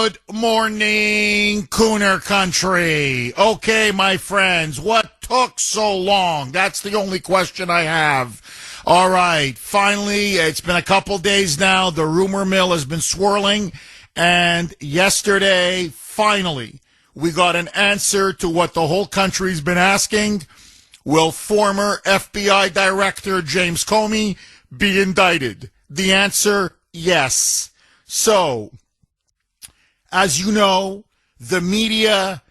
Good morning, Kuhner country. Okay, my friends, what took so long? That's the only question I have. All right, finally, it's been a couple days now. The rumor mill has been swirling, and yesterday, finally, we got an answer to what the whole country's been asking. Will former FBI Director James Comey be indicted? The answer, yes. So, as you know, the media,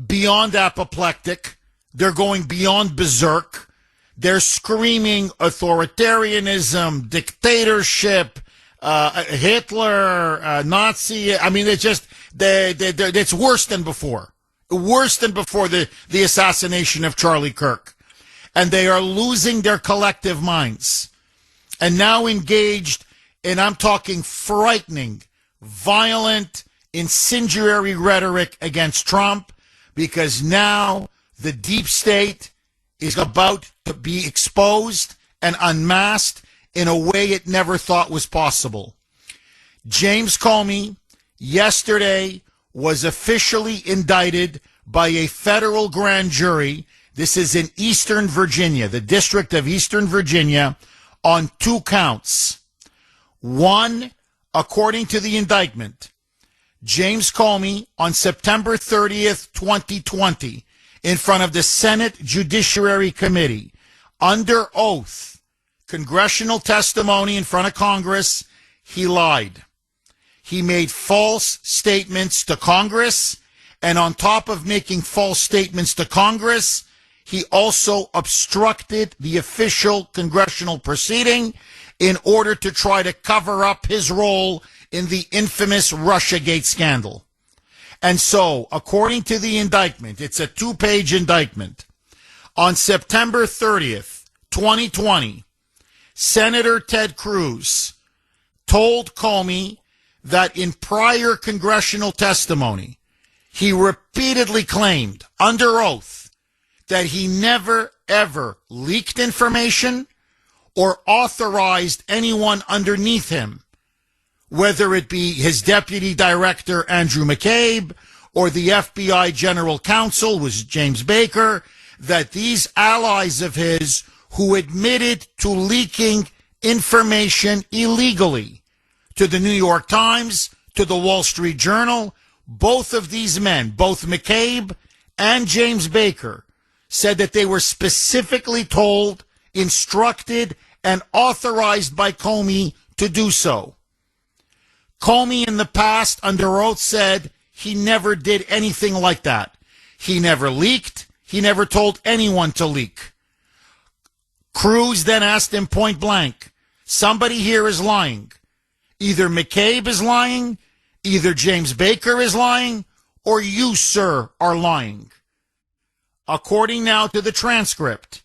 beyond apoplectic, they're going beyond berserk. They're screaming authoritarianism, dictatorship, Hitler, Nazi. I mean, it's worse than before. Worse than before the assassination of Charlie Kirk. And they are losing their collective minds. And now engaged in, I'm talking frightening, violent, incendiary rhetoric against Trump, because now the deep state is about to be exposed and unmasked in a way it never thought was possible. James Comey yesterday was officially indicted by a federal grand jury. This is in Eastern Virginia, the District of Eastern Virginia, on 2 counts. One, according to the indictment, James Comey, on September 30th, 2020, in front of the Senate Judiciary Committee, under oath, congressional testimony in front of Congress, he lied. He made false statements to Congress, and on top of making false statements to Congress, he also obstructed the official congressional proceeding in order to try to cover up his role in the infamous Russiagate scandal. And so, according to the indictment, it's a 2-page indictment. On September 30th, 2020, Senator Ted Cruz told Comey that in prior congressional testimony, he repeatedly claimed, under oath, that he never, ever leaked information or authorized anyone underneath him, whether it be his deputy director, Andrew McCabe, or the FBI general counsel, was James Baker, that these allies of his who admitted to leaking information illegally to the New York Times, to the Wall Street Journal, both of these men, both McCabe and James Baker, said that they were specifically told, instructed, and authorized by Comey to do so. Comey in the past, under oath, said he never did anything like that. He never leaked. He never told anyone to leak. Cruz then asked him point blank, somebody here is lying. Either McCabe is lying, either James Baker is lying, or you, sir, are lying. According now to the transcript,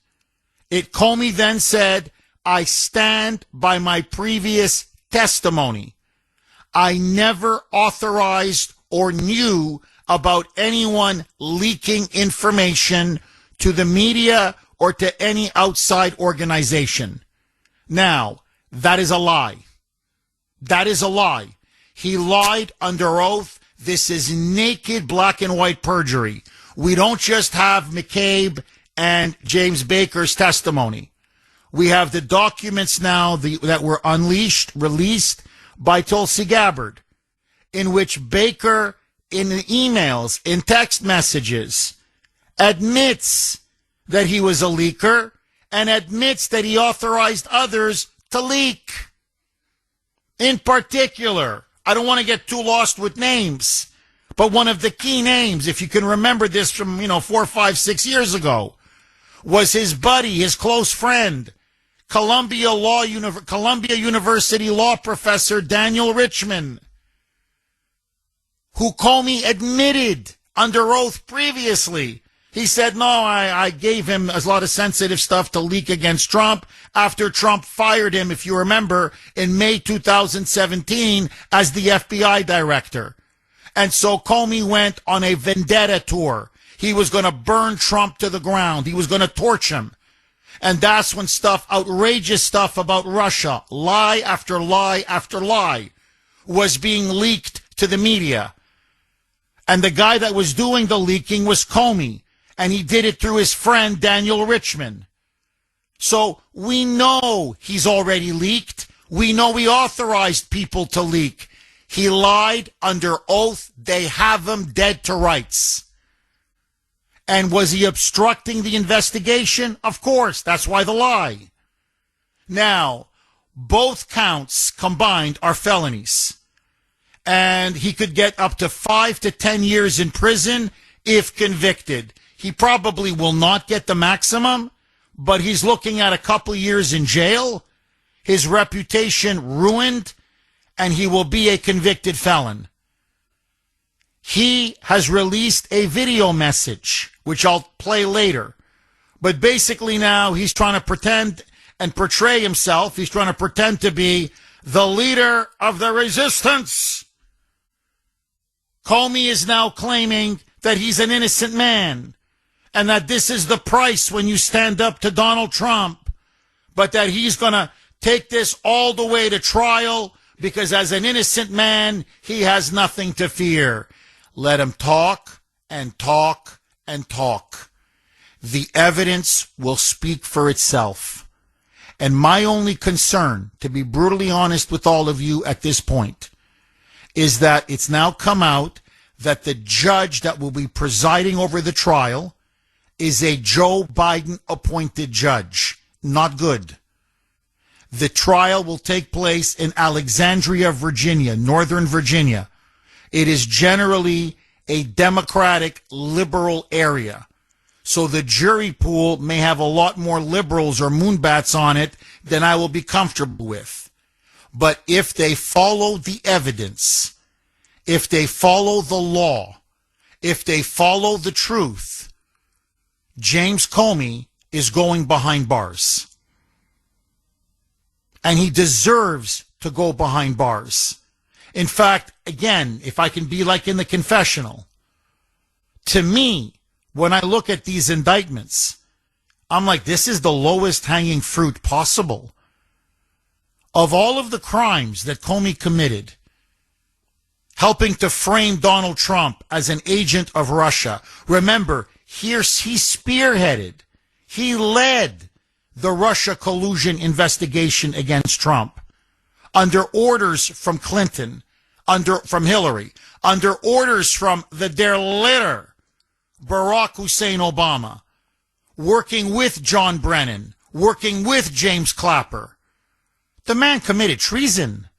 Comey then said, I stand by my previous testimony. I never authorized or knew about anyone leaking information to the media or to any outside organization. Now, that is a lie. That is a lie. He lied under oath. This is naked black and white perjury. We don't just have McCabe and James Baker's testimony. We have the documents now that were released by Tulsi Gabbard, in which Baker, in emails, in text messages, admits that he was a leaker and admits that he authorized others to leak. In particular, I don't want to get too lost with names, but one of the key names, if you can remember this from, 4, 5, 6 years ago, was his buddy, his close friend, Columbia University law professor Daniel Richman, who Comey admitted under oath previously. He said, no, I gave him a lot of sensitive stuff to leak against Trump after Trump fired him, if you remember, in May 2017 as the FBI director. And so Comey went on a vendetta tour. He was going to burn Trump to the ground. He was going to torch him. And that's when outrageous stuff about Russia, lie after lie after lie, was being leaked to the media. And the guy that was doing the leaking was Comey, and he did it through his friend Daniel Richman. So we know he's already leaked. We know he authorized people to leak. He lied under oath. They have him dead to rights. And was he obstructing the investigation? Of course. That's why the lie. Now, both counts combined are felonies. And he could get up to 5 to 10 years in prison if convicted. He probably will not get the maximum, but he's looking at a couple years in jail, his reputation ruined, and he will be a convicted felon. He has released a video message, which I'll play later. But basically now he's trying to pretend and portray himself. He's trying to pretend to be the leader of the resistance. Comey is now claiming that he's an innocent man and that this is the price when you stand up to Donald Trump, but that he's going to take this all the way to trial because as an innocent man, he has nothing to fear. Let him talk and talk and talk. The evidence will speak for itself. And my only concern, to be brutally honest with all of you at this point, is that it's now come out that the judge that will be presiding over the trial is a Joe Biden appointed judge. Not good. The trial will take place in Alexandria, Virginia, Northern Virginia. It is generally a Democratic liberal area. So the jury pool may have a lot more liberals or moonbats on it than I will be comfortable with. But if they follow the evidence, if they follow the law, if they follow the truth, James Comey is going behind bars. And he deserves to go behind bars. In fact, again, if I can be like in the confessional, to me, when I look at these indictments, I'm like, this is the lowest hanging fruit possible. Of all of the crimes that Comey committed, helping to frame Donald Trump as an agent of Russia, remember, he spearheaded, he led the Russia collusion investigation against Trump under orders from Clinton, from Hillary, under orders from their leader, Barack Hussein Obama, working with John Brennan, working with James Clapper. The man committed treason.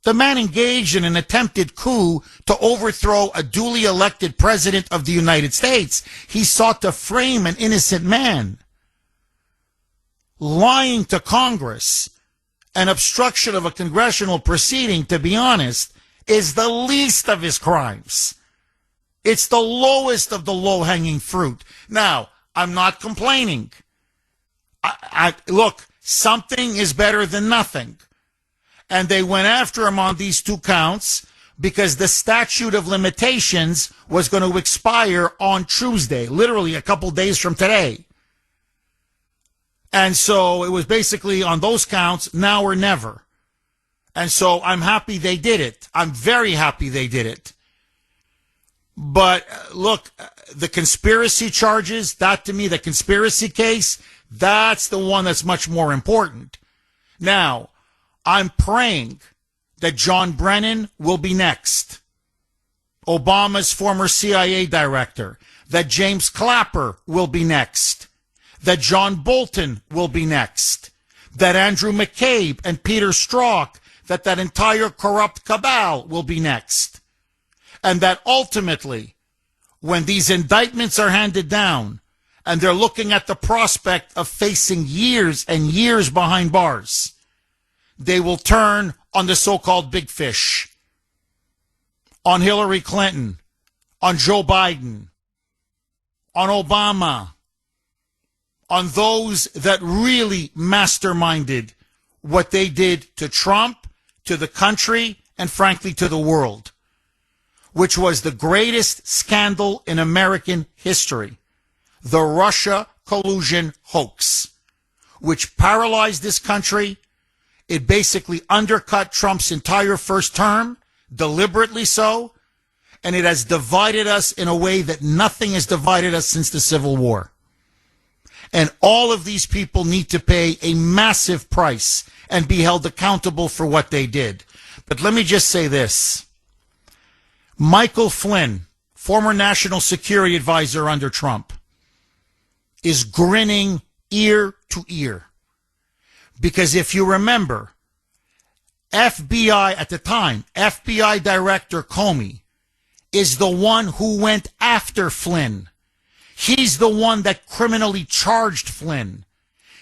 The man engaged in an attempted coup to overthrow a duly elected president of the United States. He sought to frame an innocent man. Lying to Congress and obstruction of a congressional proceeding, to be honest, is the least of his crimes. It's the lowest of the low-hanging fruit. Now, I'm not complaining. Look, something is better than nothing. And they went after him on these two counts because the statute of limitations was going to expire on Tuesday, literally a couple days from today. And so it was basically on those counts, now or never. And so I'm happy they did it. I'm very happy they did it. But look, the conspiracy charges, that to me, the conspiracy case, that's the one that's much more important. Now, I'm praying that John Brennan will be next. Obama's former CIA director. That James Clapper will be next. That John Bolton will be next. That Andrew McCabe and Peter Strzok, that entire corrupt cabal will be next. And that ultimately, when these indictments are handed down and they're looking at the prospect of facing years and years behind bars, they will turn on the so-called big fish, on Hillary Clinton, on Joe Biden, on Obama, on those that really masterminded what they did to Trump, to the country, and frankly to the world, which was the greatest scandal in American history, the Russia collusion hoax, which paralyzed this country. It basically undercut Trump's entire first term, deliberately so, and it has divided us in a way that nothing has divided us since the Civil War. And all of these people need to pay a massive price and be held accountable for what they did. But let me just say this. Michael Flynn, former national security advisor under Trump, is grinning ear to ear. Because if you remember, FBI at the time, FBI Director Comey, is the one who went after Flynn. He's the one that criminally charged Flynn.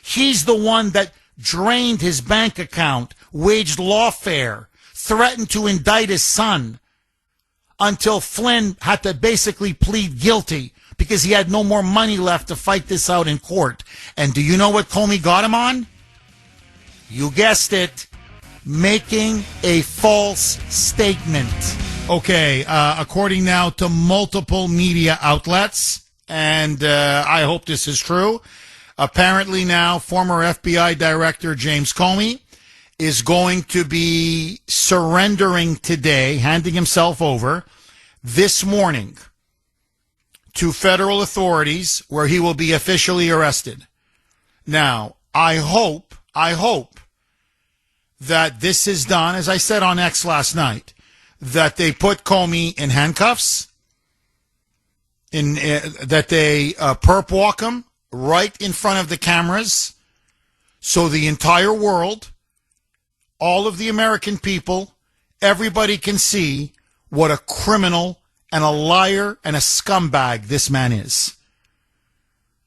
He's the one that drained his bank account, waged lawfare, threatened to indict his son, until Flynn had to basically plead guilty because he had no more money left to fight this out in court. And do you know what Comey got him on? You guessed it, making a false statement. Okay, according now to multiple media outlets, and I hope this is true, apparently now former FBI Director James Comey is going to be surrendering today, handing himself over this morning to federal authorities where he will be officially arrested. Now, I hope that this is done, as I said on X last night, that they put Comey in handcuffs, that they perp walk him right in front of the cameras so the entire world, all of the American people, everybody can see what a criminal and a liar and a scumbag this man is.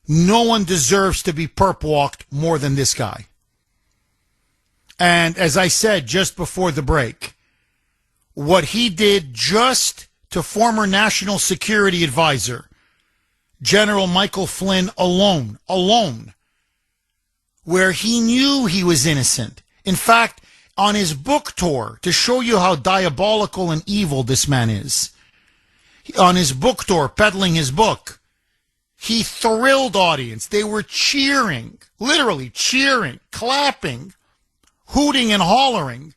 No one deserves to be perp walked more than this guy. And as I said just before the break, what he did just to former National Security Advisor General Michael Flynn alone, where he knew he was innocent. In fact, on his book tour, to show you how diabolical and evil this man is, on his book tour, peddling his book, he thrilled audience. They were cheering, literally cheering, clapping, hooting and hollering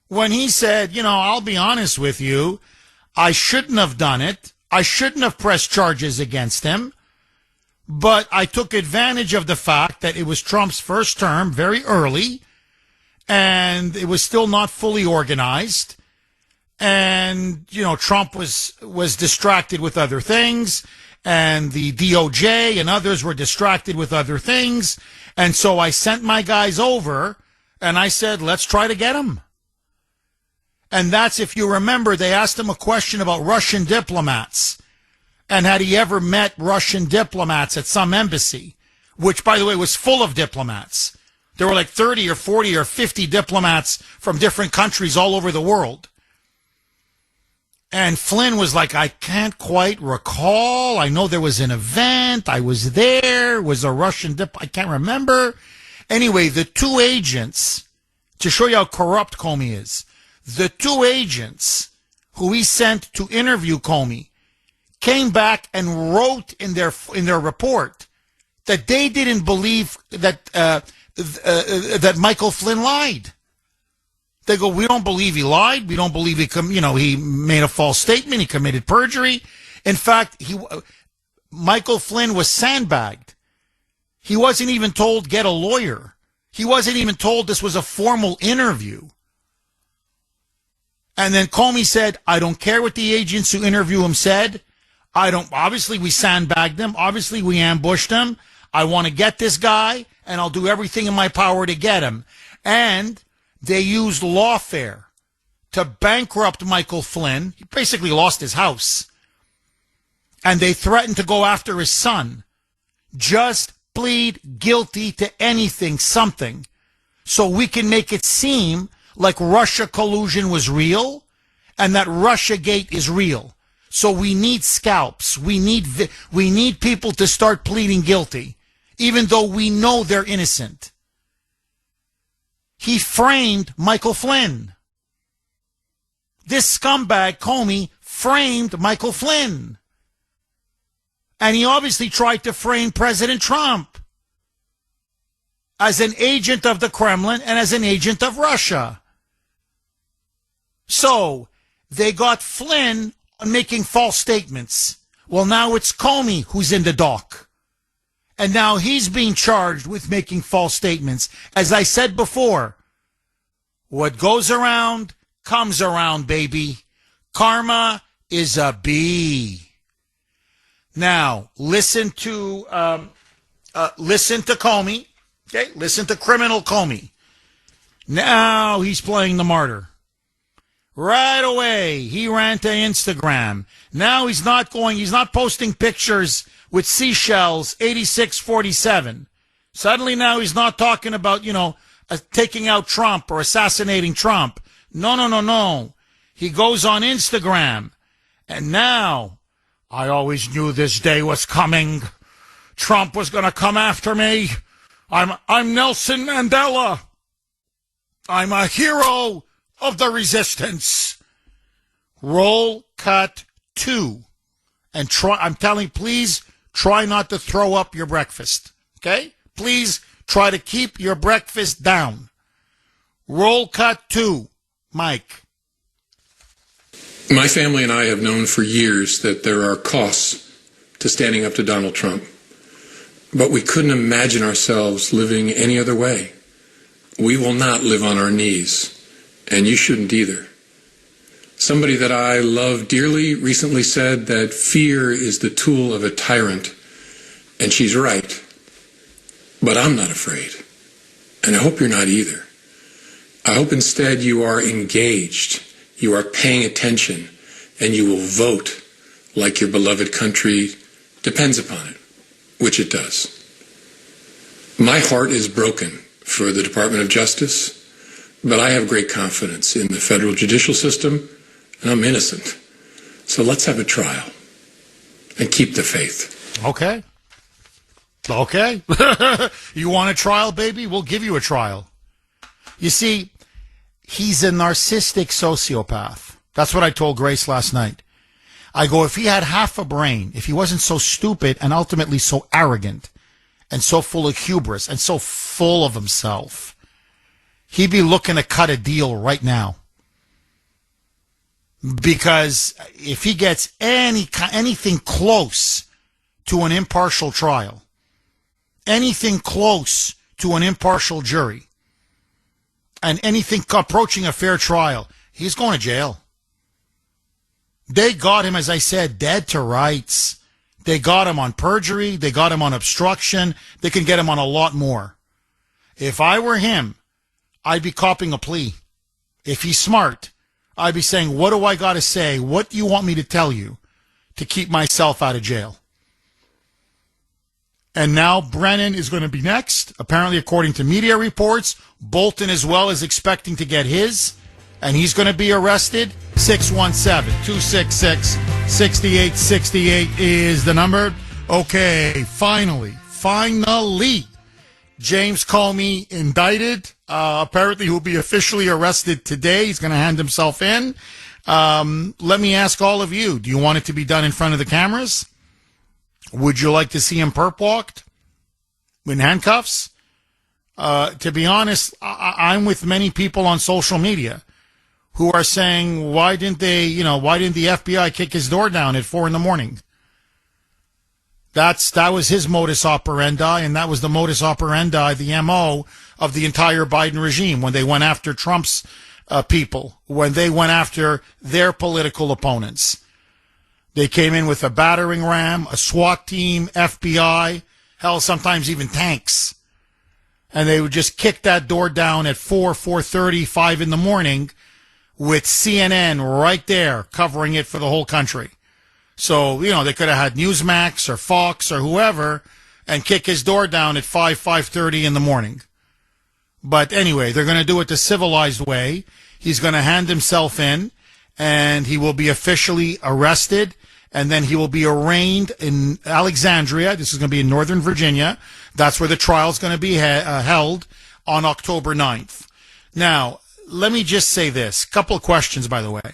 when he said, I'll be honest with you, I shouldn't have done it. I shouldn't have pressed charges against him, but I took advantage of the fact that it was Trump's first term very early, and it was still not fully organized. And, Trump was distracted with other things, and the DOJ and others were distracted with other things. And so I sent my guys over, and I said, let's try to get him. And that's, if you remember, they asked him a question about Russian diplomats and had he ever met Russian diplomats at some embassy, which, by the way, was full of diplomats. There were like 30 or 40 or 50 diplomats from different countries all over the world. And Flynn was like, I can't quite recall. I know there was an event. I was there. Was a Russian I can't remember. Anyway, the two agents, to show you how corrupt Comey is, the two agents who he sent to interview Comey came back and wrote in their report that they didn't believe that Michael Flynn lied. They go, we don't believe he lied. We don't believe he made a false statement. He committed perjury. In fact, Michael Flynn was sandbagged. He wasn't even told get a lawyer. He wasn't even told this was a formal interview. And then Comey said, I don't care what the agents who interview him said. Obviously we sandbagged him. Obviously we ambushed him. I want to get this guy, and I'll do everything in my power to get him. And they used lawfare to bankrupt Michael Flynn. He basically lost his house. And they threatened to go after his son. Just plead guilty to anything, something, so we can make it seem like Russia collusion was real and that Russiagate is real. So we need scalps. We need people to start pleading guilty, even though we know they're innocent. He framed Michael Flynn. This scumbag, Comey, framed Michael Flynn. And he obviously tried to frame President Trump as an agent of the Kremlin and as an agent of Russia. So they got Flynn on making false statements. Well, now it's Comey who's in the dock. And now he's being charged with making false statements. As I said before, what goes around comes around, baby. Karma is a bee. Now, listen to Comey. Okay, listen to criminal Comey. Now he's playing the martyr. Right away, he ran to Instagram. Now he's not posting pictures with seashells 8647. Suddenly now he's not talking about, taking out Trump or assassinating Trump. No. He goes on Instagram. And now, I always knew this day was coming. Trump was going to come after me. I'm Nelson Mandela. I'm a hero of the resistance. Roll cut 2. And please try not to throw up your breakfast. Okay? Please try to keep your breakfast down. Roll cut 2. Mike. My family and I have known for years that there are costs to standing up to Donald Trump. But we couldn't imagine ourselves living any other way. We will not live on our knees, and you shouldn't either. Somebody that I love dearly recently said that fear is the tool of a tyrant, and she's right. But I'm not afraid, and I hope you're not either. I hope instead you are engaged, you are paying attention, and you will vote like your beloved country depends upon it, which it does. My heart is broken for the Department of Justice, but I have great confidence in the federal judicial system, and I'm innocent. So let's have a trial and keep the faith. Okay. You want a trial, baby? We'll give you a trial. You see, he's a narcissistic sociopath. That's what I told Grace last night. I go, if he had half a brain, if he wasn't so stupid and ultimately so arrogant and so full of hubris and so full of himself, he'd be looking to cut a deal right now. Because if he gets anything close to an impartial trial, anything close to an impartial jury, and anything approaching a fair trial, he's going to jail. They got him, as I said, dead to rights. They got him on perjury. They got him on obstruction. They can get him on a lot more. If I were him, I'd be copping a plea. If he's smart, I'd be saying, what do I got to say? What do you want me to tell you to keep myself out of jail? And now Brennan is going to be next. Apparently, according to media reports, Bolton as well is expecting to get his, and he's going to be arrested. 617-266-6868 is the number. Okay, finally, James Comey indicted. Apparently, he'll be officially arrested today. He's going to hand himself in. Let me ask all of you, do you want it to be done in front of the cameras? Would you like to see him perp walked in handcuffs? To be honest, I'm with many people on social media who are saying, why didn't the FBI kick his door down at 4 a.m? That was his modus operandi, and that was the modus operandi, the MO of the entire Biden regime when they went after Trump's people, when they went after their political opponents. They came in with a battering ram, a SWAT team, FBI, hell, sometimes even tanks. And they would just kick that door down at 4:30, 5 a.m. with CNN right there covering it for the whole country. So, they could have had Newsmax or Fox or whoever and kick his door down at 5:30 in the morning. But anyway, they're going to do it the civilized way. He's going to hand himself in, and he will be officially arrested, and then he will be arraigned in Alexandria. This is going to be in Northern Virginia. That's where the trial is going to be held on October 9th. Now, let me just say this. Couple of questions, by the way.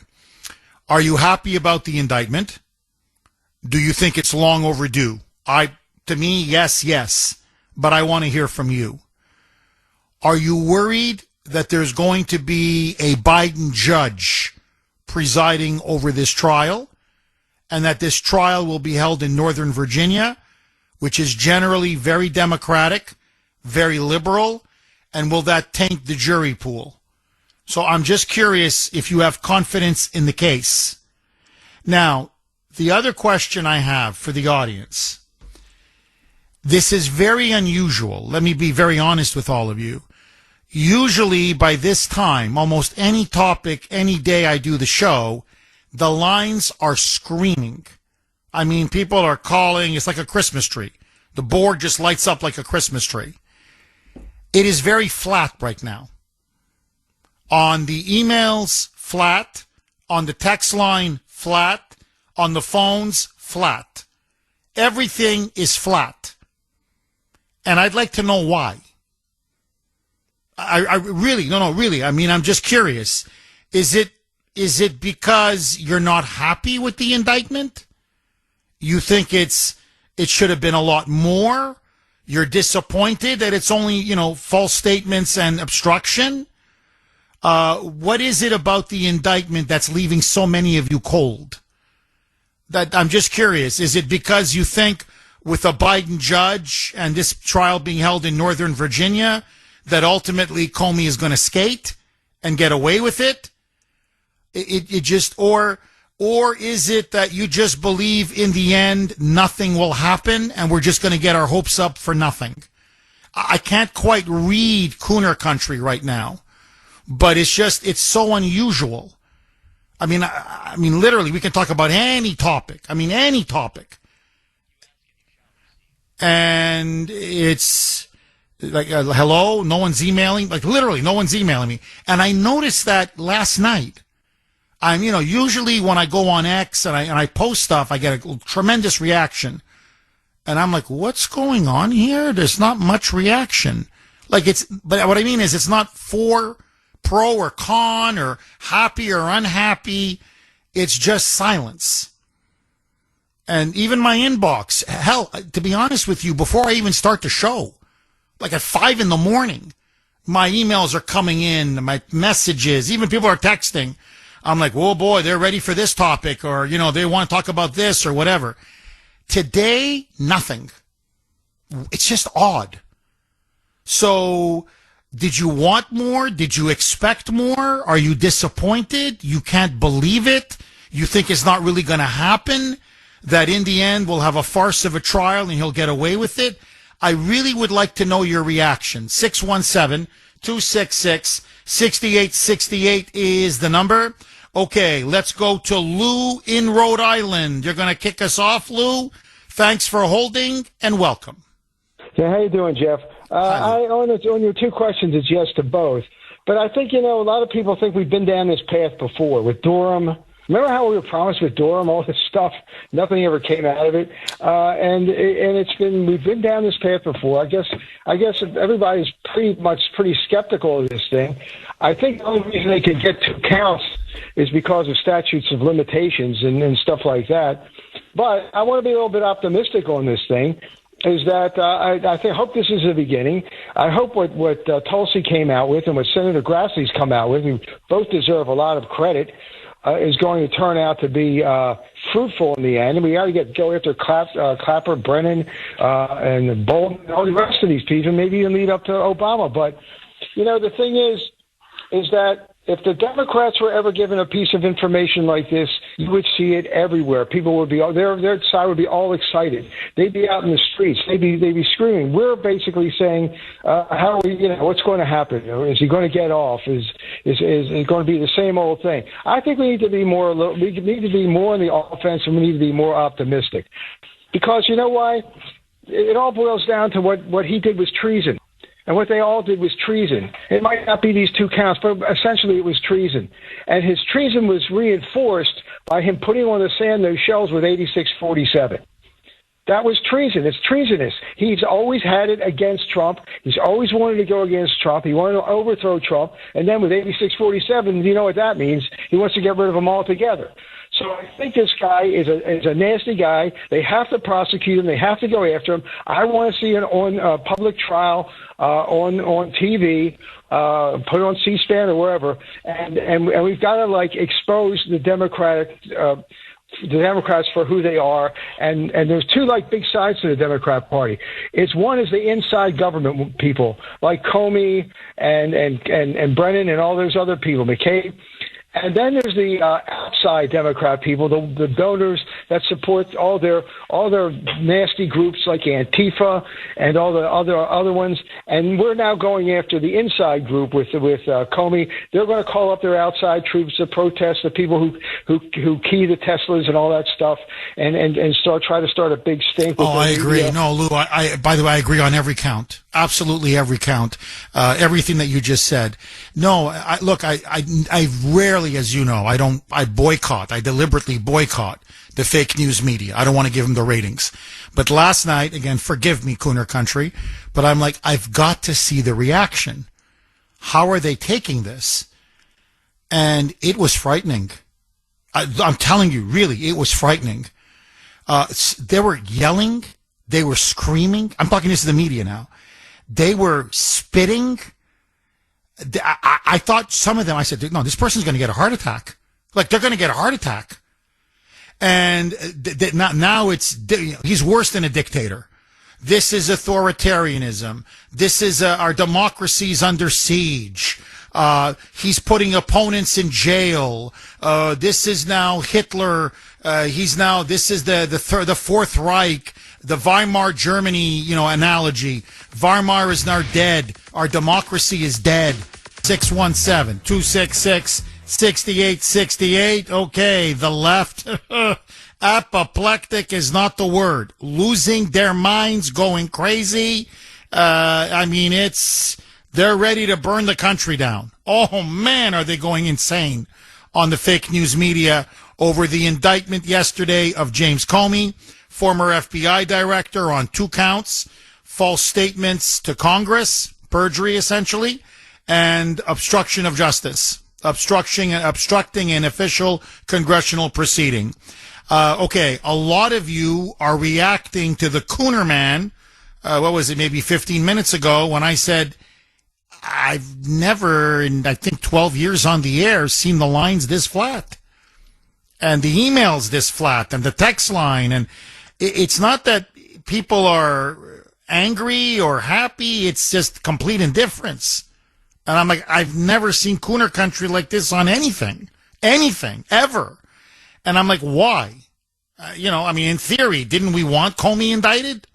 Are you happy about the indictment? Do you think it's long overdue? To me, yes. But I want to hear from you. Are you worried that there's going to be a Biden judge presiding over this trial? and that this trial will be held in Northern Virginia, which is generally very Democratic, very liberal, and will that taint the jury pool? So I'm just curious if you have confidence in the case. Now, the other question I have for the audience, this is very unusual. Let me be very honest with all of you. Usually by this time, almost any topic, any day I do the show, the lines are screaming. I mean, people are calling. It's like a Christmas tree. The board just lights up like a Christmas tree. It is very flat right now. On the emails, flat. On the text line, flat. On the phones, flat. Everything is flat. And I'd like to know why. I really, really. I mean, I'm just curious. Is it because you're not happy with the indictment? You think it should have been a lot more? You're disappointed that it's only, false statements and obstruction? What is it about the indictment that's leaving so many of you cold? That I'm just curious. Is it because you think with a Biden judge and this trial being held in Northern Virginia that ultimately Comey is going to skate and get away with it? Or is it that you just believe in the end nothing will happen and we're just going to get our hopes up for nothing? I can't quite read Kuhner country right now, but it's so unusual. I mean, literally, we can talk about any topic. Any topic. And it's like, hello, no one's emailing. Like, literally, no one's emailing me. And I noticed that last night. Usually when I go on X and I post stuff, I get a tremendous reaction. And I'm like, what's going on here? There's not much reaction. But what I mean is it's not for pro or con or happy or unhappy. It's just silence. And even my inbox, hell, to be honest with you, before I even start the show, like at 5 a.m, my emails are coming in, my messages, even people are texting. I'm like, whoa, boy, they're ready for this topic, or, they want to talk about this or whatever. Today, nothing. It's just odd. So, did you want more? Did you expect more? Are you disappointed? You can't believe it? You think it's not really going to happen? That in the end, we'll have a farce of a trial and he'll get away with it? I really would like to know your reaction. 617-266-6868 is the number. Okay, let's go to Lou in Rhode Island. You're going to kick us off, Lou. Thanks for holding and welcome. Yeah, how you doing, Jeff? On your two questions, it's yes to both. But I think, a lot of people think we've been down this path before with Durham. Remember how we were promised with Durham, all this stuff, nothing ever came out of it, and we've been down this path before. I guess everybody's pretty skeptical of this thing. I think the only reason they can get 2 counts is because of statutes of limitations and stuff like that. But I want to be a little bit optimistic on this thing. Is that I hope this is the beginning. I hope what Tulsi came out with and what Senator Grassley's come out with, who both deserve a lot of credit, is going to turn out to be fruitful in the end. And we got to go after Clapper, Brennan, and Bondi, and all the rest of these people, maybe even lead up to Obama. But, the thing is that if the Democrats were ever given a piece of information like this, you would see it everywhere. People would be, their side would be all excited. They'd be out in the streets. They'd be screaming. We're basically saying, how are we, what's going to happen? Is he going to get off? Is it going to be the same old thing? I think we need to be more on the offense, and we need to be more optimistic. Because you know why? It all boils down to what he did was treason. And what they all did was treason. It might not be these 2 counts, but essentially it was treason. And his treason was reinforced by him putting on the sand those shells with 86-47. That was treason. It's treasonous. He's always had it against Trump. He's always wanted to go against Trump. He wanted to overthrow Trump. And then with 86-47, you know what that means? He wants to get rid of him altogether. So I think this guy is a nasty guy. They have to prosecute him. They have to go after him. I want to see it on public trial on TV, put it on C-SPAN or wherever, and we've got to expose the Democratic the Democrats for who they are, and there's two like big sides to the Democrat Party. It's one is the inside government people like Comey and Brennan and all those other people, McCabe. And then there's the outside Democrat people, the donors that support all their nasty groups like Antifa and all the other ones. And we're now going after the inside group with Comey. They're going to call up their outside troops to protest, the people who key the Teslas and all that stuff, and try to start a big stink. Oh, I agree. No, Lou. By the way, I agree on every count. Absolutely every count. Everything that you just said. No, I rarely, as you know, I boycott. I deliberately boycott the fake news media. I don't want to give them the ratings. But last night, again, forgive me, Kuhner country, but I'm like, I've got to see the reaction. How are they taking this? And it was frightening. I'm telling you, really, it was frightening. They were yelling. They were screaming. I'm talking to the media now. They were spitting. I thought some of them, I said, no, this person's going to get a heart attack. Like, they're going to get a heart attack. And now he's worse than a dictator. This is authoritarianism. This is our democracy's under siege. He's putting opponents in jail. This is now Hitler. This is the Fourth Reich, the Weimar Germany, analogy. Weimar is now dead. Our democracy is dead. 617-266-6868. Okay, the left. Apoplectic is not the word. Losing their minds, going crazy. They're ready to burn the country down. Oh, man, are they going insane on the fake news media over the indictment yesterday of James Comey, former FBI director, on 2 counts, false statements to Congress, perjury essentially, and obstruction of justice, obstructing an official congressional proceeding. Okay, a lot of you are reacting to the Kuhner man, maybe 15 minutes ago, when I said, I've never, in I think 12 years on the air, seen the lines this flat. And the emails this flat, and the text line. And it's not that people are angry or happy, it's just complete indifference. And I'm like, I've never seen Kuhner country like this on anything, ever. And I'm like, why? In theory, didn't we want Comey indicted?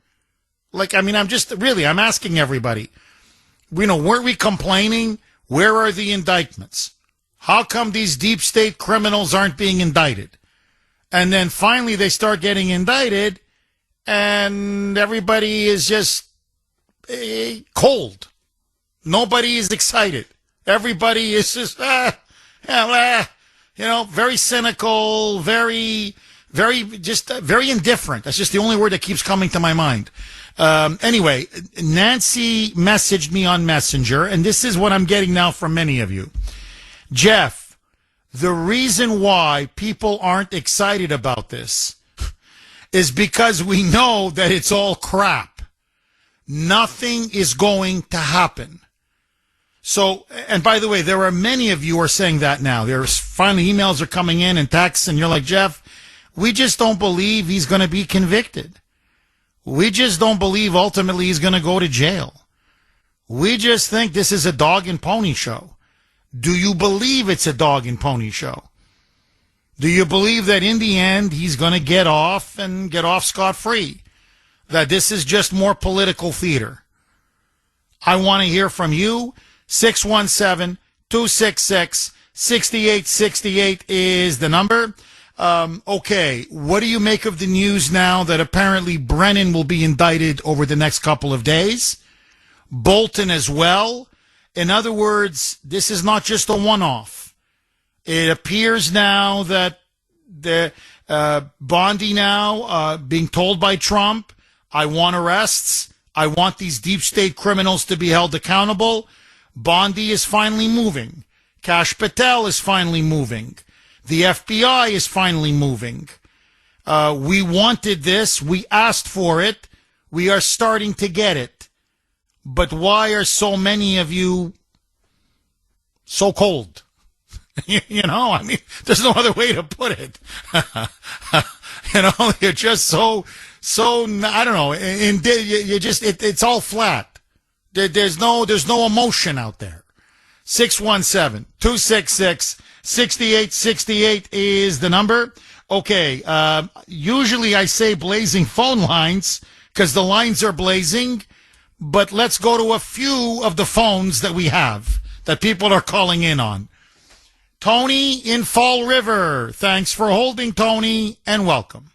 I'm asking everybody. Weren't we complaining? Where are the indictments? How come these deep state criminals aren't being indicted? And then finally they start getting indicted, and everybody is just cold. Nobody is excited. Everybody is just, very cynical, very indifferent. That's just the only word that keeps coming to my mind. Anyway, Nancy messaged me on Messenger, and this is what I'm getting now from many of you. Jeff, the reason why people aren't excited about this is because we know that it's all crap. Nothing is going to happen. So, and by the way, there are many of you who are saying that now. There's finally emails are coming in and texts, and you're like, Jeff, we just don't believe he's going to be convicted. We just don't believe ultimately he's going to go to jail. We just think this is a dog and pony show. Do you believe it's a dog and pony show? Do you believe that in the end he's going to get off scot-free? That this is just more political theater? I want to hear from you. 617-266-6868 is the number. Okay, what do you make of the news now that apparently Brennan will be indicted over the next couple of days? Bolton as well. In other words, this is not just a one-off. It appears now that the Bondi now being told by Trump, I want arrests. I want these deep state criminals to be held accountable. Bondi is finally moving. Kash Patel is finally moving. The FBI is finally moving. We wanted this. We asked for it. We are starting to get it. But why are so many of you so cold? There's no other way to put it. You're just so I don't know. You just it's all flat. There's no emotion out there. 617-266-6868 is the number. Okay. Usually I say blazing phone lines because the lines are blazing, but let's go to a few of the phones that we have that people are calling in on. Tony in Fall River. Thanks for holding, Tony, and welcome.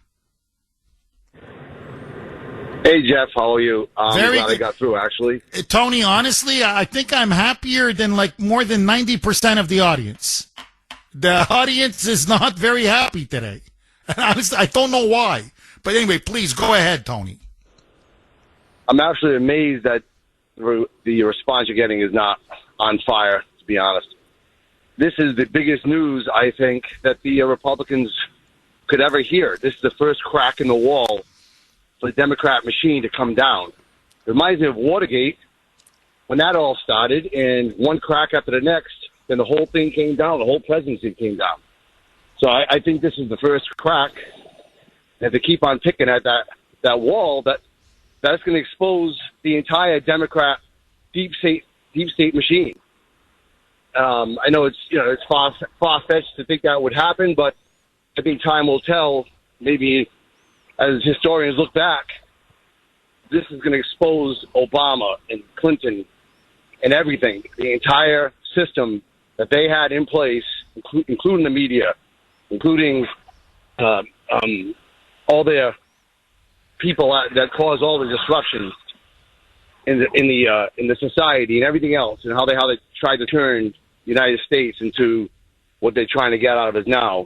Hey, Jeff, how are you? Very glad good. I got through, actually. Tony, honestly, I think I'm happier than more than 90% of the audience. The audience is not very happy today. And honestly, I don't know why. But anyway, please go ahead, Tony. I'm actually amazed that the response you're getting is not on fire, to be honest. This is the biggest news, I think, that the Republicans could ever hear. This is the first crack in the wall for the Democrat machine to come down. It reminds me of Watergate, when that all started, and one crack after the next, then the whole thing came down, the whole presidency came down. So I think this is the first crack, and if they keep on picking at that wall, that's going to expose the entire Democrat deep state machine. I know it's far-fetched to think that would happen, but I think time will tell. Maybe as historians look back, this is going to expose Obama and Clinton and everything, the entire system that they had in place, including the media, including all their people that caused all the disruption in the society and everything else, and how they tried to turn the United States into what they're trying to get out of it now.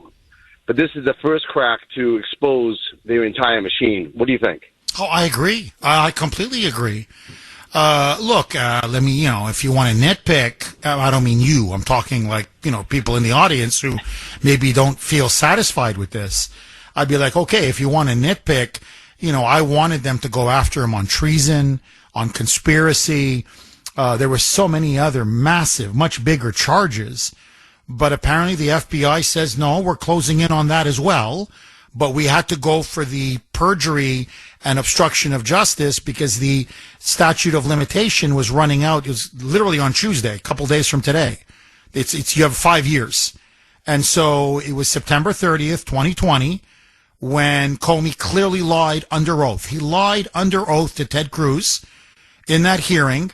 But this is the first crack to expose their entire machine. What do you think? Oh, I agree. I completely agree. Look, let me, if you want to nitpick, I don't mean you. I'm talking people in the audience who maybe don't feel satisfied with this. I'd be like, okay, if you want to nitpick, I wanted them to go after him on treason, on conspiracy. There were so many other massive, much bigger charges. But apparently the FBI says, no, we're closing in on that as well. But we had to go for the perjury and obstruction of justice because the statute of limitation was running out. It was literally on Tuesday, a couple days from today. You have 5 years. And so it was September 30th, 2020, when Comey clearly lied under oath. He lied under oath to Ted Cruz in that hearing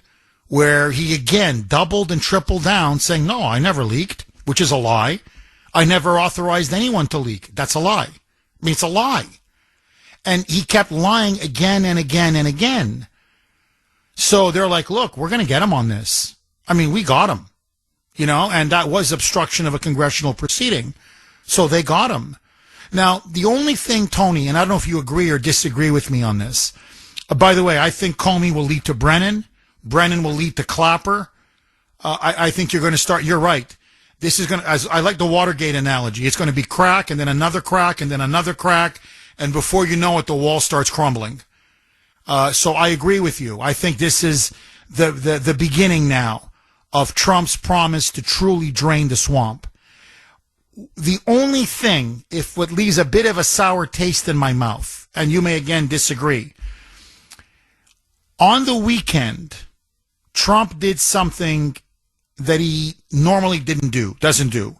where he again doubled and tripled down saying, no, I never leaked, which is a lie. I never authorized anyone to leak. That's a lie. I mean, it's a lie. And he kept lying again and again and again. So they're like, look, we're going to get him on this. I mean, we got him, and that was obstruction of a congressional proceeding. So they got him. Now, the only thing, Tony, and I don't know if you agree or disagree with me on this. By the way, I think Comey will lead to Brennan. Brennan will lead to Clapper. I think you're going to start. You're right. This is going to, I like the Watergate analogy. It's going to be crack and then another crack and then another crack. And before you know it, the wall starts crumbling. So I agree with you. I think this is the beginning now of Trump's promise to truly drain the swamp. The only thing, if what leaves a bit of a sour taste in my mouth, and you may again disagree, on the weekend, Trump did something that he normally doesn't do.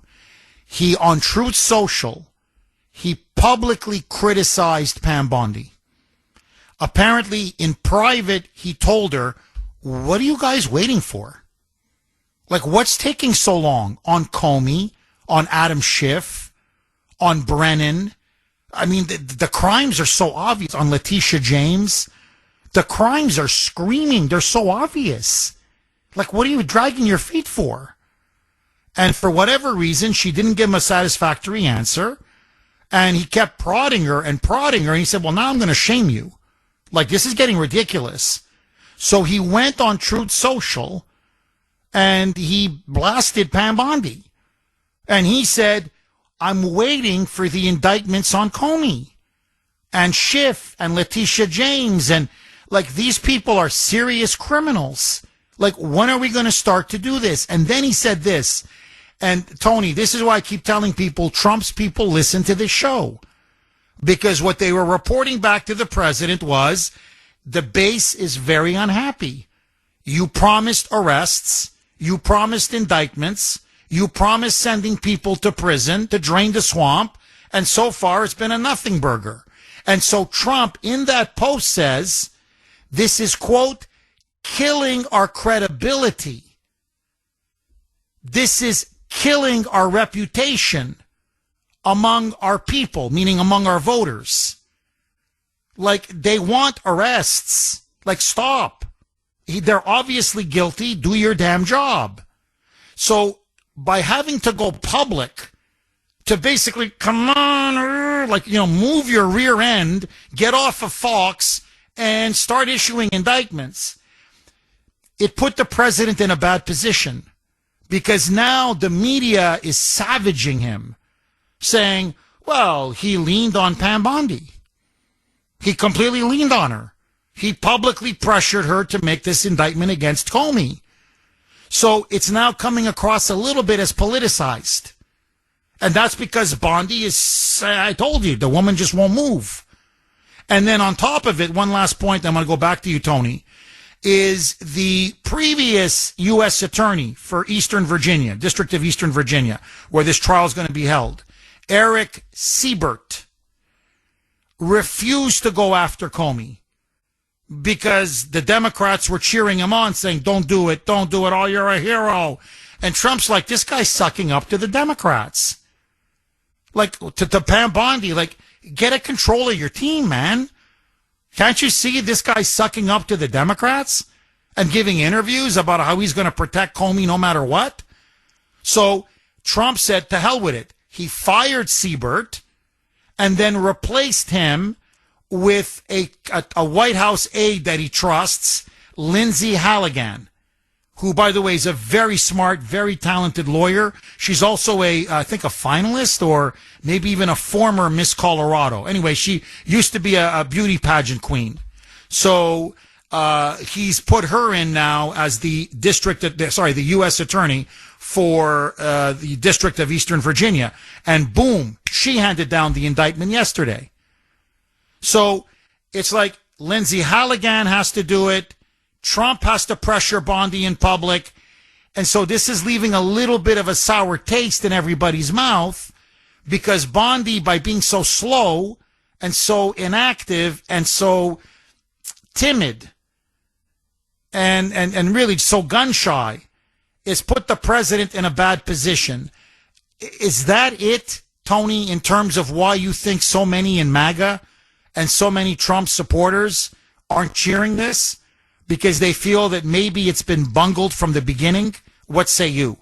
He, on Truth Social, he publicly criticized Pam Bondi. Apparently, in private, he told her, what are you guys waiting for? What's taking so long on Comey, on Adam Schiff, on Brennan? I mean, the crimes are so obvious. On Letitia James, the crimes are screaming. They're so obvious. What are you dragging your feet for? And for whatever reason, she didn't give him a satisfactory answer. And he kept prodding her. And he said, well, now I'm going to shame you. This is getting ridiculous. So he went on Truth Social and he blasted Pam Bondi. And he said, I'm waiting for the indictments on Comey and Schiff and Letitia James. And these people are serious criminals. When are we going to start to do this? And then he said this. And Tony, this is why I keep telling people, Trump's people listen to this show. because what they were reporting back to the president was the base is very unhappy. You promised arrests. You promised indictments. You promised sending people to prison to drain the swamp. And so far, it's been a nothing burger. And so Trump, in that post, says, this is, quote, killing our credibility. This is killing our reputation among our people, meaning among our voters. Like, they want arrests. Like, stop. They're obviously guilty. Do your damn job. So, by having to go public to basically, come on, like, move your rear end, get off of Fox, and start issuing indictments, it put the president in a bad position. Because now the media is savaging him, saying, well, he leaned on Pam Bondi. He completely leaned on her. He publicly pressured her to make this indictment against Comey. So it's now coming across a little bit as politicized. And that's because Bondi is, I told you, the woman just won't move. And then on top of it, one last point, I'm going to go back to you, Tony, is the previous U.S. attorney for Eastern Virginia, District of Eastern Virginia, where this trial is going to be held, Eric Siebert, refused to go after Comey because the Democrats were cheering him on, saying, don't do it, oh, you're a hero. And Trump's like, this guy's sucking up to the Democrats. Like, to Pam Bondi, like, get a control of your team, man. Can't you see this guy's sucking up to the Democrats and giving interviews about how he's going to protect Comey no matter what? So Trump said, to hell with it. He fired Siebert and then replaced him with a White House aide that he trusts, Lindsay Halligan, who, by the way, is a very smart, very talented lawyer. She's also I think a finalist or maybe even a former Miss Colorado. Anyway, she used to be a beauty pageant queen. So he's put her in now as the the U.S. attorney for the District of Eastern Virginia. And boom, she handed down the indictment yesterday. So it's like Lindsay Halligan has to do it. Trump has to pressure Bondi in public. And so this is leaving a little bit of a sour taste in everybody's mouth because Bondi, by being so slow and so inactive and so timid and really so gun shy, is put the president in a bad position. Is that it, Tony, in terms of why you think so many in MAGA and so many Trump supporters aren't cheering this? Because they feel that maybe it's been bungled from the beginning? What say you?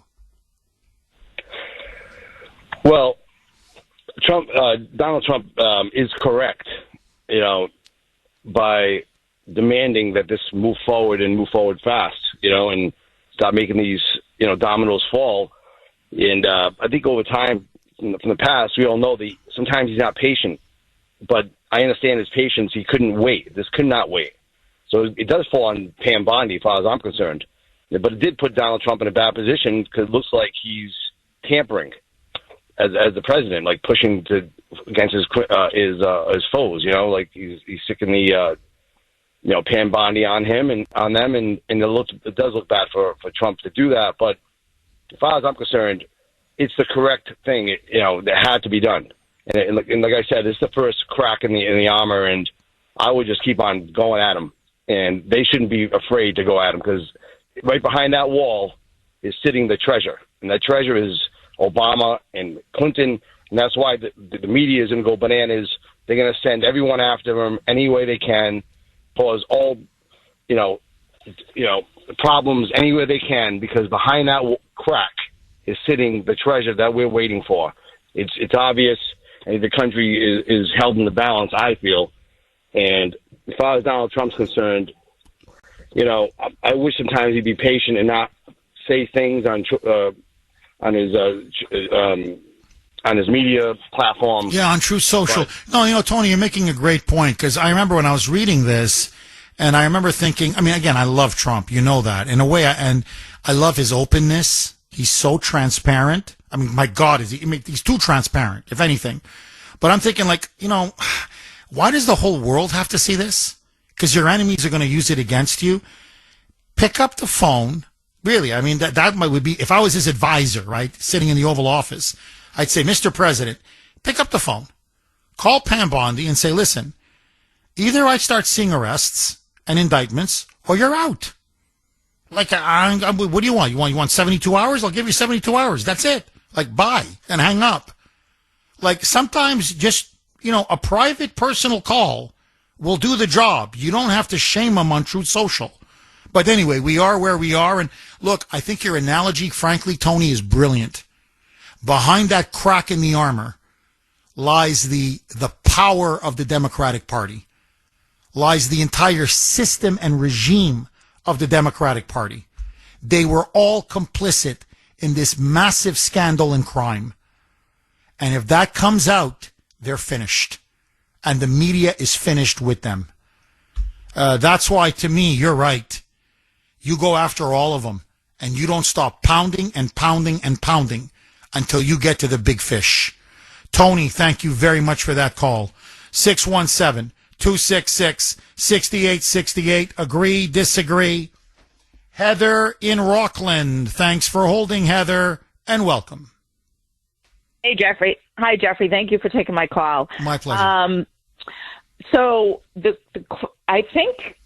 Well, Donald Trump is correct, by demanding that this move forward and move forward fast, and stop making these, dominoes fall. And I think over time, from the past, we all know that sometimes he's not patient. But I understand his patience. He couldn't wait. This could not wait. So it does fall on Pam Bondi, as far as I'm concerned. But it did put Donald Trump in a bad position because it looks like he's tampering as the president, like pushing against his foes. Like he's sicking the Pam Bondi on him and on them, and it does look bad for Trump to do that. But as far as I'm concerned, it's the correct thing. That had to be done. And like I said, it's the first crack in the armor, and I would just keep on going at him. And they shouldn't be afraid to go at him because right behind that wall is sitting the treasure. And that treasure is Obama and Clinton. And that's why the media is going to go bananas. They're going to send everyone after him any way they can, cause all, problems anywhere they can, because behind that crack is sitting the treasure that we're waiting for. It's obvious, and the country is held in the balance, I feel. And as far as Donald Trump's concerned, I wish sometimes he'd be patient and not say things on his media platforms. Yeah, on Truth Social. No, Tony, you're making a great point, because I remember when I was reading this, and I remember thinking, again, I love Trump, you know that, in a way, and I love his openness. He's so transparent. My God, he's too transparent, if anything. But I'm thinking, like, why does the whole world have to see this? Because your enemies are going to use it against you. Pick up the phone. Really, I mean, that would be, if I was his advisor, right, sitting in the Oval Office, I'd say, Mr. President, pick up the phone. Call Pam Bondi and say, listen, either I start seeing arrests and indictments, or you're out. Like, what do you want? You want 72 hours? I'll give you 72 hours. That's it. Like, bye, and hang up. Like, sometimes just, a private personal call will do the job. You don't have to shame them on Truth Social. But anyway, we are where we are. And look, I think your analogy, frankly, Tony, is brilliant. Behind that crack in the armor lies the power of the Democratic Party, lies the entire system and regime of the Democratic Party. They were all complicit in this massive scandal and crime. And if that comes out, they're finished. And the media is finished with them. That's why, to me, you're right. You go after all of them, and you don't stop pounding and pounding and pounding until you get to the big fish. Tony, thank you very much for that call. 617-266-6868. Agree, disagree. Heather in Rockland. Thanks for holding, Heather, and welcome. Hey, Jeffrey. Hi, Jeffrey. Thank you for taking my call. My pleasure. So I think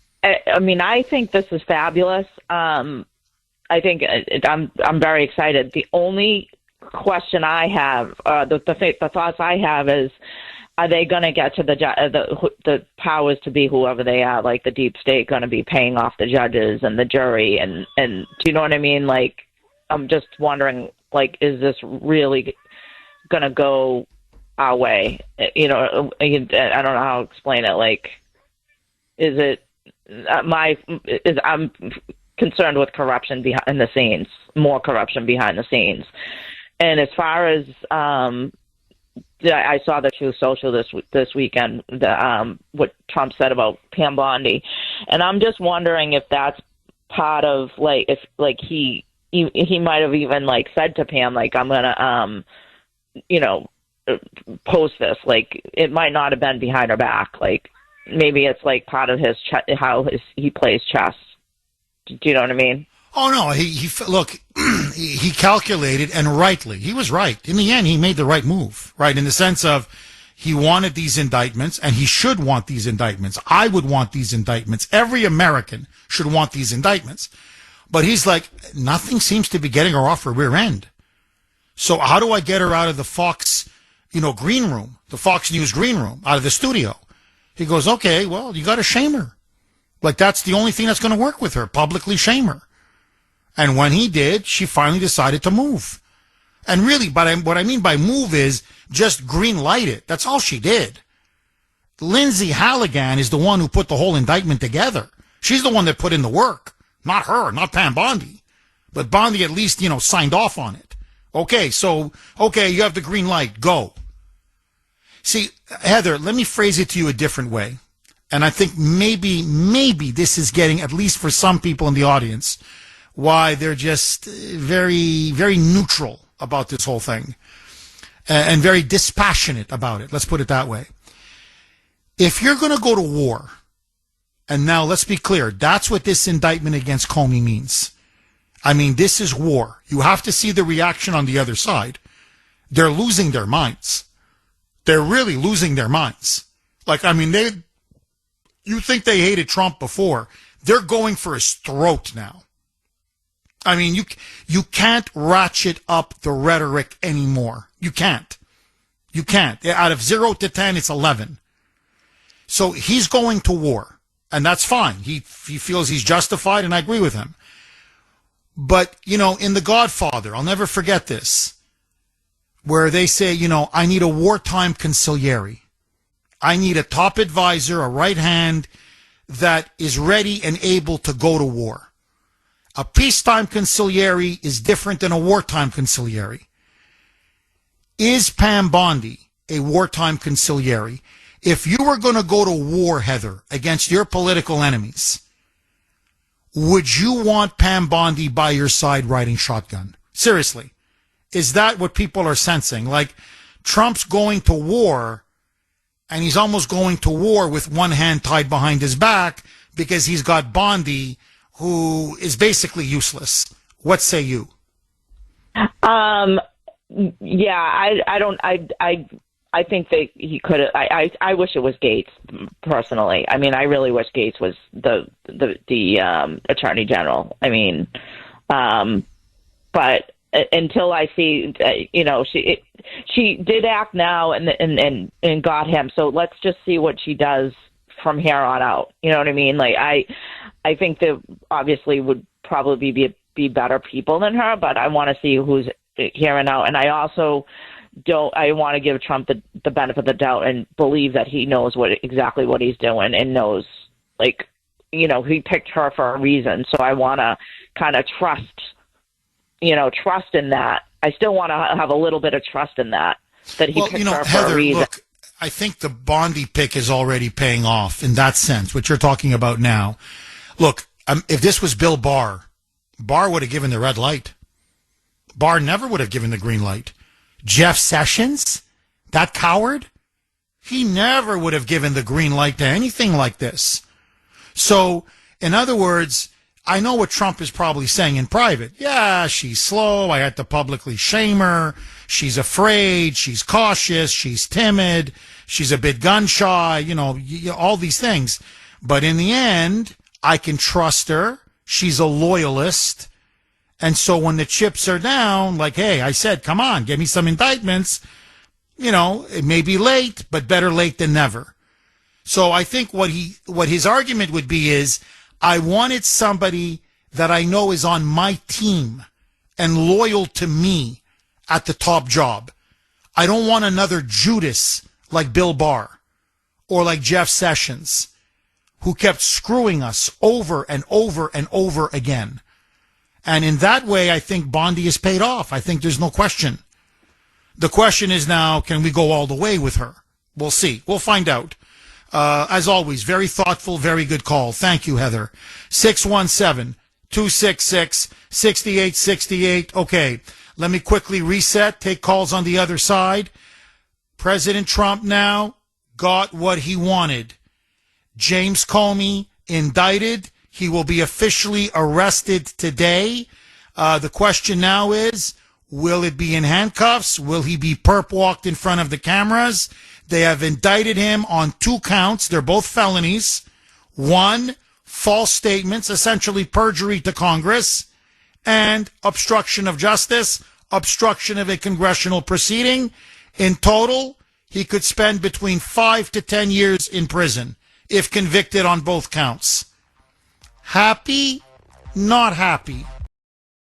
this is fabulous. I think I'm very excited. The only question I have, the thoughts I have is, are they going to get to the powers to be, whoever they are, like the deep state, going to be paying off the judges and the jury? And do you know what I mean? Like, I'm just wondering, like, is this really going to go our way? I don't know how to explain it. Like, is it I'm concerned with corruption behind the scenes, more corruption behind the scenes. And as far as I saw the Truth Social this weekend, what Trump said about Pam Bondi, and I'm just wondering if that's part of, like, if, like, he might have even, like, said to Pam, like, I'm gonna post this. Like, it might not have been behind her back. Like, maybe it's like part of his he plays chess. Do you know what I mean? Oh no, look, he calculated, and rightly, he was right. In the end, he made the right move, right? In the sense of, he wanted these indictments, and he should want these indictments. I would want these indictments. Every American should want these indictments. But he's like, nothing seems to be getting her off her rear end. So how do I get her out of the Fox, green room, the Fox News green room, out of the studio? He goes, okay, well, you got to shame her. Like, that's the only thing that's going to work with her, publicly shame her. And when he did, she finally decided to move. And really, what I mean by move is just green light it. That's all she did. Lindsay Halligan is the one who put the whole indictment together. She's the one that put in the work. Not her, not Pam Bondi. But Bondi at least, signed off on it. Okay, you have the green light, go. See, Heather, let me phrase it to you a different way. And I think maybe this is getting, at least for some people in the audience, why they're just very, very neutral about this whole thing and very dispassionate about it. Let's put it that way. If you're going to go to war, and now let's be clear, that's what this indictment against Comey means. I mean, this is war. You have to see the reaction on the other side. They're losing their minds. They're really losing their minds. Like, I mean, you think they hated Trump before. They're going for his throat now. I mean, you can't ratchet up the rhetoric anymore. You can't. You can't. Out of 0 to 10, it's 11. So he's going to war, and that's fine. He feels he's justified, and I agree with him. But, in The Godfather, I'll never forget this, where they say, I need a wartime consigliere. I need a top advisor, a right hand that is ready and able to go to war. A peacetime consigliere is different than a wartime consigliere. Is Pam Bondi a wartime consigliere? If you were going to go to war, Heather, against your political enemies, would you want Pam Bondi by your side riding shotgun? Seriously. Is that what people are sensing? Like, Trump's going to war and he's almost going to war with one hand tied behind his back because he's got Bondi, who is basically useless. What say you? Yeah, I think that he could have. I wish it was Gates personally. I mean, I really wish Gates was the Attorney General. I mean, but until I see, she did act now and got him. So let's just see what she does from here on out. You know what I mean? Like I think that obviously would probably be better people than her, but I want to see who's here and out. And I also I want to give Trump the benefit of the doubt and believe that he knows exactly what he's doing and knows, like, he picked her for a reason. So I want to kind of trust in that. I still want to have a little bit of trust in that he picked her for Heather, a reason. Look, I think the Bondi pick is already paying off in that sense, what you're talking about now. Look, if this was Bill Barr would have given the red light. Barr never would have given the green light. Jeff Sessions, that coward, he never would have given the green light to anything like this. So, in other words, I know what Trump is probably saying in private. Yeah, she's slow. I had to publicly shame her. She's afraid. She's cautious. She's timid. She's a bit gun shy, all these things. But in the end, I can trust her. She's a loyalist. And so when the chips are down, like, hey, I said, come on, give me some indictments. It may be late, but better late than never. So I think what his argument would be is, I wanted somebody that I know is on my team and loyal to me at the top job. I don't want another Judas like Bill Barr or like Jeff Sessions, who kept screwing us over and over and over again. And in that way, I think Bondi is paid off. I think there's no question. The question is now, can we go all the way with her? We'll see. We'll find out. As always, very thoughtful, very good call. Thank you, Heather. 617-266-6868. Okay, let me quickly reset, take calls on the other side. President Trump now got what he wanted. James Comey indicted. He will be officially arrested today. The question now is, will it be in handcuffs? Will he be perp walked in front of the cameras? They have indicted him on 2 counts. They're both felonies. 1, false statements, essentially perjury to Congress, and obstruction of justice, obstruction of a congressional proceeding. In total, he could spend between 5 to 10 years in prison if convicted on both counts. Happy? Not happy.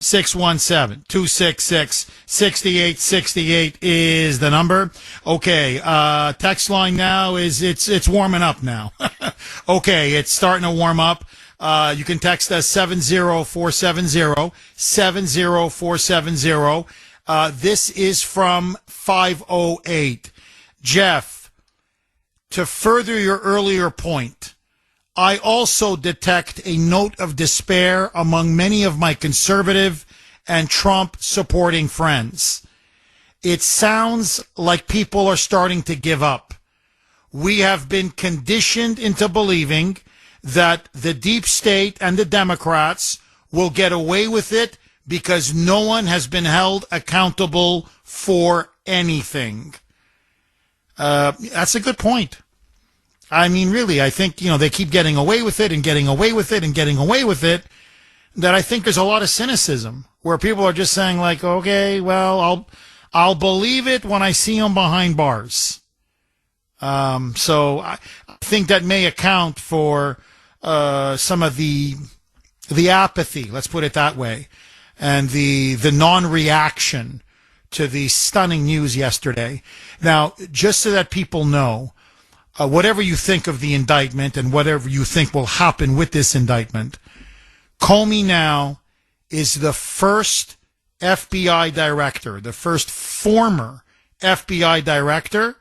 617-266-6868 is the number. Okay, text line now is it's warming up now. Okay, it's starting to warm up. You can text us 70470 70470. This is from 508. Jeff, to further your earlier point, I also detect a note of despair among many of my conservative and Trump supporting friends. It sounds like people are starting to give up. We have been conditioned into believing that the deep state and the Democrats will get away with it because no one has been held accountable for anything. That's a good point. I mean, really, I think, they keep getting away with it and getting away with it and getting away with it, that I think there's a lot of cynicism where people are just saying, like, okay, well, I'll believe it when I see them behind bars. So I think that may account for some of the apathy, let's put it that way, and the non-reaction to the stunning news yesterday. Now, just so that people know, whatever you think of the indictment and whatever you think will happen with this indictment, Comey now is the first FBI director, the first former FBI director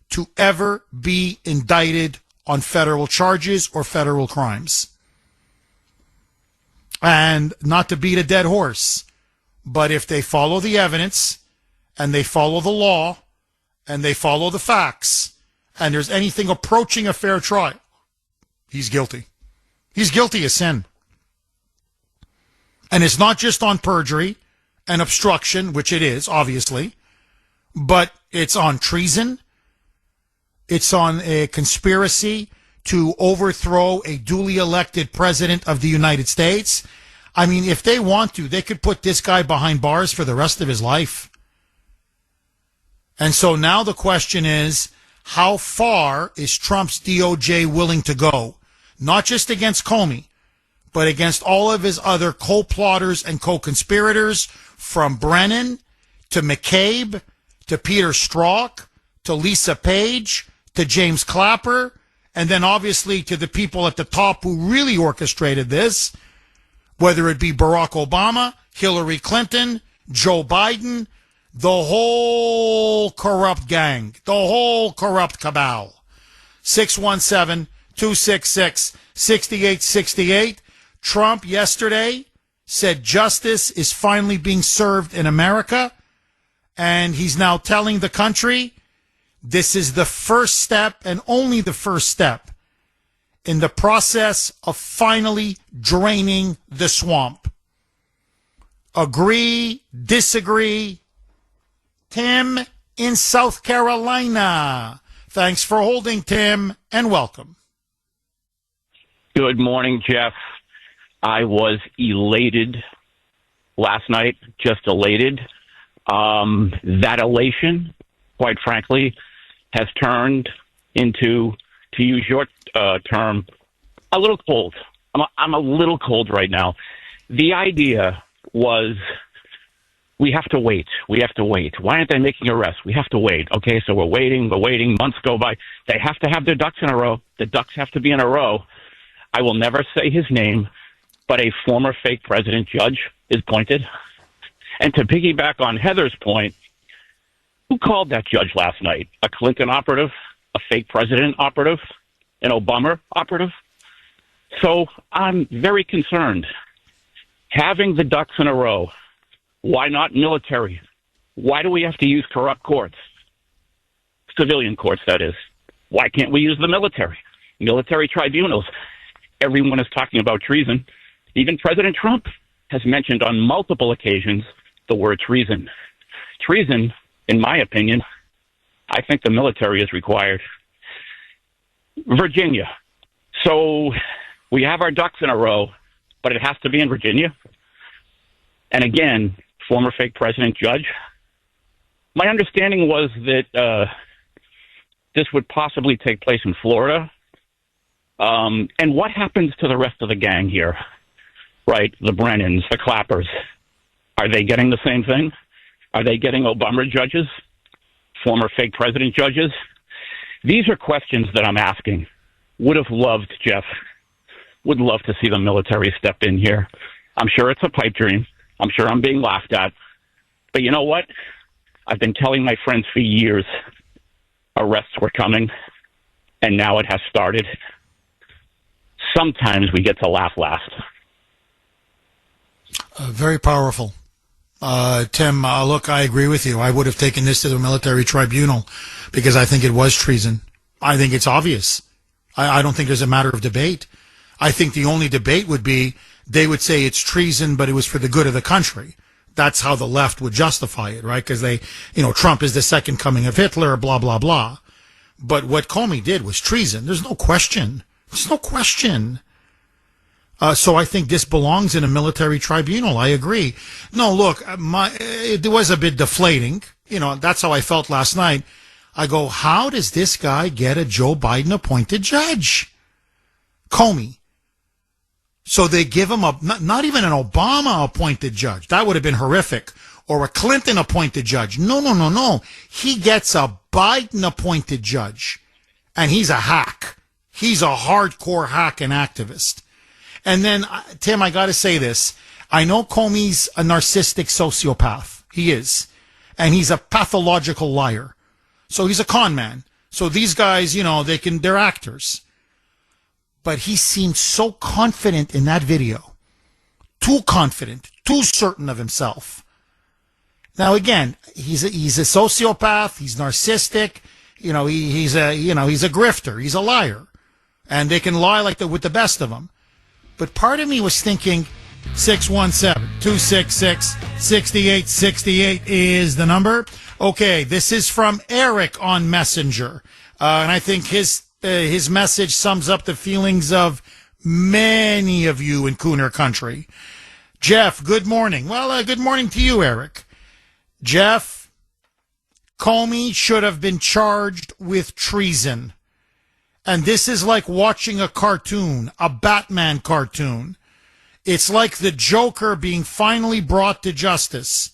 to ever be indicted on federal charges or federal crimes. And not to beat a dead horse, but if they follow the evidence and they follow the law and they follow the facts, and there's anything approaching a fair trial, he's guilty. He's guilty of sin. And it's not just on perjury and obstruction, which it is, obviously, but it's on treason. It's on a conspiracy to overthrow a duly elected president of the United States. I mean, if they want to, they could put this guy behind bars for the rest of his life. And so now the question is, how far is Trump's DOJ willing to go? Not just against Comey, but against all of his other co-plotters and co-conspirators, from Brennan to McCabe to Peter Strzok to Lisa Page to James Clapper, and then obviously to the people at the top who really orchestrated this, whether it be Barack Obama, Hillary Clinton, Joe Biden, the whole corrupt gang, the whole corrupt cabal. 617-266-6868. Trump yesterday said justice is finally being served in America, and he's now telling the country this is the first step and only the first step in the process of finally draining the swamp. Agree, disagree? Tim in South Carolina. Thanks for holding, Tim, and welcome. Good morning, Jeff. I was elated last night, just elated. That elation, quite frankly, has turned into, to use your term, a little cold. I'm a little cold right now. The idea was, we have to wait. We have to wait. Why aren't they making arrests? We have to wait. Okay, so we're waiting. Months go by. They have to have their ducks in a row. The ducks have to be in a row. I will never say his name, but a former fake president judge is appointed. And to piggyback on Heather's point, who called that judge last night? A Clinton operative? A fake president operative? An Obama operative? So I'm very concerned. Having the ducks in a row, why not military? Why do we have to use corrupt courts? Civilian courts, that is. Why can't we use the military? Military tribunals. Everyone is talking about treason. Even President Trump has mentioned on multiple occasions the word treason. Treason, in my opinion, I think the military is required. Virginia. So we have our ducks in a row, but it has to be in Virginia. And again, former fake president judge. My understanding was that this would possibly take place in Florida. And what happens to the rest of the gang here? Right, the Brennans, the Clappers. Are they getting the same thing? Are they getting Obama judges? Former fake president judges? These are questions that I'm asking. Would have loved, Jeff, would love to see the military step in here. I'm sure it's a pipe dream. I'm sure I'm being laughed at. But you know what? I've been telling my friends for years arrests were coming, and now it has started. Sometimes we get to laugh last. Very powerful. Tim, look, I agree with you. I would have taken this to the military tribunal because I think it was treason. I think it's obvious. I don't think there's a matter of debate. I think the only debate would be they would say it's treason, but it was for the good of the country. That's how the left would justify it, right? Because they, Trump is the second coming of Hitler, blah, blah, blah. But what Comey did was treason. There's no question. There's no question. So I think this belongs in a military tribunal. I agree. No, look, it was a bit deflating. That's how I felt last night. I go, how does this guy get a Joe Biden appointed judge? Comey. So they give him not even an Obama appointed judge. That would have been horrific. Or a Clinton appointed judge. No. He gets a Biden appointed judge. And he's a hack. He's a hardcore hack and activist. And then, Tim, I got to say this. I know Comey's a narcissistic sociopath. He is. And he's a pathological liar. So he's a con man. So these guys, they're actors. But he seemed so confident in that video. Too confident. Too certain of himself. Now, again, he's a sociopath. He's narcissistic. he's a grifter. He's a liar. And they can lie with the best of them. But part of me was thinking 617-266-6868 is the number. Okay, this is from Eric on Messenger. And I think his message sums up the feelings of many of you in Kuhner country. Jeff, good morning. Well, good morning to you, Eric. Jeff, Comey should have been charged with treason. And this is like watching a cartoon, a Batman cartoon. It's like the Joker being finally brought to justice.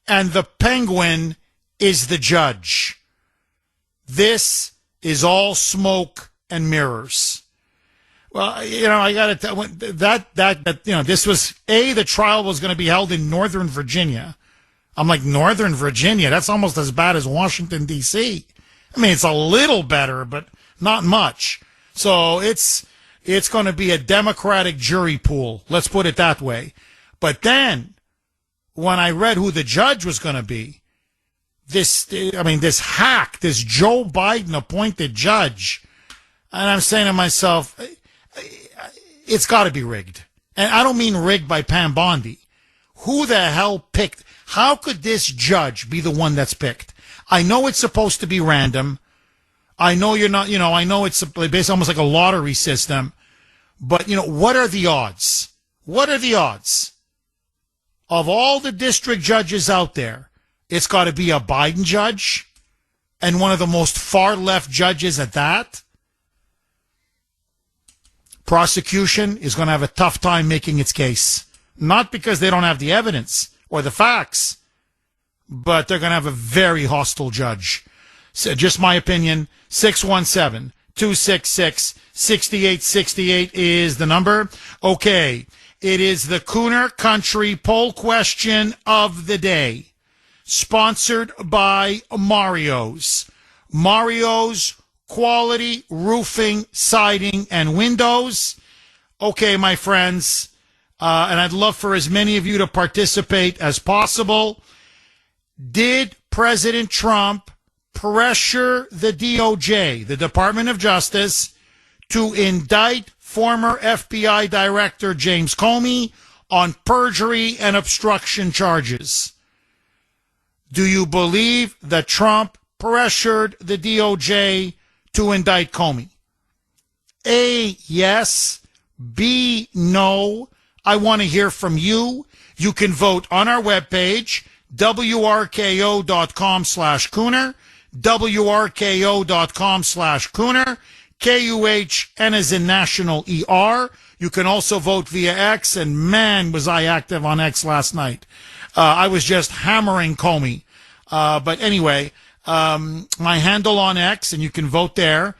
And the Penguin is the judge. This is all smoke and mirrors. Well, I got to tell that this was the trial was going to be held in Northern Virginia. I'm like, Northern Virginia? That's almost as bad as Washington, D.C. I mean, it's a little better, but not much. So it's going to be a Democratic jury pool. Let's put it that way. But then when I read who the judge was going to be, this hack, this Joe Biden appointed judge, and I'm saying to myself, it's got to be rigged. And I don't mean rigged by Pam Bondi. Who the hell picked? How could this judge be the one that's picked? I know it's supposed to be random. I know you're not, I know it's based almost like a lottery system. But, what are the odds? What are the odds? Of all the district judges out there, it's got to be a Biden judge and one of the most far-left judges at that. Prosecution is going to have a tough time making its case. Not because they don't have the evidence or the facts, but they're going to have a very hostile judge. So just my opinion, 617-266-6868 is the number. Okay, it is the Kuhner Country poll question of the day, sponsored by Mario's. Mario's quality roofing, siding, and windows. Okay, my friends, and I'd love for as many of you to participate as possible. Did President Trump pressure the DOJ, the Department of Justice, to indict former FBI Director James Comey on perjury and obstruction charges? Do you believe that Trump pressured the DOJ to indict Comey? A, yes. B, no. I want to hear from you. You can vote on our webpage, wrko.com/Kuhner, wrko.com/Kuhner, KUHN as in National ER. You can also vote via X, and man, was I active on X last night. I was just hammering Comey. But anyway, my handle on X, and you can vote there,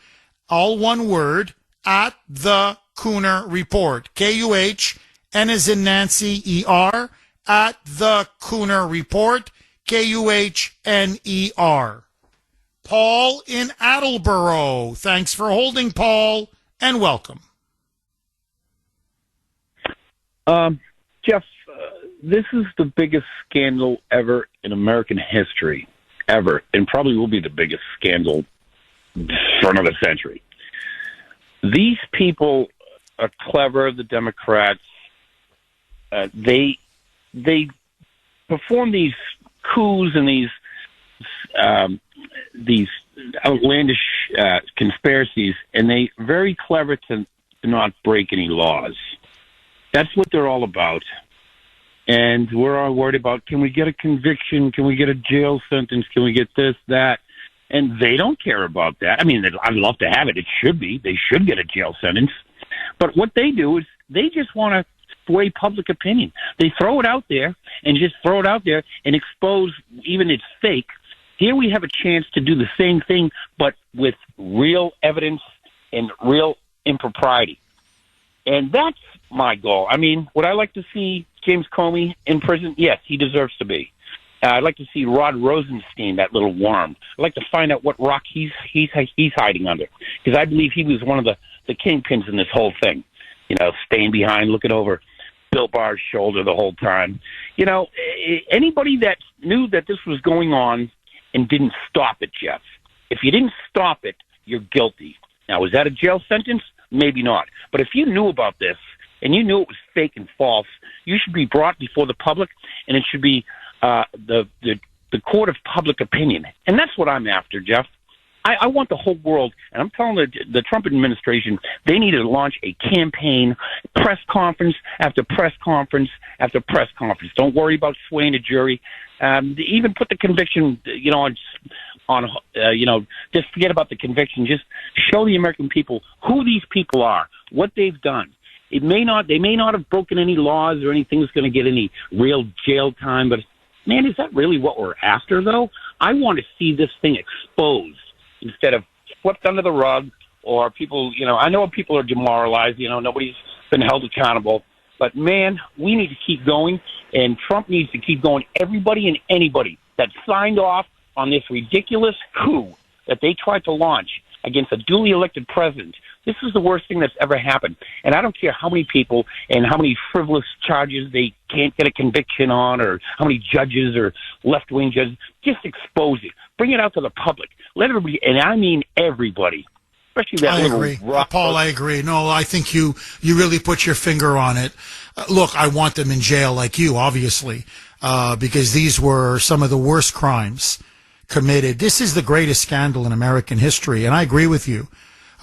all one word, at the Kuhner Report. KUHN as in Nancy ER, at the Kuhner Report, KUHNER. Paul in Attleboro. Thanks for holding, Paul, and welcome. Jeff, this is the biggest scandal ever in American history, ever, and probably will be the biggest scandal for another century. These people are clever, the Democrats. They perform these coups and these outlandish conspiracies, and they very clever to not break any laws. That's what they're all about. And we're all worried about, can we get a conviction? Can we get a jail sentence? Can we get this, that? And they don't care about that. I mean, I'd love to have it. It should be. They should get a jail sentence. But what they do is they just want to sway public opinion. They throw it out there and just throw it out there and expose even it's fake. Here we have a chance to do the same thing, but with real evidence and real impropriety. And that's my goal. I mean, would I like to see James Comey in prison? Yes, he deserves to be. I'd like to see Rod Rosenstein, that little worm. I'd like to find out what rock he's hiding under, because I believe he was one of the kingpins in this whole thing. Staying behind, looking over Bill Barr's shoulder the whole time. Anybody that knew that this was going on and didn't stop it, Jeff, If you didn't stop it, you're guilty. Now, is that a jail sentence? Maybe not. But if you knew about this and you knew it was fake and false, you should be brought before the public, and it should be the court of public opinion. And that's what I'm after, Jeff. I want the whole world, and I'm telling the Trump administration, they need to launch a campaign, press conference after press conference after press conference. Don't worry about swaying the jury. Even put the conviction, on just forget about the conviction. Just show the American people who these people are, what they've done. They may not have broken any laws or anything that's going to get any real jail time, but man, is that really what we're after, though? I want to see this thing exposed instead of swept under the rug, or people, I know people are demoralized, nobody's been held accountable, but man, we need to keep going, and Trump needs to keep going. Everybody and anybody that signed off on this ridiculous coup that they tried to launch against a duly elected president, this is the worst thing that's ever happened. And I don't care how many people and how many frivolous charges they can't get a conviction on, or how many judges or left-wing judges. Just expose it. Bring it out to the public. Let everybody, and I mean everybody, especially that little agree. Paul, I agree. No, I think you really put your finger on it. Look, I want them in jail like you, obviously, because these were some of the worst crimes committed. This is the greatest scandal in American history, and I agree with you.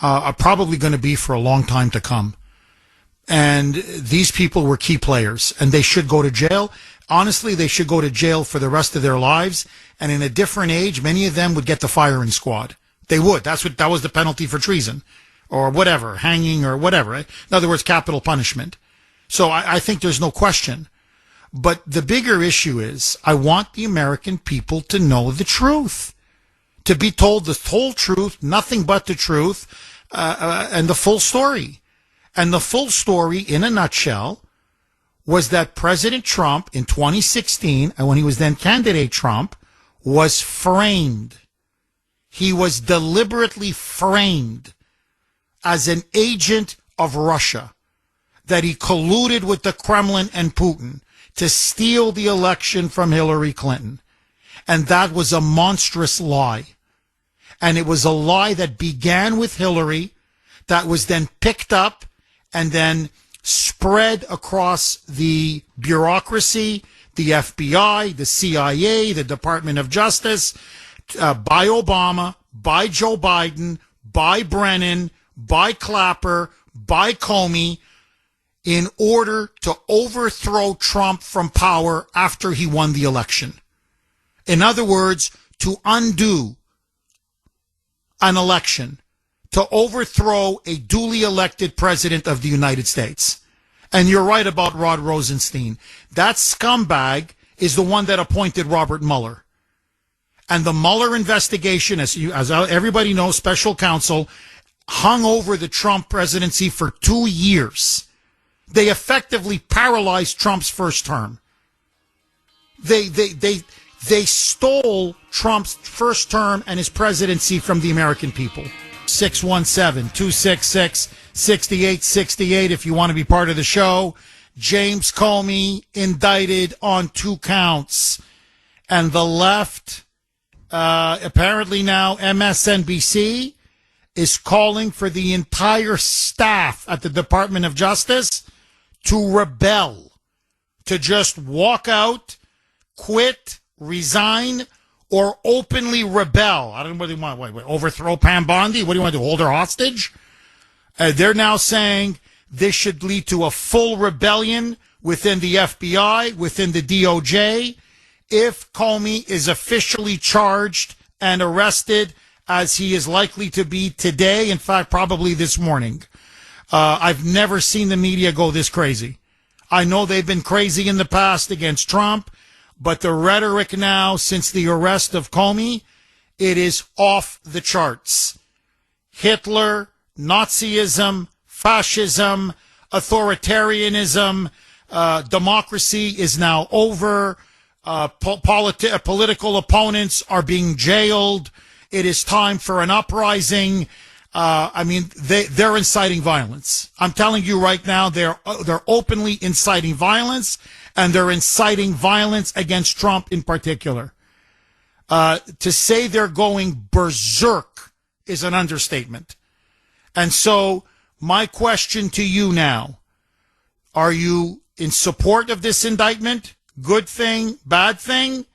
Are probably going to be for a long time to come. And these people were key players, and they should go to jail. Honestly, they should go to jail for the rest of their lives. And in a different age, many of them would get the firing squad. They would. That was the penalty for treason, or whatever, hanging or whatever. Right? In other words, capital punishment. So I think there's no question. But the bigger issue is, I want the American people to know the truth, to be told the whole truth, nothing but the truth, and the full story. And the full story, in a nutshell, was that President Trump in 2016, and when he was then candidate Trump, was framed. He was deliberately framed as an agent of Russia, that he colluded with the Kremlin and Putin to steal the election from Hillary Clinton. And that was a monstrous lie. And it was a lie that began with Hillary, that was then picked up and then spread across the bureaucracy, the FBI, the CIA, the Department of Justice, by Obama, by Joe Biden, by Brennan, by Clapper, by Comey, in order to overthrow Trump from power after he won the election. In other words, to undo an election, to overthrow a duly elected president of the United States. And you're right about Rod Rosenstein. That scumbag is the one that appointed Robert Mueller. And the Mueller investigation, as everybody knows, special counsel, hung over the Trump presidency for 2 years. They effectively paralyzed Trump's first term. They stole Trump's first term and his presidency from the American people. 617-266-6868 if you want to be part of the show. James Comey indicted on 2 counts. And the left, apparently now MSNBC, is calling for the entire staff at the Department of Justice to rebel, to just walk out, quit, resign, or openly rebel. I don't know what they want. What, overthrow Pam Bondi? What do you want to do? Hold her hostage? They're now saying this should lead to a full rebellion within the FBI, within the DOJ, if Comey is officially charged and arrested, as he is likely to be today. In fact, probably this morning. I've never seen the media go this crazy. I know they've been crazy in the past against Trump, but the rhetoric now, since the arrest of Comey, it is off the charts. Hitler, Nazism, fascism, authoritarianism, democracy is now over. Political opponents are being jailed. It is time for an uprising. They're inciting violence. I'm telling you right now, they're openly inciting violence, and they're inciting violence against Trump in particular. To say they're going berserk is an understatement. And so my question to you now, are you in support of this indictment? Good thing, bad thing?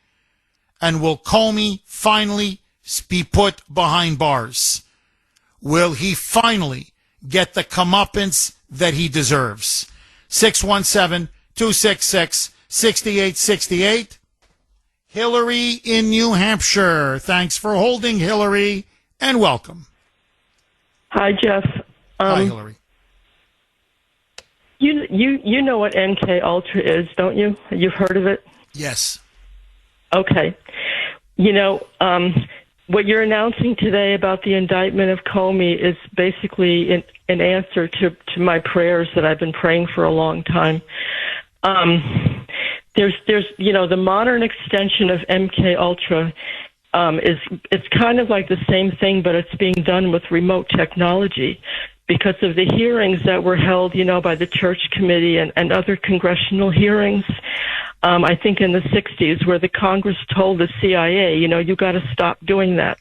And will Comey finally be put behind bars? Will he finally get the comeuppance that he deserves? 617-266-6868. Hillary in New Hampshire. Thanks for holding, Hillary, and welcome. Hi, Jeff. Hi, Hillary. You know what MK Ultra is, don't you? You've heard of it? Yes. Okay. What you're announcing today about the indictment of Comey is basically an answer to my prayers that I've been praying for a long time. There's the modern extension of MK Ultra it's kind of like the same thing, but it's being done with remote technology because of the hearings that were held, by the Church Committee and other congressional hearings. I think in the 60s, where the Congress told the CIA, you got to stop doing that.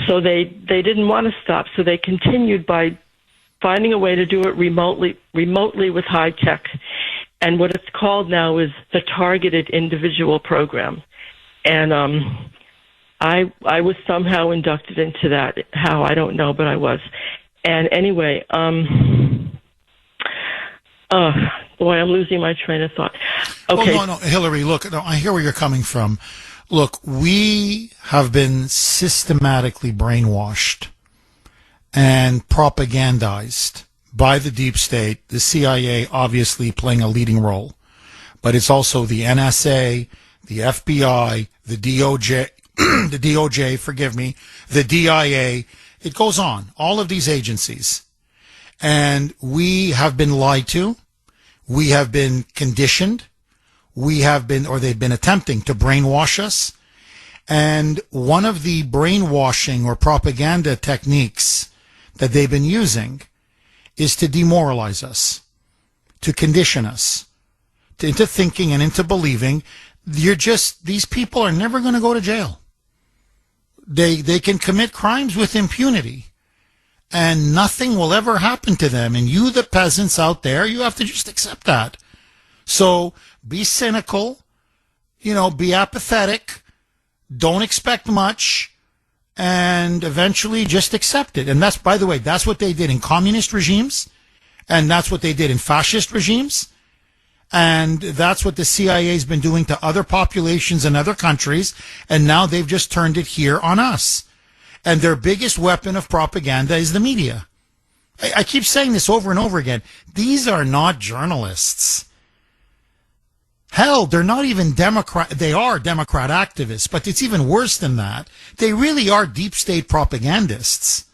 So they didn't want to stop, so they continued by finding a way to do it remotely with high tech. And what it's called now is the Targeted Individual Program. And I was somehow inducted into that. How, I don't know, but I was. And anyway, boy, I'm losing my train of thought. Okay. Well, no, Hillary, look, I hear where you're coming from. Look, we have been systematically brainwashed and propagandized by the deep state, the CIA obviously playing a leading role, but it's also the NSA, the FBI, the DOJ, the DIA. It goes on, all of these agencies. And we have been lied to. We have been conditioned. They've been attempting to brainwash us. And one of the brainwashing or propaganda techniques that they've been using is to demoralize us, to condition us, into thinking and into believing these people are never going to go to jail. They can commit crimes with impunity and nothing will ever happen to them. And you, the peasants out there, you have to just accept that. So be cynical, be apathetic, don't expect much, and eventually just accept it. And that's, by the way, that's what they did in communist regimes, and that's what they did in fascist regimes, and that's what the CIA has been doing to other populations in other countries, and now they've just turned it here on us. And their biggest weapon of propaganda is the media. I keep saying this over and over again. These are not journalists. Hell, they're not even Democrat. They are Democrat activists, but it's even worse than that. They really are deep state propagandists.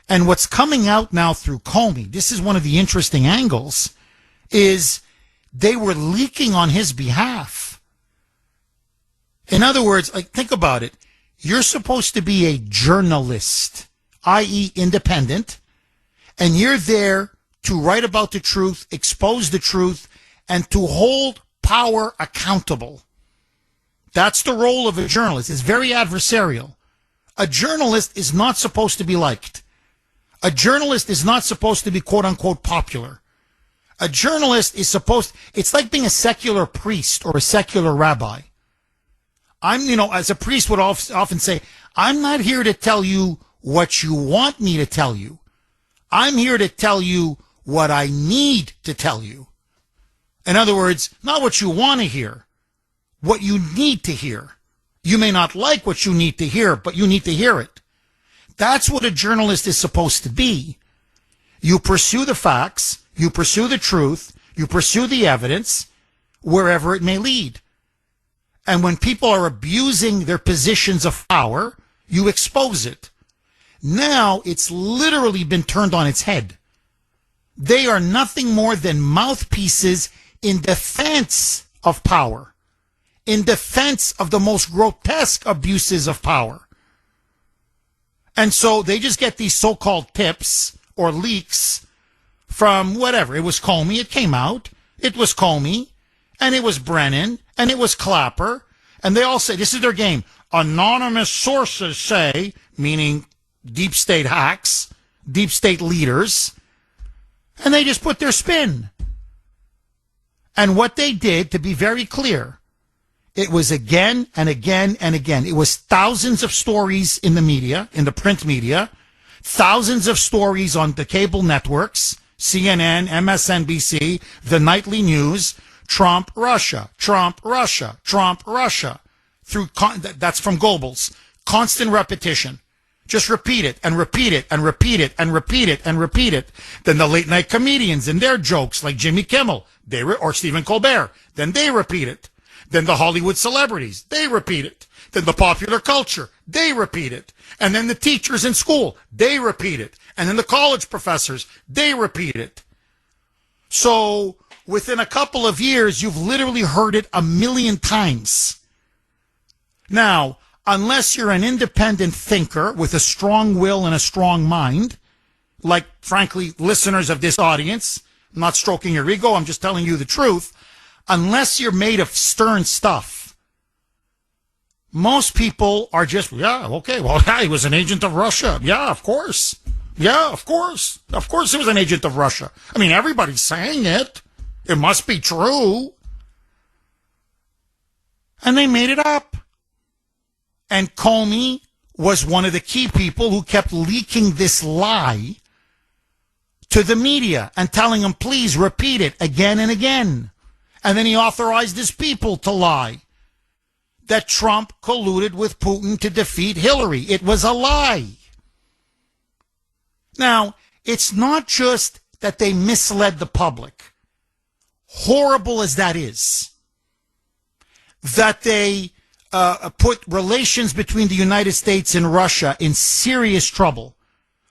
And what's coming out now through Comey, this is one of the interesting angles, is they were leaking on his behalf. In other words, think about it. You're supposed to be a journalist, i.e. independent, and you're there to write about the truth, expose the truth, and to hold power accountable. That's the role of a journalist. It's very adversarial. A journalist is not supposed to be liked. A journalist is not supposed to be quote-unquote popular. A journalist is it's like being a secular priest or a secular rabbi. As a priest would often say, I'm not here to tell you what you want me to tell you. I'm here to tell you what I need to tell you. In other words, not what you want to hear, what you need to hear. You may not like what you need to hear, but you need to hear it. That's what a journalist is supposed to be. You pursue the facts, you pursue the truth, you pursue the evidence, wherever it may lead. And when people are abusing their positions of power, you expose it. Now it's literally been turned on its head. They are nothing more than mouthpieces in defense of power, in defense of the most grotesque abuses of power. And so they just get these so-called tips or leaks from whatever. It was Comey. It came out. It was Comey. And it was Brennan. And it was Clapper. And they all say, this is their game. anonymous sources say, meaning deep state hacks, deep state leaders, and they just put their spin. And what they did, to be very clear, it was again and again and again. It was thousands of stories in the media, in the print media, thousands of stories on the cable networks, CNN, MSNBC, the nightly news, Trump, Russia, Trump, Russia, Trump, Russia. That's from Goebbels. Constant repetition. Just repeat it and repeat it and repeat it and repeat it and repeat it. Then the late night comedians and their jokes like Jimmy Kimmel or Stephen Colbert, then they repeat it. Then the Hollywood celebrities, they repeat it. Then the popular culture, they repeat it. And then the teachers in school, they repeat it. And then the college professors, they repeat it. So within a couple of years, you've literally heard it 1,000,000 times. Now, unless you're an independent thinker with a strong will and a strong mind, like, frankly, listeners of this audience, I'm not stroking your ego, I'm just telling you the truth, unless you're made of stern stuff, most people are just, yeah, okay, well, yeah, he was an agent of Russia. Yeah, of course. Yeah, of course. Of course he was an agent of Russia. I mean, everybody's saying it. It must be true. And they made it up. And Comey was one of the key people who kept leaking this lie to the media and telling them, please repeat it again and again. And then he authorized his people to lie that Trump colluded with Putin to defeat Hillary. It was a lie. Now, it's not just that they misled the public, horrible as that is, that they put relations between the United States and Russia in serious trouble,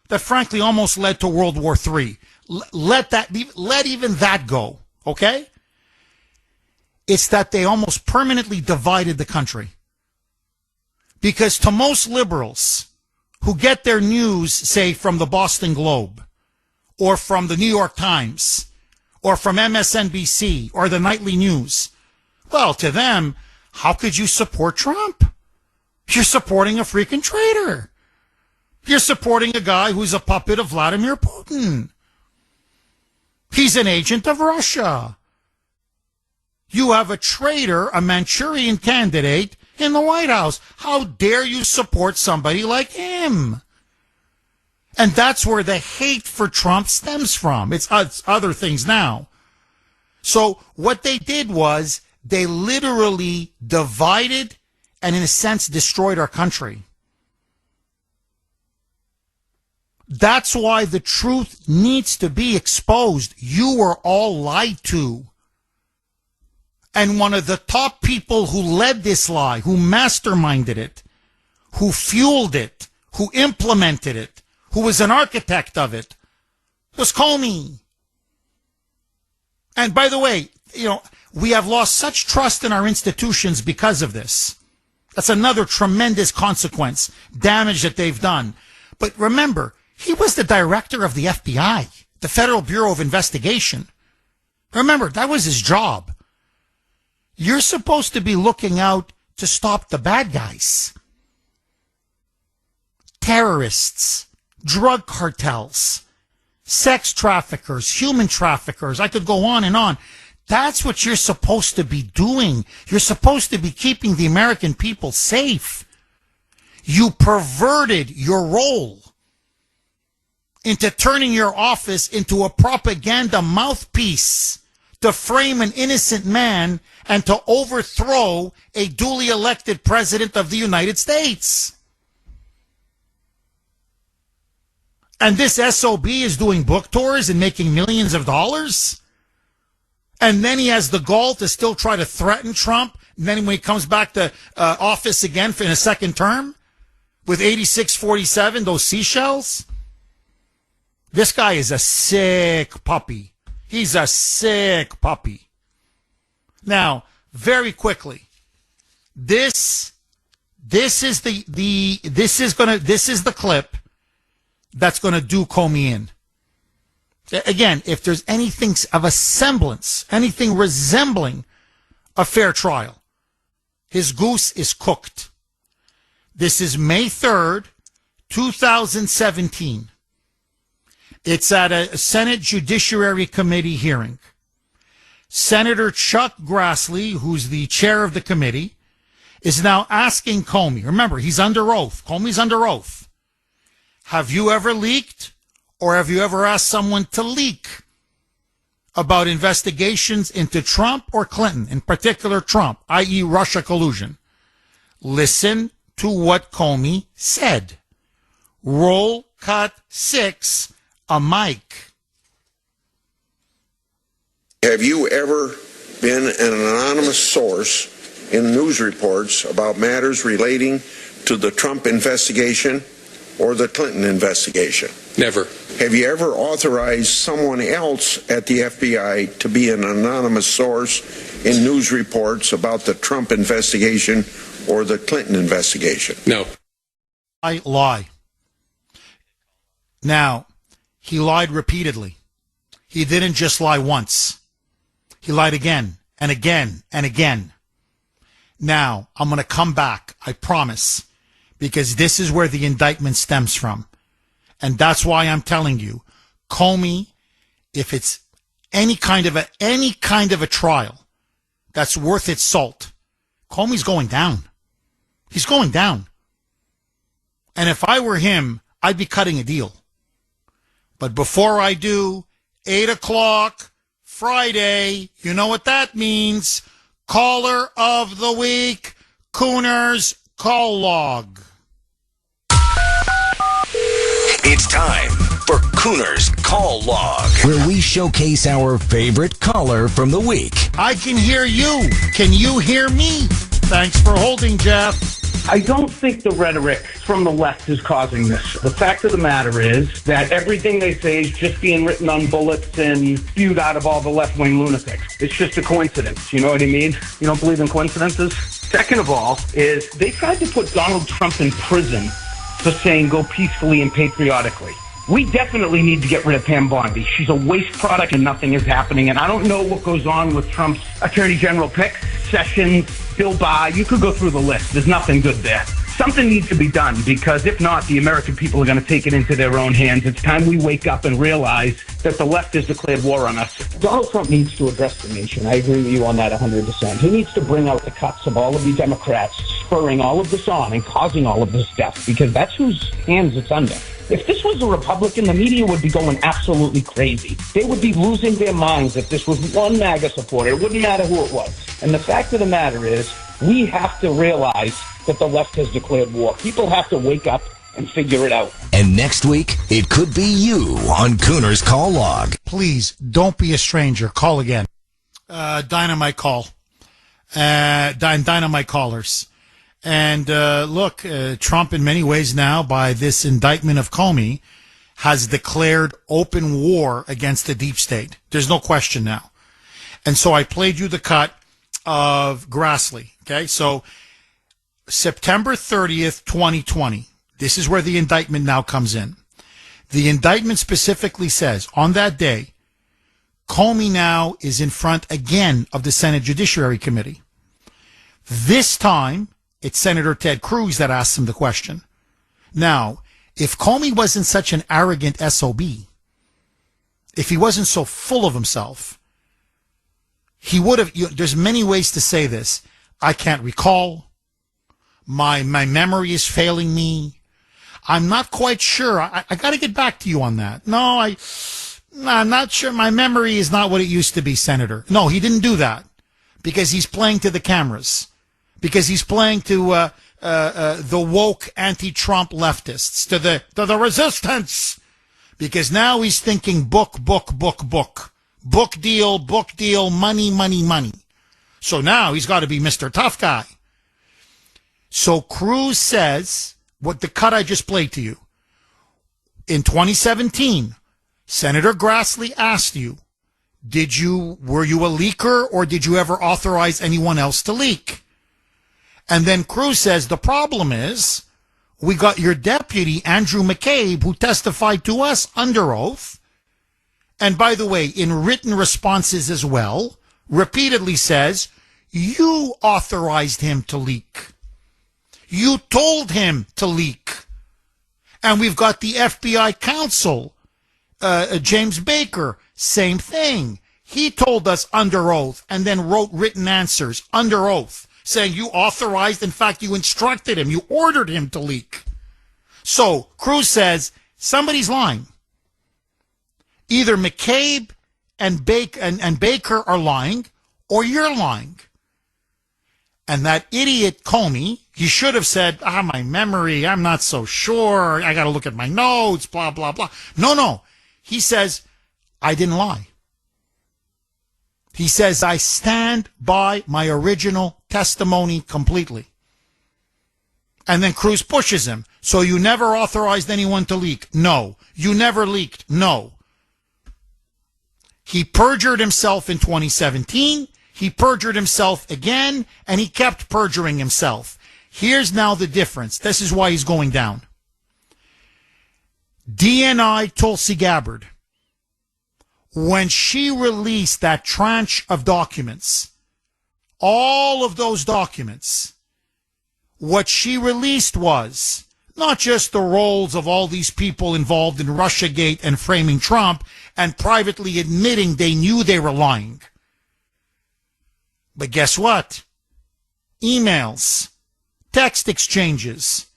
that frankly almost led to World War III. Let even that go, okay? It's that they almost permanently divided the country. Because to most liberals who get their news, say, from the Boston Globe, or from the New York Times, or from MSNBC, or the nightly news, well, to them, how could you support Trump? You're supporting a freaking traitor. You're supporting a guy who's a puppet of Vladimir Putin. He's an agent of Russia. You have a traitor, a Manchurian candidate in the White House. How dare you support somebody like him? And that's where the hate for Trump stems from. It's other things now. So what they did was they literally divided and, in a sense, destroyed our country. That's why the truth needs to be exposed. You were all lied to. And one of the top people who led this lie, who masterminded it, who fueled it, who implemented it, who was an architect of it, was Comey. And by the way, we have lost such trust in our institutions because of this. That's another tremendous consequence, damage that they've done. But remember, he was the director of the FBI, the Federal Bureau of Investigation. Remember, that was his job. You're supposed to be looking out to stop the bad guys. Terrorists, drug cartels, sex traffickers, human traffickers. I could go on and on. That's what you're supposed to be doing. You're supposed to be keeping the American people safe. You perverted your role into turning your office into a propaganda mouthpiece to frame an innocent man and to overthrow a duly elected president of the United States. And this SOB is doing book tours and making millions of dollars? And then he has the gall to still try to threaten Trump. And then when he comes back to office again in a second term with 86-47, those seashells. This guy is a sick puppy. He's a sick puppy. Now, very quickly, this is the clip that's going to do Comey in. Again, if there's anything of a semblance, anything resembling a fair trial, his goose is cooked. This is May 3rd, 2017. It's at a Senate Judiciary Committee hearing. Senator Chuck Grassley, who's the chair of the committee, is now asking Comey. Remember, he's under oath. Comey's under oath. Have you ever leaked, or have you ever asked someone to leak about investigations into Trump or Clinton, in particular Trump, i.e. Russia collusion? Listen to what Comey said. Roll cut 6, a mic. Have you ever been an anonymous source in news reports about matters relating to the Trump investigation or the Clinton investigation? Never. Have you ever authorized someone else at the FBI to be an anonymous source in news reports about the Trump investigation or the Clinton investigation? No. I lie. Now, he lied repeatedly. He didn't just lie once. He lied again and again and again. Now, I'm going to come back, I promise, because this is where the indictment stems from. And that's why I'm telling you, Comey, if it's any kind of a trial that's worth its salt, Comey's going down. He's going down. And if I were him, I'd be cutting a deal. But before I do, 8 o'clock, Friday, you know what that means. Caller of the week, Kuhner's Call Log. It's time for Kuhner's Call Log, where we showcase our favorite caller from the week. I can hear you. Can you hear me? Thanks for holding, Jeff. I don't think the rhetoric from the left is causing this. The fact of the matter is that everything they say is just being written on bullets and spewed out of all the left-wing lunatics. It's just a coincidence. You know what I mean? You don't believe in coincidences? Second of all, is they tried to put Donald Trump in prison for saying go peacefully and patriotically. We definitely need to get rid of Pam Bondi. She's a waste product and nothing is happening. And I don't know what goes on with Trump's Attorney General picks, Sessions, Bill Barr. You could go through the list. There's nothing good there. Something needs to be done, because if not, the American people are going to take it into their own hands. It's time we wake up and realize that the left has declared war on us. Donald Trump needs to address the nation. I agree with you on that 100%. He needs to bring out the cuts of all of the Democrats, spurring all of this on and causing all of this death, because that's whose hands it's under. If this was a Republican, the media would be going absolutely crazy. They would be losing their minds if this was one MAGA supporter. It wouldn't matter who it was. And the fact of the matter is, we have to realize that the left has declared war. People have to wake up and figure it out. And next week, it could be you on Kuhner's Call Log. Please, don't be a stranger. Call again. Dynamite call. Dynamite callers. And look, Trump in many ways now, by this indictment of Comey, has declared open war against the deep state. There's no question now. And so I played you the cut of Grassley. Okay, so September 30th, 2020. This is where the indictment now comes in. The indictment specifically says, on that day, Comey now is in front again of the Senate Judiciary Committee. This time, it's Senator Ted Cruz that asks him the question. Now, if Comey wasn't such an arrogant SOB, if he wasn't so full of himself, he would have, there's many ways to say this. I can't recall. My memory is failing me. I'm not quite sure. I got to get back to you on that. No, I'm not sure. My memory is not what it used to be, Senator. No, he didn't do that because he's playing to the cameras, because he's playing to the woke anti-Trump leftists, to the resistance, because now he's thinking book deal, money. So now he's got to be Mr. Tough Guy. So Cruz says, what the cut I just played to you, in 2017, Senator Grassley asked you, were you a leaker, or did you ever authorize anyone else to leak? And then Cruz says, the problem is, we got your deputy, Andrew McCabe, who testified to us under oath, and by the way, in written responses as well, repeatedly says, you authorized him to leak. You told him to leak. And we've got the FBI counsel, James Baker, same thing. He told us under oath and then wrote written answers under oath saying you authorized, in fact, you instructed him, you ordered him to leak. So Cruz says somebody's lying. Either McCabe and Baker are lying or you're lying. And that idiot Comey, he should have said, my memory, I'm not so sure. I got to look at my notes, blah, blah, blah. No. He says, I didn't lie. He says, I stand by my original testimony completely. And then Cruz pushes him. So you never authorized anyone to leak? No. You never leaked? No. He perjured himself in 2017. He perjured himself again, and he kept perjuring himself. Here's now the difference. This is why he's going down. DNI Tulsi Gabbard, when she released that tranche of documents, all of those documents, what she released was not just the roles of all these people involved in Russiagate and framing Trump and privately admitting they knew they were lying. But guess what? Emails, text exchanges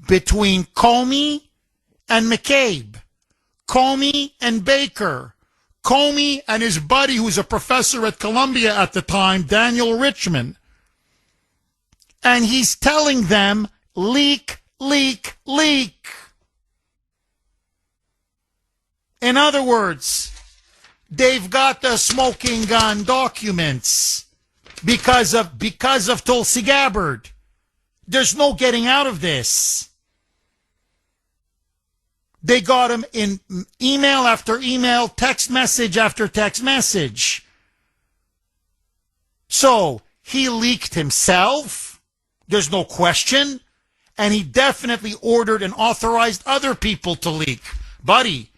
between Comey and McCabe, Comey and Baker, Comey and his buddy who was a professor at Columbia at the time, Daniel Richman. And he's telling them, leak, leak, leak. In other words, they've got the smoking gun documents because of Tulsi Gabbard. There's no getting out of this. They got him in email after email, text message after text message. So he leaked himself. There's no question. And he definitely ordered and authorized other people to leak. Buddy,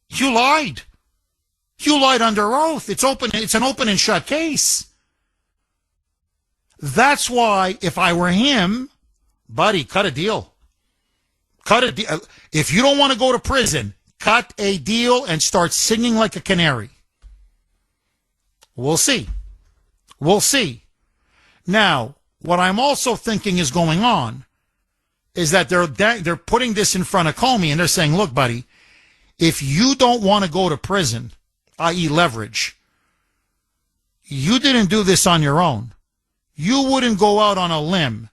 you lied. You lied under oath. It's an open and shut case. That's why, if I were him, buddy, cut a deal. Cut a deal. If you don't want to go to prison, cut a deal and start singing like a canary. We'll see. We'll see. Now, what I'm also thinking is going on is that they're putting this in front of Comey and they're saying, look, buddy, if you don't want to go to prison, i.e. leverage, you didn't do this on your own. You wouldn't go out on a limb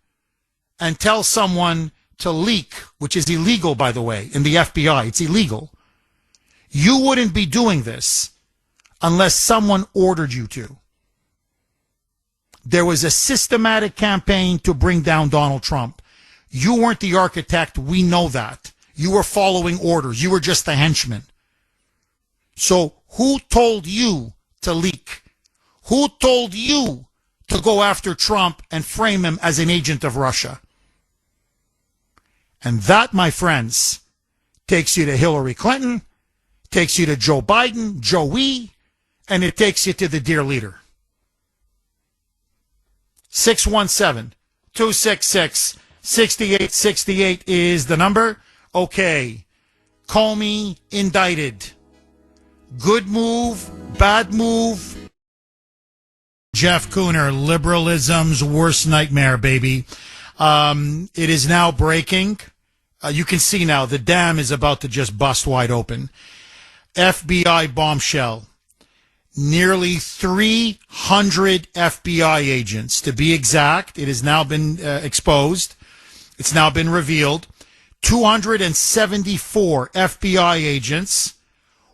and tell someone to leak, which is illegal, by the way, in the FBI. It's illegal. You wouldn't be doing this unless someone ordered you to. There was a systematic campaign to bring down Donald Trump. You weren't the architect. We know that. You were following orders. You were just the henchman. So who told you to leak? Who told you to go after Trump and frame him as an agent of Russia? And that, my friends, takes you to Hillary Clinton, takes you to Joe Biden, Joey, and it takes you to the dear leader. 617-266-6868 is the number. Okay. Comey indicted. Good move, bad move. Jeff Kuhner, liberalism's worst nightmare, baby. It is now breaking. You can see now the dam is about to just bust wide open. FBI bombshell. Nearly 300 FBI agents, to be exact. It has now been exposed. It's now been revealed. 274 FBI agents